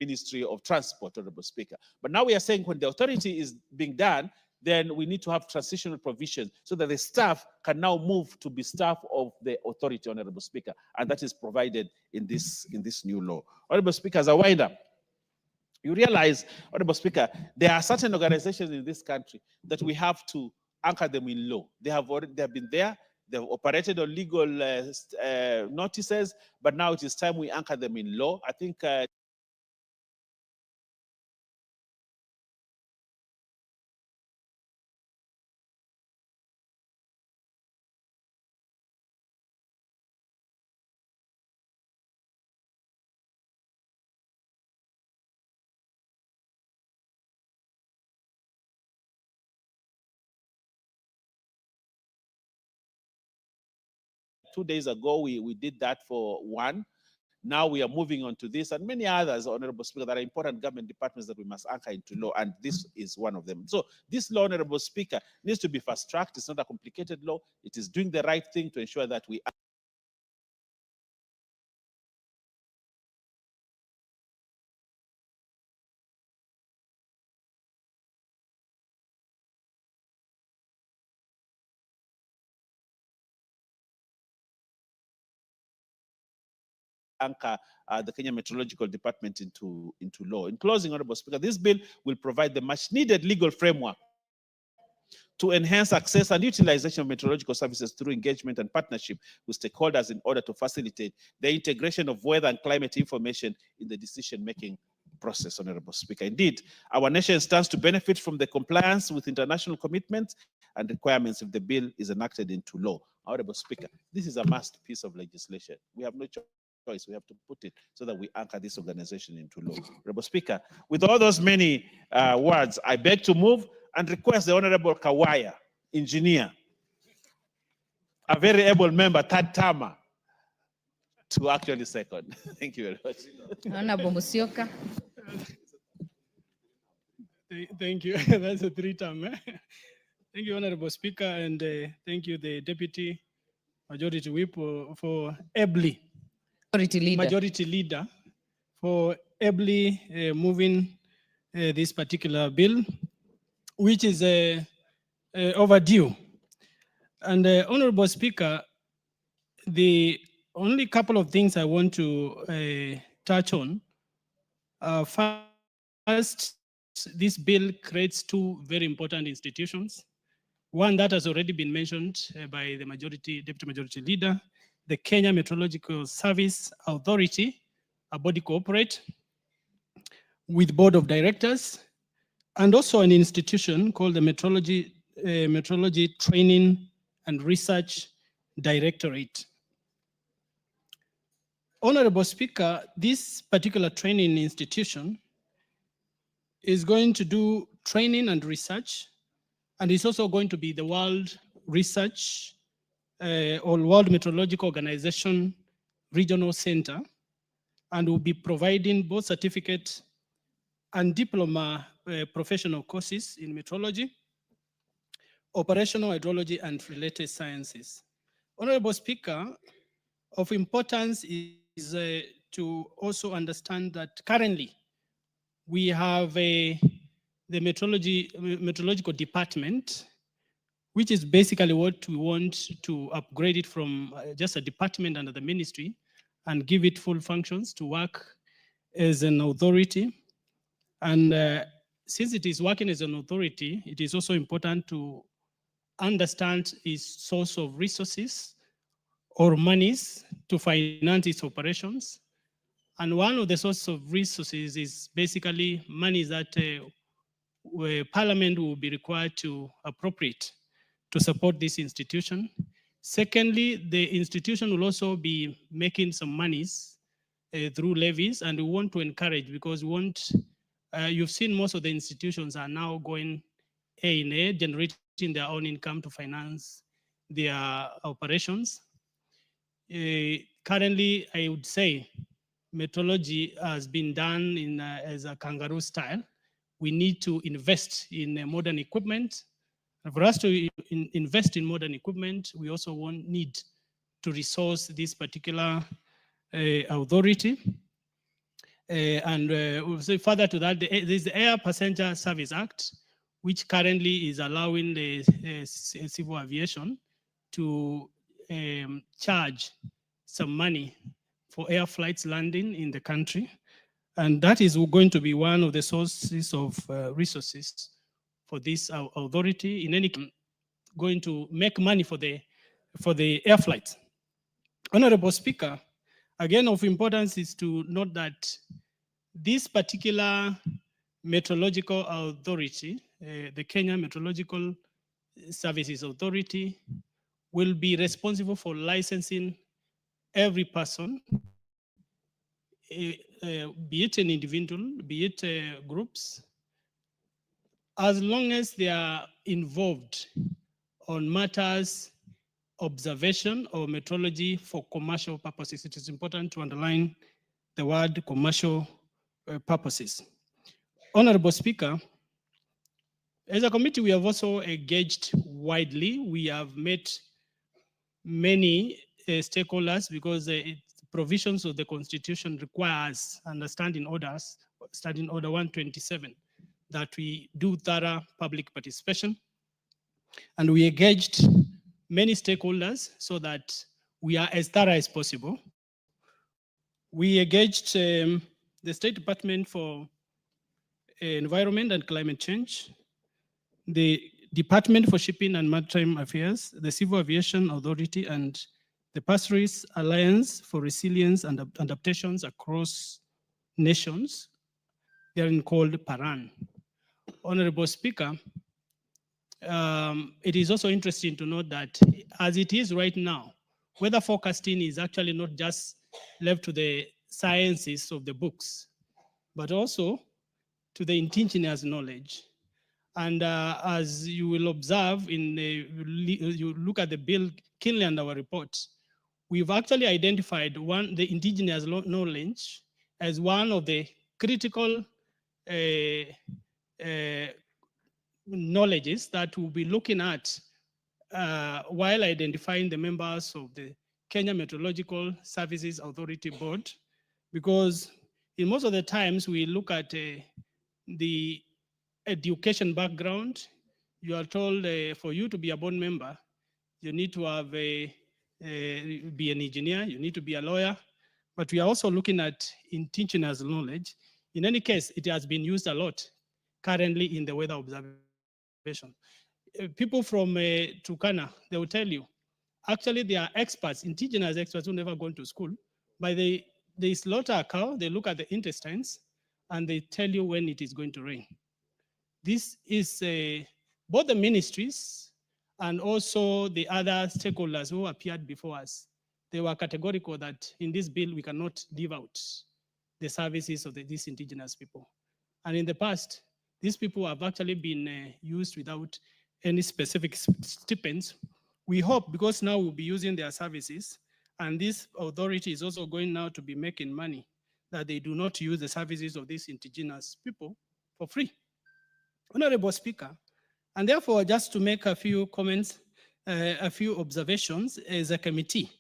Ministry of Transport, Honorable Speaker. But now we are saying when the authority is being done, then we need to have transitional provisions so that the staff can now move to be staff of the authority, Honorable Speaker, and that is provided in this new law. Honorable Speaker, as a wind-up, you realize, Honorable Speaker, there are certain organizations in this country that we have to anchor them in law. They have been there, they've operated on legal notices, but now it is time we anchor them in law. I think two days ago, we did that for one. Now we are moving on to this and many others, Honorable Speaker, that are important government departments that we must anchor into law, and this is one of them. So this law, Honorable Speaker, needs to be fast-tracked. It's not a complicated law. It is doing the right thing to ensure that we anchor the Kenya Meteorological Department into law. In closing, Honorable Speaker, this bill will provide the much-needed legal framework to enhance access and utilization of meteorological services through engagement and partnership with stakeholders in order to facilitate the integration of weather and climate information in the decision-making process, Honorable Speaker. Indeed, our nation stands to benefit from the compliance with international commitments and requirements if the bill is enacted into law. Honorable Speaker, this is a must piece of legislation. We have no choice. We have to put it so that we anchor this organization into law. Honorable Speaker, with all those many words, I beg to move and request the Honorable Kawaya, engineer, a very able member, third termer, to actually second. Thank you very much. Honorable Musyoka. Thank you. That's a three-term. Thank you, Honorable Speaker, and thank you, the Deputy Majority Whip, for ably Majority Leader for ably moving this particular bill, which is overdue. And Honorable Speaker, the only couple of things I want to touch on. First, this bill creates two very important institutions. One that has already been mentioned by the Deputy Majority Leader, the Kenya Meteorological Service Authority, a body corporate with board of directors, and also an institution called the Meteorology Training and Research Directorate. Honorable Speaker, this particular training institution is going to do training and research, and it's also going to be the World Research or World Meteorological Organization Regional Center, and will be providing both certificate and diploma professional courses in meteorology, operational hydrology, and related sciences. Honorable Speaker, of importance is to also understand that currently we have the meteorological department, which is basically what we want to upgrade it from just a department under the ministry and give it full functions to work as an authority. And since it is working as an authority, it is also important to understand its source of resources or monies to finance its operations. And one of the sources of resources is basically money that Parliament will be required to appropriate to support this institution. Secondly, the institution will also be making some monies through levies, and we want to encourage, because we want, you've seen most of the institutions are now going A in A, generating their own income to finance their operations. Currently, I would say meteorology has been done in as a kangaroo style. We need to invest in modern equipment. And for us to invest in modern equipment, we also need to resource this particular authority. We'll say further to that, there's the Air Passenger Service Act, which currently is allowing the civil aviation to charge some money for air flights landing in the country. And that is going to be one of the sources of resources for this authority. In any case, going to make money for the air flights. Honorable Speaker, again of importance is to note that this particular meteorological authority, the Kenya Meteorological Services Authority, will be responsible for licensing every person, be it an individual, be it groups, as long as they are involved on matters, observation or metrology for commercial purposes. It is important to underline the word commercial purposes. Honorable Speaker, as a committee, we have also engaged widely. We have met many stakeholders because provisions of the Constitution requires Standing Order 127, that we do thorough public participation. And we engaged many stakeholders so that we are as thorough as possible. We engaged the State Department for Environment and Climate Change, the Department for Shipping and Maritime Affairs, the Civil Aviation Authority, and the Passeries Alliance for Resilience and Adaptations Across Nations, they are called PARAN. Honorable Speaker, it is also interesting to note that as it is right now, weather forecasting is actually not just left to the sciences of the books, but also to the indigenous knowledge. And as you will observe, you look at the bill keenly and our report, we've actually identified the indigenous knowledge as one of the critical knowledges that we'll be looking at while identifying the members of the Kenya Meteorological Services Authority Board, because in most of the times we look at the education background. You are told for you to be a board member, you need to have be an engineer, you need to be a lawyer, but we are also looking at indigenous knowledge. In any case, it has been used a lot currently in the weather observation. People from Turkana, they will tell you, actually they are experts, indigenous experts who never gone to school, but they slaughter a cow, they look at the intestines, and they tell you when it is going to rain. This is both the ministries and also the other stakeholders who appeared before us. They were categorical that in this bill, we cannot give out the services of these indigenous people. And in the past, these people have actually been used without any specific stipends. We hope, because now we'll be using their services, and this authority is also going now to be making money, that they do not use the services of these indigenous people for free. Honorable Speaker, and therefore just to make a few comments, a few observations as a committee,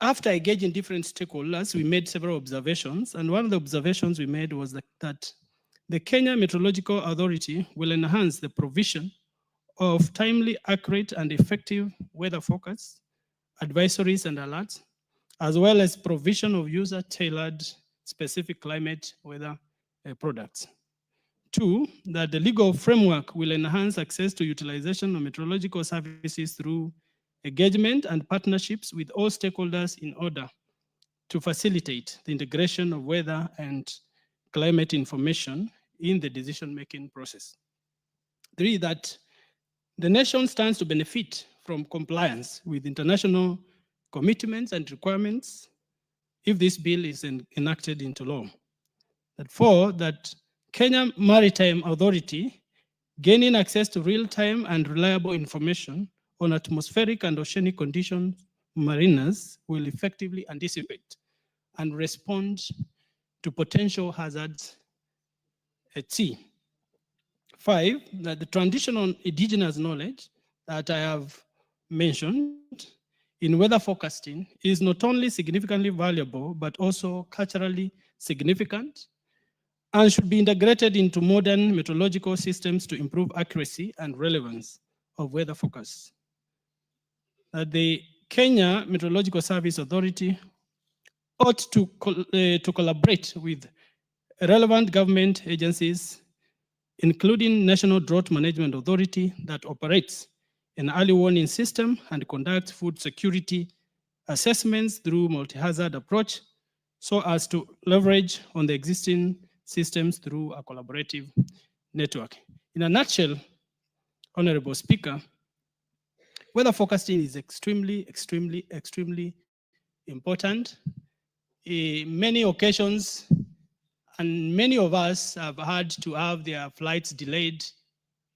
after engaging different stakeholders, we made several observations, and one of the observations we made was that the Kenya Meteorological Authority will enhance the provision of timely, accurate, and effective weather forecasts, advisories, and alerts, as well as provision of user-tailored specific climate weather products. 2, that the legal framework will enhance access to utilization of meteorological services through engagement and partnerships with all stakeholders in order to facilitate the integration of weather and climate information in the decision-making process. 3, that the nation stands to benefit from compliance with international commitments and requirements if this bill is enacted into law. 4, that Kenya Maritime Authority gaining access to real-time and reliable information on atmospheric and oceanic conditions, mariners will effectively anticipate and respond to potential hazards at sea. 5, that the traditional indigenous knowledge that I have mentioned in weather forecasting is not only significantly valuable, but also culturally significant and should be integrated into modern meteorological systems to improve accuracy and relevance of weather forecasts. The Kenya Meteorological Service Authority ought to collaborate with relevant government agencies, including National Drought Management Authority that operates an early warning system and conducts food security assessments through multi-hazard approach so as to leverage on the existing systems through a collaborative network. In a nutshell, Honorable Speaker, weather forecasting is extremely important. Many occasions, and many of us have had to have their flights delayed,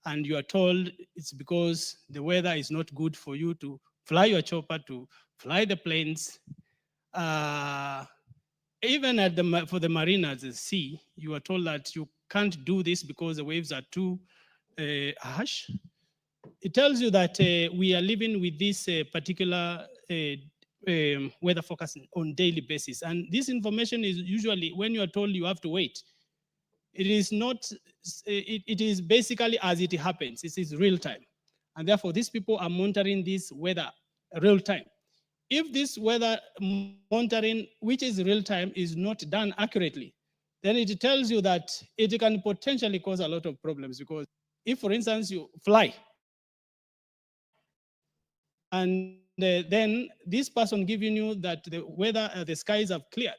and you are told it's because the weather is not good for you to fly your chopper, to fly the planes. Even for the mariners at sea, you are told that you can't do this because the waves are too harsh. It tells you that we are living with this particular weather forecast on daily basis. And this information is usually, when you are told you have to wait, it is not, it is basically as it happens. It is real time. And therefore, these people are monitoring this weather real time. If this weather monitoring, which is real time, is not done accurately, then it tells you that it can potentially cause a lot of problems. Because if, for instance, you fly, and then this person giving you that the weather, the skies have cleared,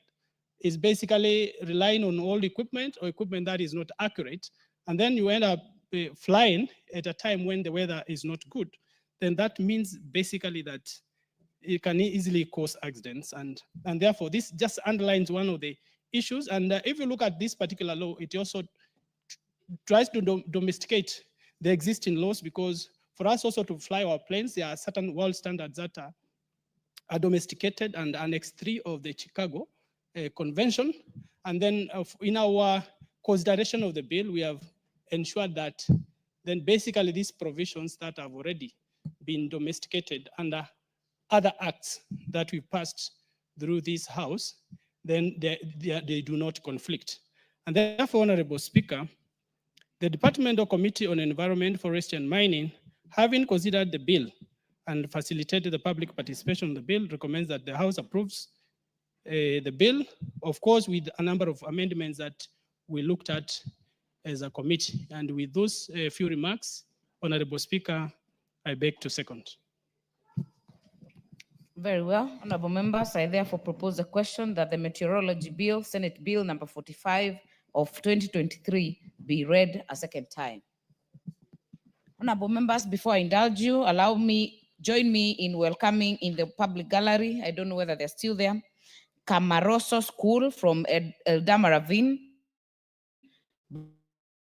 is basically relying on old equipment or equipment that is not accurate, and then you end up flying at a time when the weather is not good, then that means basically that it can easily cause accidents. And therefore, this just underlines one of the issues. And if you look at this particular law, it also tries to domesticate the existing laws, because for us also to fly our planes, there are certain world standards that are domesticated and Annex 3 of the Chicago Convention. And then in our consideration of the bill, we have ensured that then basically these provisions that have already been domesticated under other acts that we passed through this House, then they do not conflict. And therefore, Honorable Speaker, the Departmental Committee on Environment, Forestry and Mining, having considered the bill and facilitated the public participation in the bill, recommends that the House approves the bill, of course, with a number of amendments that we looked at as a committee. And with those few remarks, Honorable Speaker, I beg to second. Very well. Honorable members, I therefore propose a question that the Meteorology Bill, Senate Bill number 45 of 2023, be read a second time. Honorable members, before I indulge you, join me in welcoming in the public gallery, I don't know whether they're still there, Camaroso School from Eldama Ravine,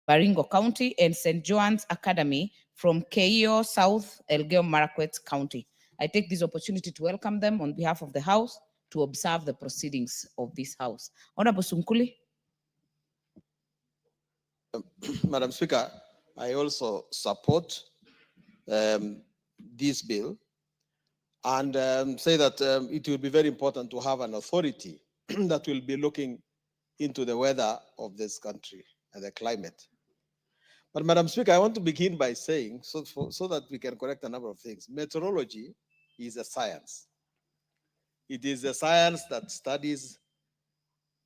Baringo County, and St. John's Academy from Keio South, Elgeyo Marakwet County. I take this opportunity to welcome them on behalf of the House to observe the proceedings of this House. Honorable Sunkuli. Madam Speaker, I also support this bill and say that it will be very important to have an authority that will be looking into the weather of this country and the climate. But Madam Speaker, I want to begin by saying, so that we can correct a number of things, meteorology is a science. It is a science that studies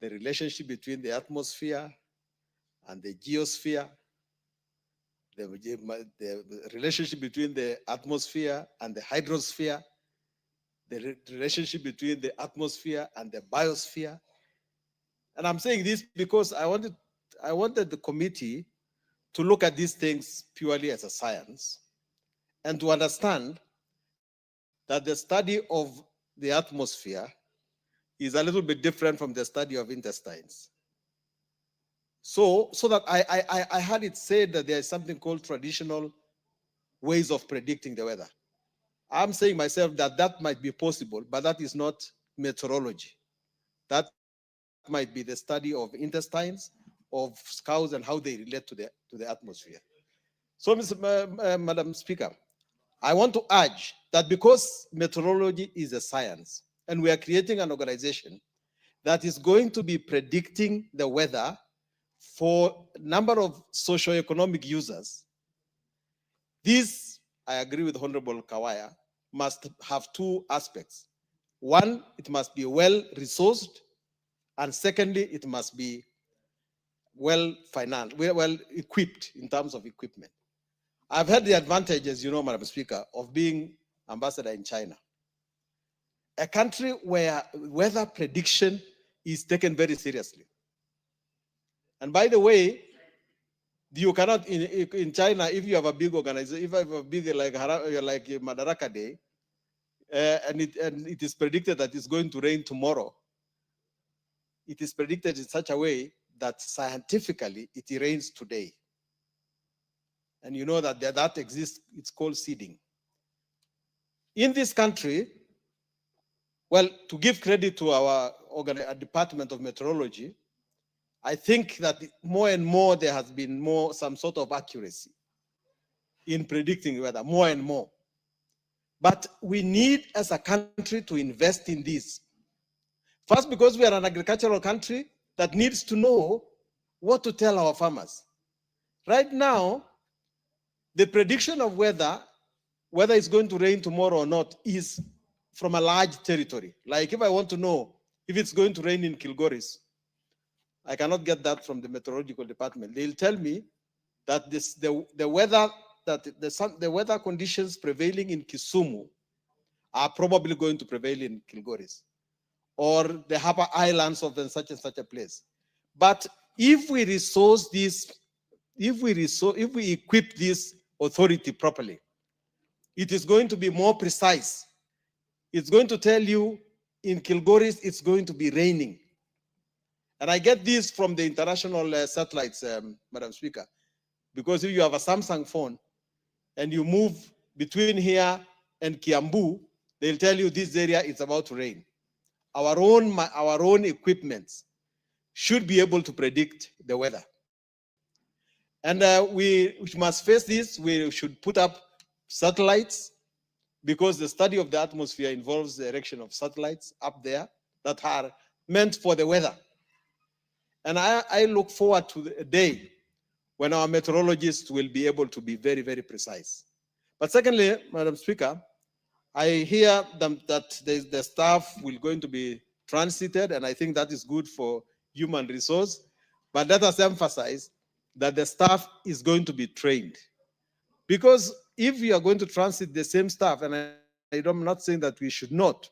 the relationship between the atmosphere and the geosphere, the relationship between the atmosphere and the hydrosphere, the relationship between the atmosphere and the biosphere. And I'm saying this because I wanted the committee to look at these things purely as a science and to understand that the study of the atmosphere is a little bit different from the study of intestines. So that I had it said that there is something called traditional ways of predicting the weather. I'm saying myself that might be possible, but that is not meteorology. That might be the study of intestines, of cows and how they relate to the atmosphere. So, Madam Speaker, I want to urge that because meteorology is a science and we are creating an organization that is going to be predicting the weather for a number of socioeconomic users, this, I agree with Honorable Kawaya, must have two aspects. One, it must be well resourced, and secondly, it must be well financed, well equipped in terms of equipment. I've had the advantage, as you know, Madam Speaker, of being ambassador in China, a country where weather prediction is taken very seriously. And by the way, you cannot, in China, if you have a big organization, if you have a big like Madaraka Day, and it is predicted that it's going to rain tomorrow, it is predicted in such a way that scientifically it rains today. And you know that exists, it's called seeding. In this country, well, to give credit to our Department of Meteorology, I think that more and more there has been some sort of accuracy in predicting weather, more and more. But we need as a country to invest in this. First, because we are an agricultural country that needs to know what to tell our farmers. Right now, the prediction of whether it's going to rain tomorrow or not is from a large territory. Like if I want to know if it's going to rain in Kilgoris, I cannot get that from the meteorological department. They'll tell me that the weather conditions prevailing in Kisumu are probably going to prevail in Kilgoris, or the Harper Islands of such and such a place. But if we resource this, if we equip this authority properly, it is going to be more precise. It's going to tell you in Kilgoris it's going to be raining. And I get this from the international satellites, Madam Speaker, because if you have a Samsung phone and you move between here and Kiambu, they'll tell you this area is about to rain. Our own equipment should be able to predict the weather. And we must face this. We should put up satellites, because the study of the atmosphere involves the erection of satellites up there that are meant for the weather. And I look forward to the day when our meteorologists will be able to be very, very precise. But secondly, Madam Speaker, I hear that the staff will going to be transited, and I think that is good for human resource. But let us emphasize that the staff is going to be trained. Because if we are going to transit the same staff, and I'm not saying that we should not,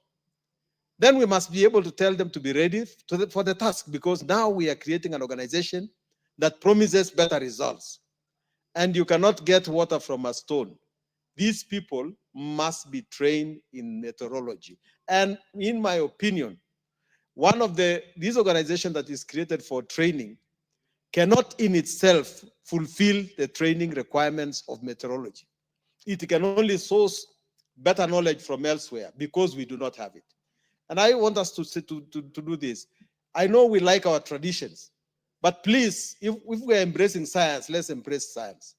then we must be able to tell them to be ready for the task, because now we are creating an organization that promises better results. And you cannot get water from a stone. These people must be trained in meteorology. And in my opinion, one of these organizations that is created for training cannot in itself fulfill the training requirements of meteorology. It can only source better knowledge from elsewhere because we do not have it. And I want us to do this. I know we like our traditions, but please, if we're embracing science, let's embrace science.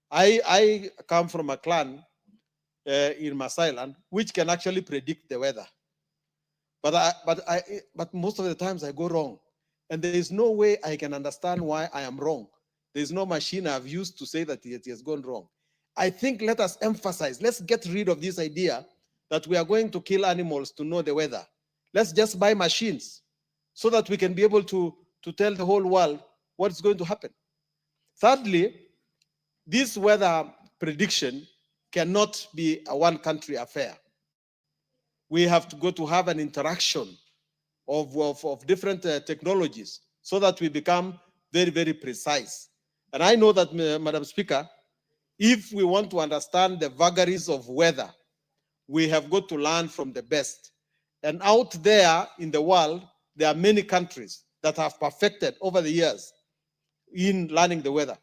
I come from a clan in Maasai land which can actually predict the weather. But most of the times I go wrong. And there is no way I can understand why I am wrong. There's no machine I've used to say that it has gone wrong. I think let us emphasize, let's get rid of this idea that we are going to kill animals to know the weather. Let's just buy machines so that we can be able to tell the whole world what's going to happen. Thirdly, this weather prediction cannot be a one country affair. We have to go to have an interaction of different technologies so that we become very, very precise. And I know that, Madam Speaker, if we want to understand the vagaries of weather, we have got to learn from the best. And out there in the world, there are many countries that have perfected over the years in learning the weather.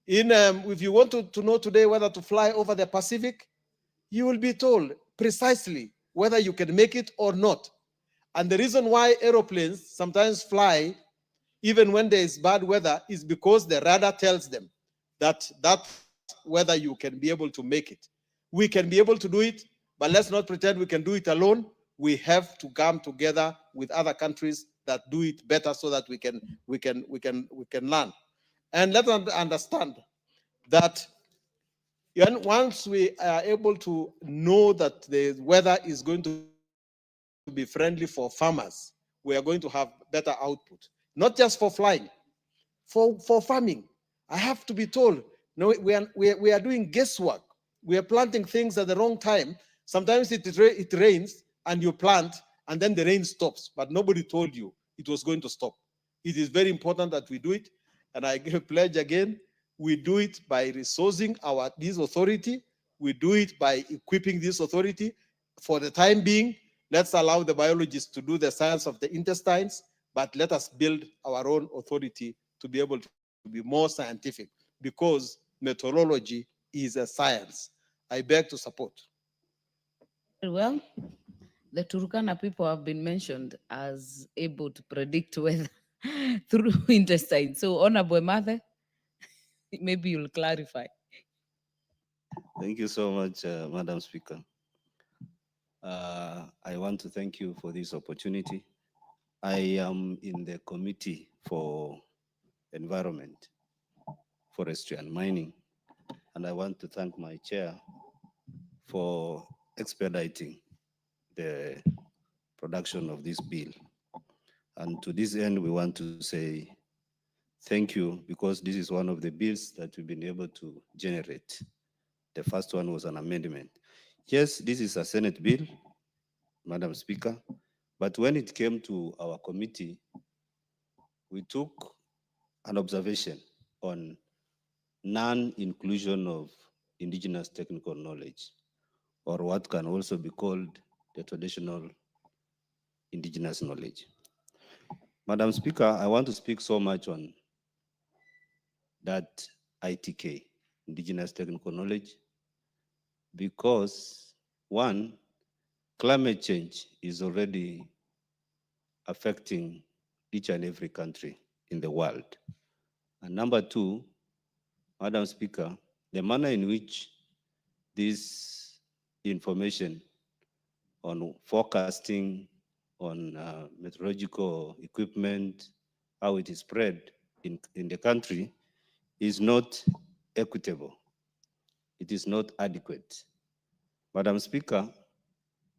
If you want to know today whether to fly over the Pacific, you will be told precisely whether you can make it or not. And the reason why aeroplanes sometimes fly even when there is bad weather is because the radar tells them that weather you can be able to make it. We can be able to do it, but let's not pretend we can do it alone. We have to come together with other countries that do it better so that we can learn. And let us understand that once we are able to know that the weather is going to be friendly for farmers, we are going to have better output, not just for flying, for farming. I have to be told, no, we are doing guesswork. We are planting things at the wrong time. Sometimes it rains and you plant and then the rain stops, but nobody told you it was going to stop. It is very important that we do it. And I give a pledge again, we do it by resourcing this authority. We do it by equipping this authority. For the time being, let's allow the biologists to do the science of the intestines, but let us build our own authority to be able to be more scientific, because meteorology is a science. I beg to support. Well, the Turkana people have been mentioned as able to predict weather through intestine. So, Honorable Mother, maybe you'll clarify. Thank you so much, Madam Speaker. I want to thank you for this opportunity. I am in the Committee for Environment, Forestry and Mining, and I want to thank my chair for expediting the production of this bill. And to this end, we want to say thank you, because this is one of the bills that we've been able to generate. The first one was an amendment. Yes, this is a Senate bill, Madam Speaker, but when it came to our committee, we took an observation on non-inclusion of indigenous technical knowledge, or what can also be called the traditional indigenous knowledge. Madam Speaker, I want to speak so much on that ITK, indigenous technical knowledge, because one, climate change is already affecting each and every country in the world. And number two, Madam Speaker, the manner in which this information on forecasting, on meteorological equipment, how it is spread in the country is not equitable. It is not adequate. Madam Speaker,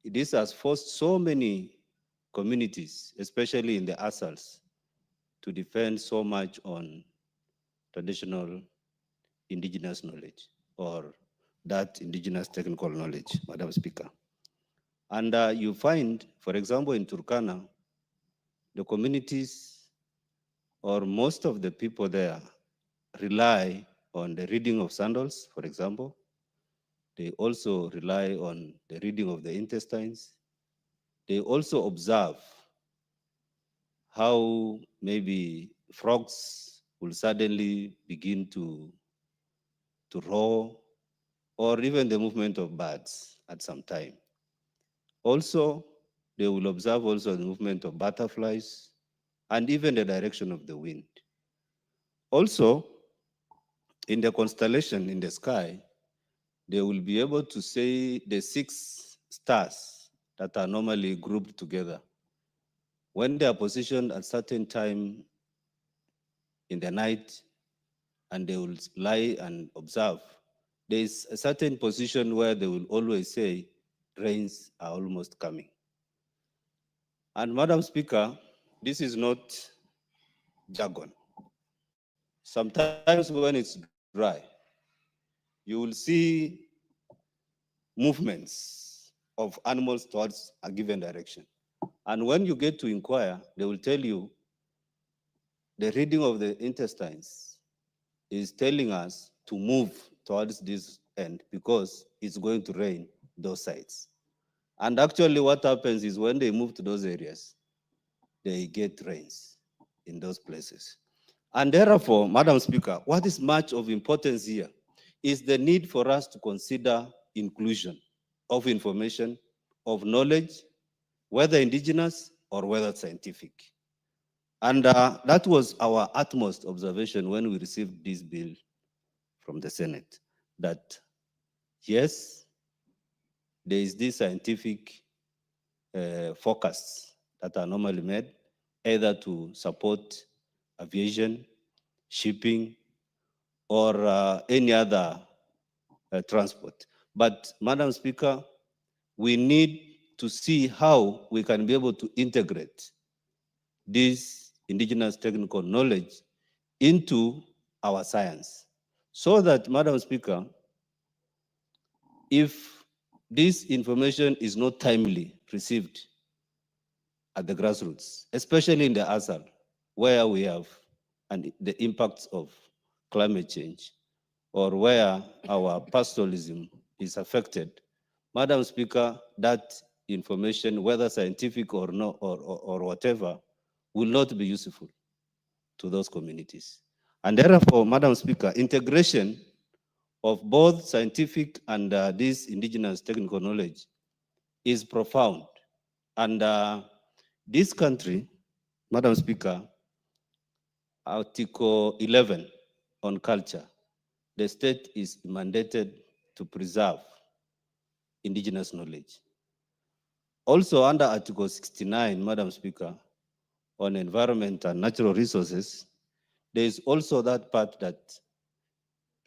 this has forced so many communities, especially in the ASALs, to depend so much on traditional indigenous knowledge or that indigenous technical knowledge, Madam Speaker. And you find, for example, in Turkana, the communities or most of the people there rely on the reading of sandals, for example. They also rely on the reading of the intestines. They also observe how maybe frogs will suddenly begin to roar, or even the movement of birds at some time. Also, they will observe also the movement of butterflies and even the direction of the wind. Also, in the constellation in the sky, they will be able to say the 6 stars that are normally grouped together. When they are positioned at certain time in the night and they will lie and observe, there is a certain position where they will always say, rains are almost coming. And Madam Speaker, this is not jargon. Sometimes when it's dry, you will see movements of animals towards a given direction. And when you get to inquire, they will tell you the reading of the intestines is telling us to move towards this end because it's going to rain those sides. And actually what happens is when they move to those areas, they get rains in those places. And therefore, Madam Speaker, what is much of importance here is the need for us to consider inclusion of information, of knowledge, whether indigenous or whether scientific. And that was our utmost observation when we received this bill from the Senate, that yes, there is this scientific forecasts that are normally made, either to support aviation, shipping, or any other transport. But Madam Speaker, we need to see how we can be able to integrate this indigenous technical knowledge into our science. So that, Madam Speaker, if this information is not timely received at the grassroots, especially in the ASAL, where we have and the impacts of climate change, or where our pastoralism is affected, Madam Speaker, that information, whether scientific or no, or whatever, will not be useful to those communities. And therefore, Madam Speaker, integration of both scientific and this indigenous technical knowledge is profound. And this country, Madam Speaker, Article 11 on culture, the state is mandated to preserve indigenous knowledge. Also under Article 69, Madam Speaker, on environment and natural resources, there is also that part that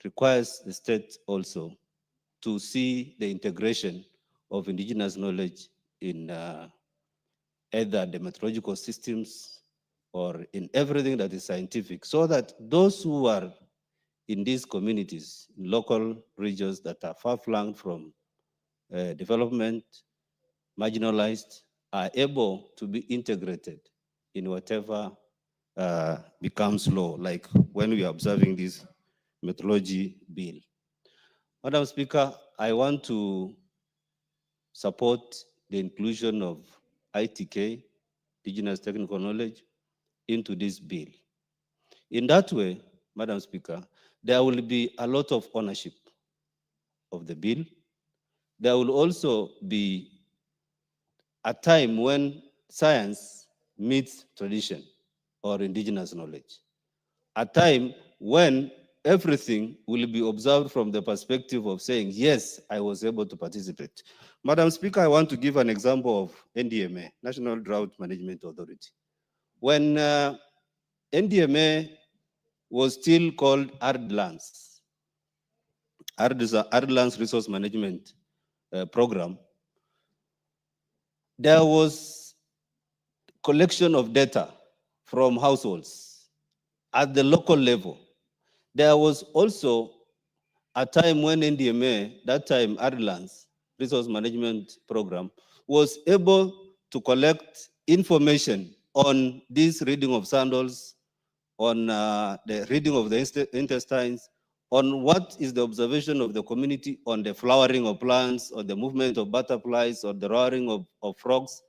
requires the state also to see the integration of indigenous knowledge in either the meteorological systems or in everything that is scientific, so that those who are in these communities, local regions that are far-flung from development, marginalized, are able to be integrated in whatever becomes law, like when we are observing this methodology bill. Madam Speaker, I want to support the inclusion of ITK, indigenous technical knowledge, into this bill. In that way, Madam Speaker, there will be a lot of ownership of the bill. There will also be a time when science meets tradition or indigenous knowledge. A time when everything will be observed from the perspective of saying, yes, I was able to participate. Madam Speaker, I want to give an example of NDMA, National Drought Management Authority. When NDMA was still called ARDLANS, ARDLANS Resource Management Program, there was collection of data from households at the local level. There was also a time when NDMA, that time ARDLANS Resource Management Program, was able to collect information on this reading of sandals, on the reading of the intestines, on what is the observation of the community on the flowering of plants, or the movement of butterflies, or the roaring of frogs.